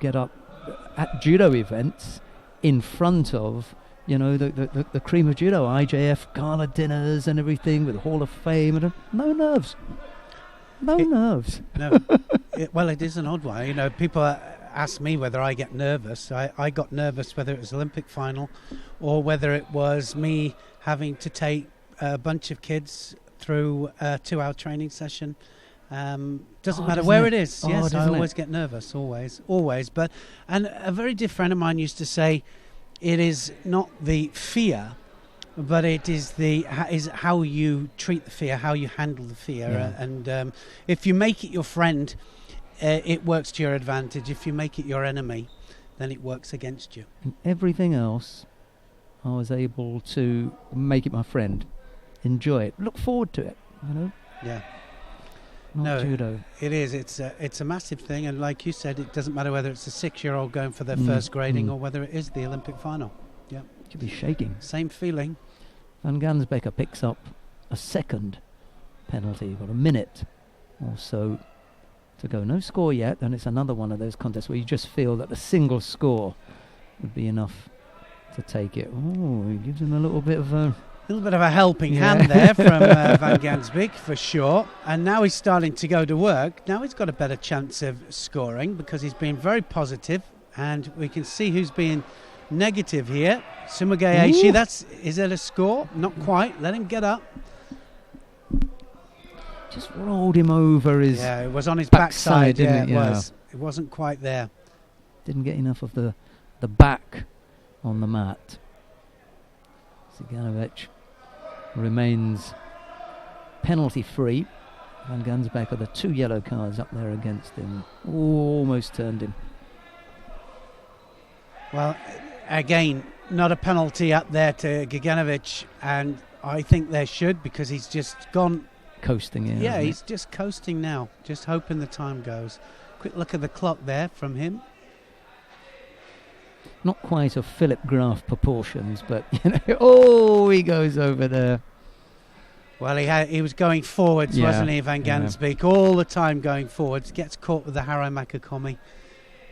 get up at judo events in front of the cream of judo, IJF gala dinners and everything with Hall of Fame, and no nerves. Nerves. No. Well, it is an odd one. People ask me whether I get nervous. I got nervous whether it was Olympic final or whether it was me having to take a bunch of kids through a 2-hour training session. Doesn't matter where it is. Yes, I always get nervous, always. But a very dear friend of mine used to say, it is not the fear, but it is is how you treat the fear, how you handle the fear. Yeah. And if you make it your friend, it works to your advantage. If you make it your enemy, then it works against you. And everything else, I was able to make it my friend, enjoy it, look forward to it. Yeah. Not judo. It is. It's a massive thing, and like you said, it doesn't matter whether it's a 6-year-old going for their first grading or whether it is the Olympic final. Yeah, Could be shaking. same feeling. Van Gansbecker picks up a second penalty. Got a minute or so to go. No score yet, and it's another one of those contests where you just feel that the single score would be enough to take it. Oh, he gives him a little bit of a helping hand there from Van Gansbeek, for sure. And now he's starting to go to work. Now he's got a better chance of scoring because he's been very positive. And we can see who's being negative here. Sumugay Aishi, is that a score? Not quite. Let him get up. just rolled him over his it was on his backside, backside. didn't it? It was. It wasn't quite there. Didn't get enough of the back on the mat. Ziganovic remains penalty free. Van Gansbecker, the 2 yellow cards up there against him. Almost turned him. Well, again, not a penalty up there to Giganovic, and I think there should, because he's just gone Coasting in. Yeah, he's just coasting now, just hoping the time goes. Quick look at the clock there from him. Not quite of Philip Graf proportions, but he goes over there. Well, he was going forwards, wasn't he, Van Gansbeek? All the time going forwards. Gets caught with the Harai Makakomi.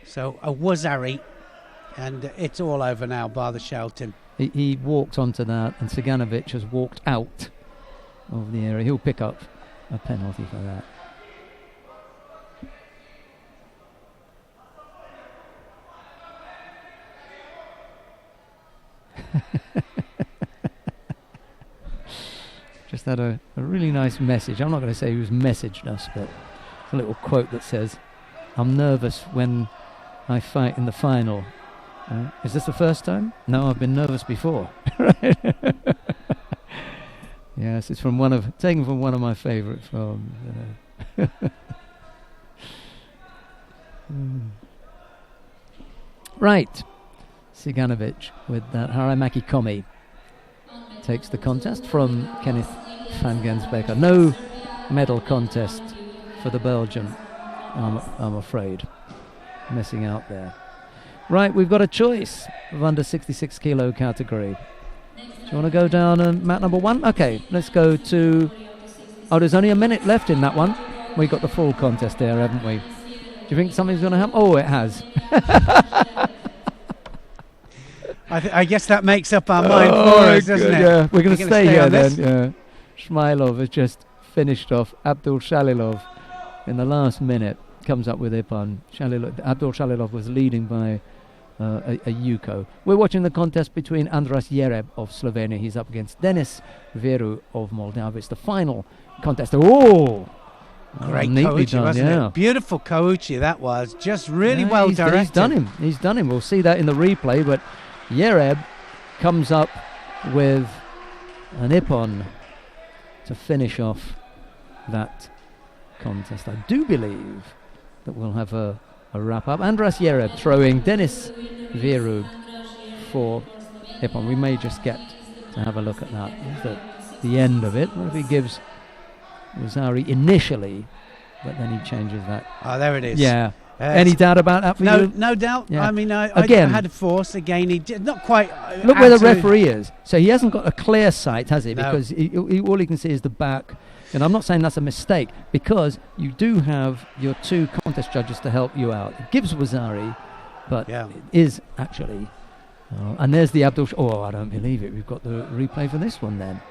So a Wazari, and it's all over now, bar the shouting. He walked onto that, and Ziganovic has walked out of the area. He'll pick up a penalty for that. had a really nice message. I'm not going to say who's messaged us, but a little quote that says, "I'm nervous when I fight in the final." Is this the first time? No, I've been nervous before. Yes, it's taken from one of my favourite films. Right, Ciganovic with that Haramaki Komi takes the contest from Kenneth van Gensbeker. No medal contest for the Belgian, I'm afraid. Missing out there. Right, we've got a choice of under 66 kilo category. Do you want to go down and mat number 1? Okay, let's go to... Oh, there's only a minute left in that one. We got the full contest there, haven't we? Do you think something's going to happen? Oh, it has. I guess that makes up our mind for us, doesn't it? Yeah, we're going to stay here then. This? Yeah. Shmailov has just finished off Abdul Shalilov in the last minute. Comes up with Ipan. Abdul Shalilov was leading by a Yuko. We're watching the contest between Andras Jereb of Slovenia. He's up against Denis Veru of Moldova. It's the final contest. Oh! Great neatly Kouchi, done, wasn't yeah. it? Beautiful Kouchi that was. Just really well directed. He's done him. We'll see that in the replay, but Jereb comes up with an Ippon to finish off that contest. I do believe that we'll have a wrap-up. Andras Jereb throwing Denis Veru for Ippon. We may just get to have a look at that. The end of it. What if he gives Rosari initially, but then he changes that? Oh, there it is. Yeah. Any doubt about that for you? No doubt. Yeah. I mean, I Again, had a force. Again, he did not quite... Look where the referee is. So he hasn't got a clear sight, has he? No. Because all he can see is the back. And I'm not saying that's a mistake, because you do have your 2 contest judges to help you out. It gives Wazari, but it is actually... and there's the Abdul... I don't believe it. We've got the replay for this one then.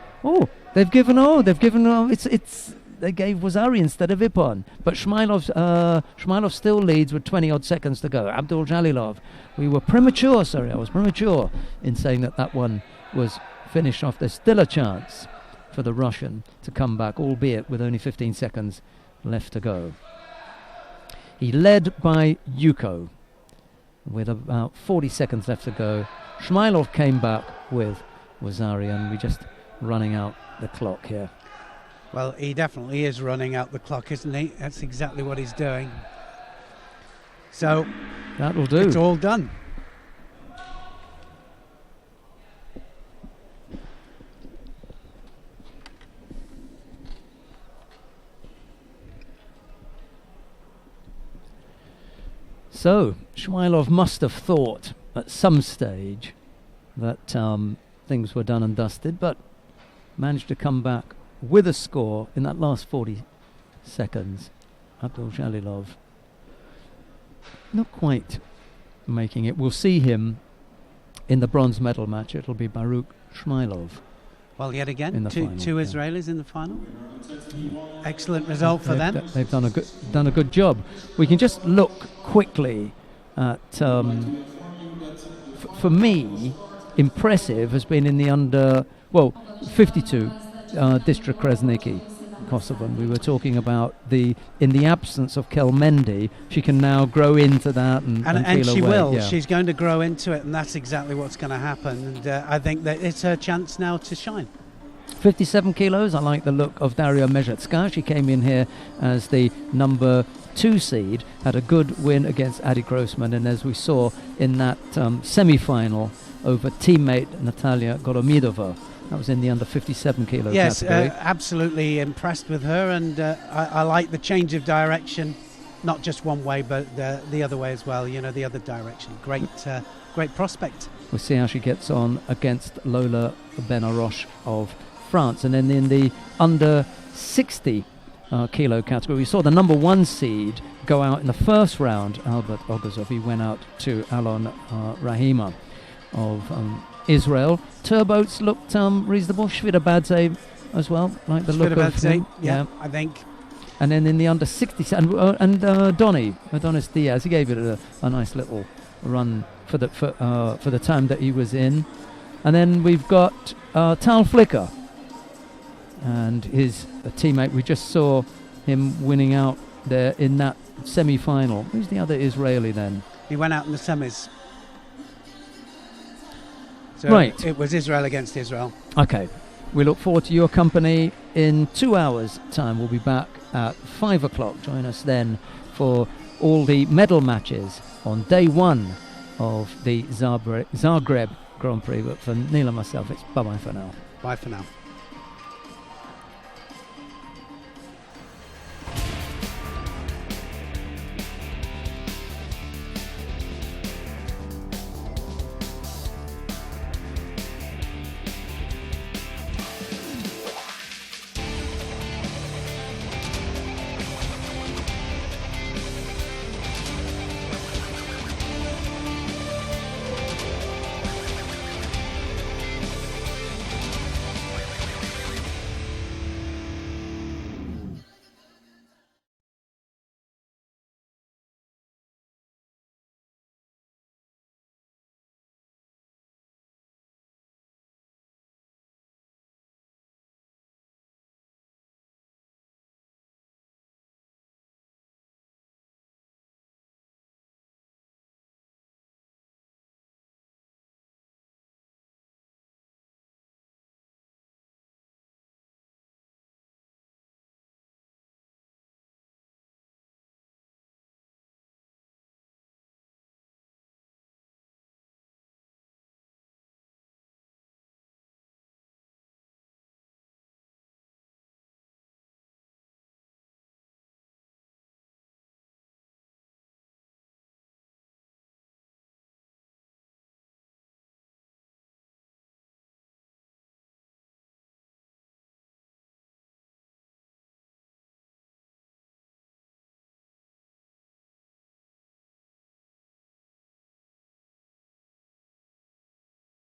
They gave Wazari instead of Ippon. But Shmailov still leads with 20-odd seconds to go. Abdul Jalilov. I was premature in saying that one was finished off. There's still a chance for the Russian to come back, albeit with only 15 seconds left to go. He led by Yuko with about 40 seconds left to go. Shmailov came back with Wazari, and we're just running out the clock here. Well, he definitely is running out the clock, isn't he? That's exactly what he's doing. So that'll do. It's all done. So Shmailov must have thought at some stage that things were done and dusted, but managed to come back with a score in that last 40 seconds. Abdul Jalilov not quite making it. We'll see him in the bronze medal match. It'll be Baruch Shmailov. Well, yet again, in the two final, Israelis in the final. Excellent result for them. They've done a good job. We can just look quickly at, for me, impressive has been in the under 52 Distra Kresniki, Kosovan. We were talking about in the absence of Kelmendi, she can now grow into that and feel she her way. will. Yeah. She's going to grow into it, and that's exactly what's going to happen. And I think that it's her chance now to shine. 57 kilos. I like the look of Daria Mezhetska. She came in here as the number 2 seed, had a good win against Adi Grossman, and as we saw in that semi-final over teammate Natalia Goromidova. That was in the under 57 kilo category. Yes, absolutely impressed with her, and I like the change of direction, not just one way, but the other way as well. The other direction. Great prospect. We'll see how she gets on against Lola Benaroche of France, and then in the under 60 kilo category, we saw the number 1 seed go out in the first round. Albert Ogazov, he went out to Alon Rahima of Israel. Turboats looked reasonable. Shvidabadze as well, like the look of him. Yeah, I think. And then in the under 60, and Adonis Diaz, he gave it a nice little run for the time that he was in. And then we've got Tal Flicker and his teammate. We just saw him winning out there in that semi-final. Who's the other Israeli then? He went out in the semis. So Right. it was Israel against Israel. Okay. We look forward to your company in 2 hours' time. We'll be back at 5 o'clock. Join us then for all the medal matches on day one of the Zagreb Grand Prix. But for Neil and myself, it's bye-bye for now. Bye for now.